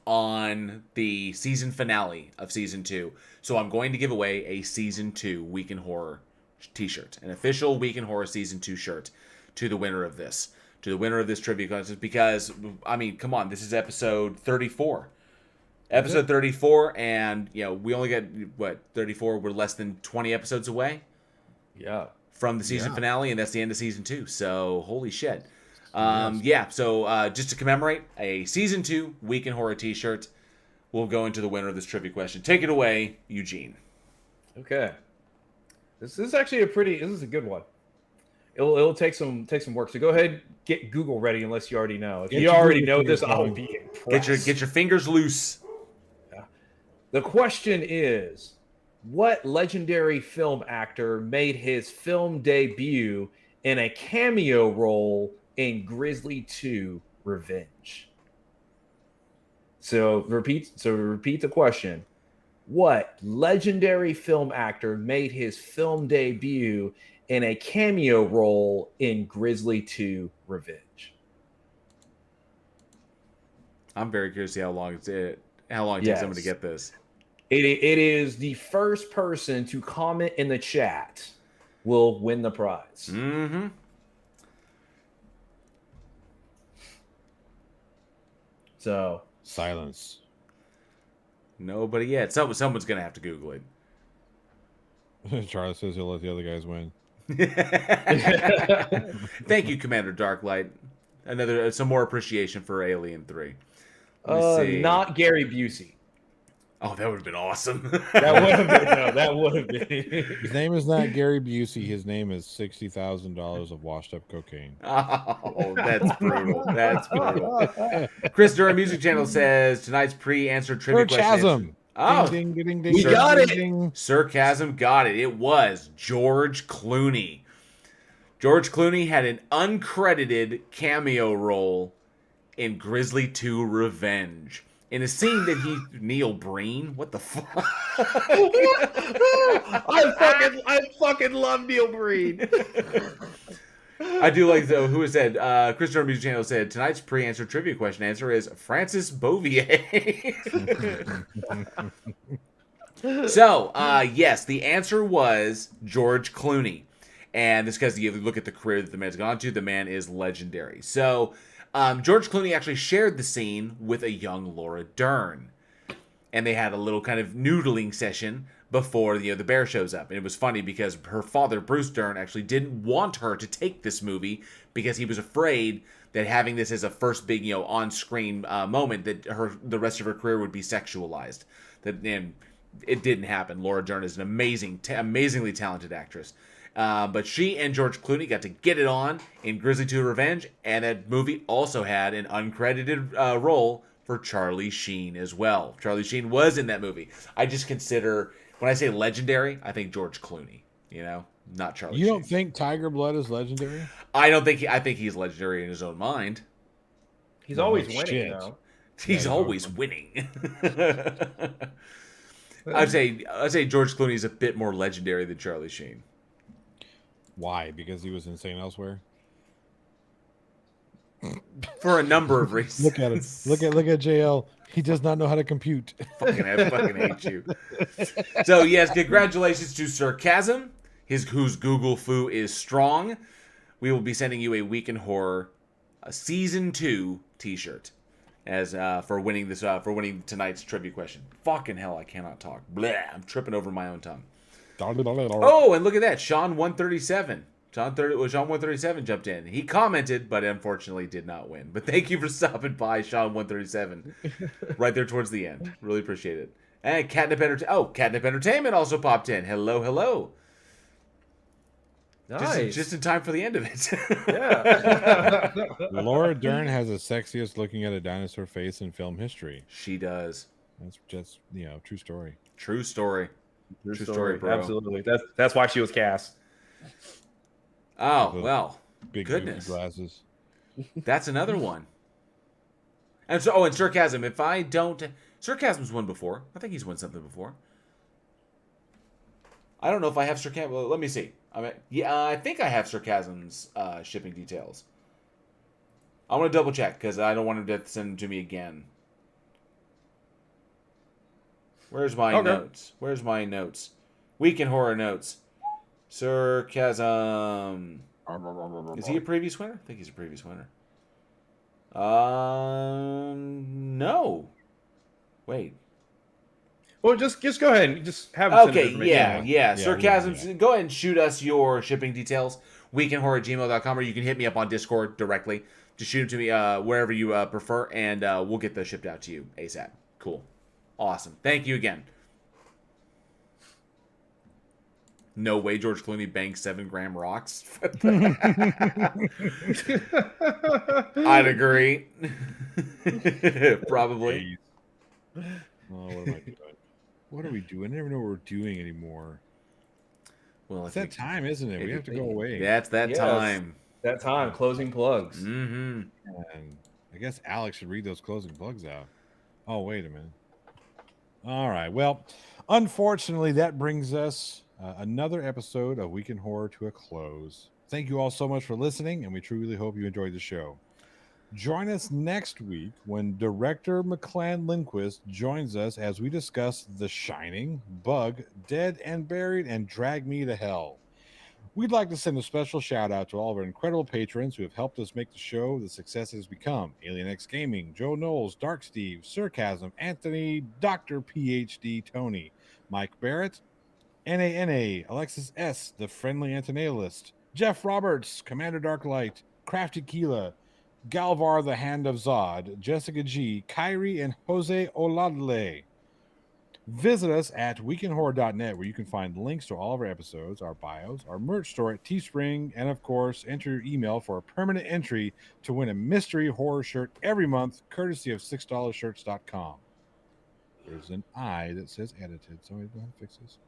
on the season finale of season 2. So I'm going to give away a season 2 Week in Horror t-shirt, an official Week in Horror season 2 shirt to the winner of this trivia contest, because, I mean, come on, this is episode 34. Episode 34, and, we only got, 34? We're less than 20 episodes away? Yeah. from the season Yeah. finale, and that's the end of season 2. So holy shit. Yes. Yeah. So just to commemorate a season 2 Week in Horror T-shirt, we'll go into the winner of this trivia question. Take it away, Eugene. Okay. This is actually this is a good one. It'll take some work. So go ahead, get Google ready unless you already know. If Get you your already Google know this, fingers I'll going. be impressed. Get your fingers loose. The question is, what legendary film actor made his film debut in a cameo role in Grizzly 2 Revenge? So repeat the question. What legendary film actor made his film debut in a cameo role in Grizzly 2 Revenge? I'm very curious to see how long it takes someone to get this. It is the first person to comment in the chat will win the prize. Mm-hmm. So Silence. Nobody yet. Someone's gonna have to Google it. Charlie says he'll let the other guys win. Thank you, Commander Darklight. Some more appreciation for Alien 3. Let me see. Not Gary Busey. Oh, that would have been awesome. That would have been. No, that would have been. His name is not Gary Busey. His name is $60,000 of washed up cocaine. Oh, that's brutal. That's brutal. Chris Durham Music Channel says tonight's pre-answered trivia question. Sarcasm. Oh, Ding, ding, ding, ding, We ding, got ding, it. ding. Sarcasm got it. It was George Clooney. George Clooney had an uncredited cameo role in Grizzly 2 Revenge. In a scene that Neil Breen? What the fuck? I fucking love Neil Breen. I do like, though, who has said, Chris Durham Music Channel said, tonight's pre-answered trivia question answer is Francis Bouvier. So, yes, the answer was George Clooney. And this because you look at the career that the man's gone to, the man is legendary. So, George Clooney actually shared the scene with a young Laura Dern. And they had a little kind of noodling session before the bear shows up. And it was funny because her father, Bruce Dern, actually didn't want her to take this movie because he was afraid that having this as a first big, on-screen moment, that the rest of her career would be sexualized. And it didn't happen. Laura Dern is an amazingly talented actress. But she and George Clooney got to get it on in Grizzly 2 Revenge, and that movie also had an uncredited role for Charlie Sheen as well. Charlie Sheen was in that movie. I just consider, when I say legendary, I think George Clooney, not Charlie Sheen. You don't think Tiger Blood is legendary? I think he's legendary in his own mind. He's No, always shit. winning, though. He's Yeah, always winning. I'd say George Clooney is a bit more legendary than Charlie Sheen. Why? Because he was insane elsewhere? For a number of reasons. Look at it. Look at JL. He does not know how to compute. I fucking hate you. So yes, congratulations to Sarcasm, whose Google foo is strong. We will be sending you a Week in Horror Season 2 T-shirt as for winning tonight's trivia question. Fucking hell, I cannot talk. Blah, I'm tripping over my own tongue. Oh, and look at that, Sean 137. Sean 137 jumped in. He commented, but unfortunately did not win. But thank you for stopping by, Sean 137, right there towards the end. Really appreciate it. And Catnip Entertainment also popped in. Hello. Nice. Just in time for the end of it. Yeah. Laura Dern has the sexiest looking at a dinosaur face in film history. She does. That's just, true story. True story. True story, bro. Absolutely. That's why she was cast. Oh, well. Big goodness. goofy glasses. That's another one. And Sarcasm. Sarcasm's won before. I think he's won something before. I don't know if I have Sarcasm. Well, let me see. I think I have Sarcasm's shipping details. I want to double check because I don't want him to send them to me again. Where's my notes? Week in Horror notes. Sarcasm. Is he a previous winner? I think he's a previous winner. No. Wait. Well, just go ahead and just have them send Okay, information. yeah. Yeah, Sarcasms. yeah. Go ahead and shoot us your shipping details. weekinhorror@gmail.com, or you can hit me up on Discord directly. Just shoot them to me wherever you prefer, and we'll get those shipped out to you ASAP. Cool. Awesome. Thank you again. No way George Clooney banged 7-gram rocks. I'd agree. Probably. Oh, what am I doing? What are we doing? I never know what we're doing anymore. Well, It's that time, isn't it? We have to go away. That's that time. That time, closing plugs. Mm-hmm. And I guess Alex should read those closing plugs out. Oh, wait a minute. All right. Well, unfortunately, that brings us another episode of Week in Horror to a close. Thank you all so much for listening, and we truly hope you enjoyed the show. Join us next week when director McClan Lindquist joins us as we discuss The Shining, Bug, Dead and Buried, and Drag Me to Hell. We'd like to send a special shout out to all of our incredible patrons who have helped us make the show the success it has become. Alien X Gaming, Joe Knowles, Dark Steve, Sarcasm, Anthony, Dr. PhD, Tony, Mike Barrett, NANA, Alexis S., The Friendly Antonalist, Jeff Roberts, Commander Darklight, Crafty Keela, Galvar, The Hand of Zod, Jessica G., Kyrie, and Jose Oladle. Visit us at weekinhorror.net, where you can find links to all of our episodes, our bios, our merch store at Teespring, and of course, enter your email for a permanent entry to win a mystery horror shirt every month, courtesy of $6shirts.com. There's an I that says edited, so I don't have to fix this.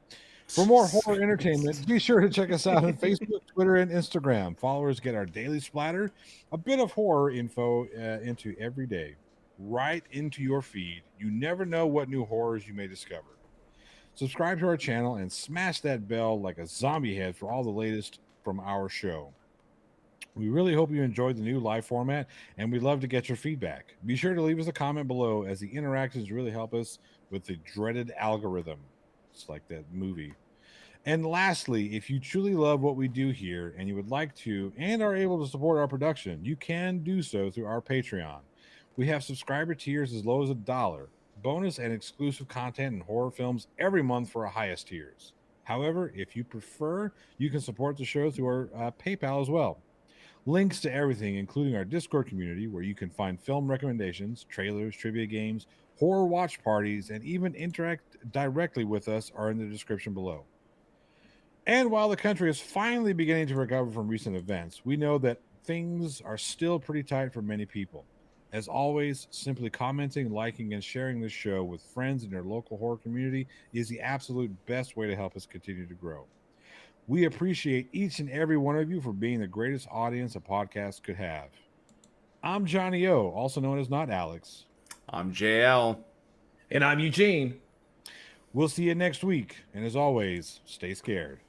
For more horror entertainment, be sure to check us out on Facebook, Twitter, and Instagram. Followers get our daily splatter, a bit of horror info into every day, right into your feed. You never know what new horrors you may discover. Subscribe to our channel and smash that bell like a zombie head for all the latest from our show. We really hope you enjoyed the new live format, and we'd love to get your feedback. Be sure to leave us a comment below, as the interactions really help us with the dreaded algorithm. It's like that movie. And lastly, if you truly love what we do here and you would like to and are able to support our production, you can do so through our Patreon. We have subscriber tiers as low as $1, bonus and exclusive content and horror films every month for our highest tiers. However, if you prefer, you can support the show through our PayPal as well. Links to everything, including our Discord community, where you can find film recommendations, trailers, trivia games, horror watch parties, and even interact directly with us, are in the description below. And while the country is finally beginning to recover from recent events, we know that things are still pretty tight for many people. As always, simply commenting, liking, and sharing this show with friends in your local horror community is the absolute best way to help us continue to grow. We appreciate each and every one of you for being the greatest audience a podcast could have. I'm Johnny O, also known as Not Alex. I'm JL. And I'm Eugene. We'll see you next week, and as always, stay scared.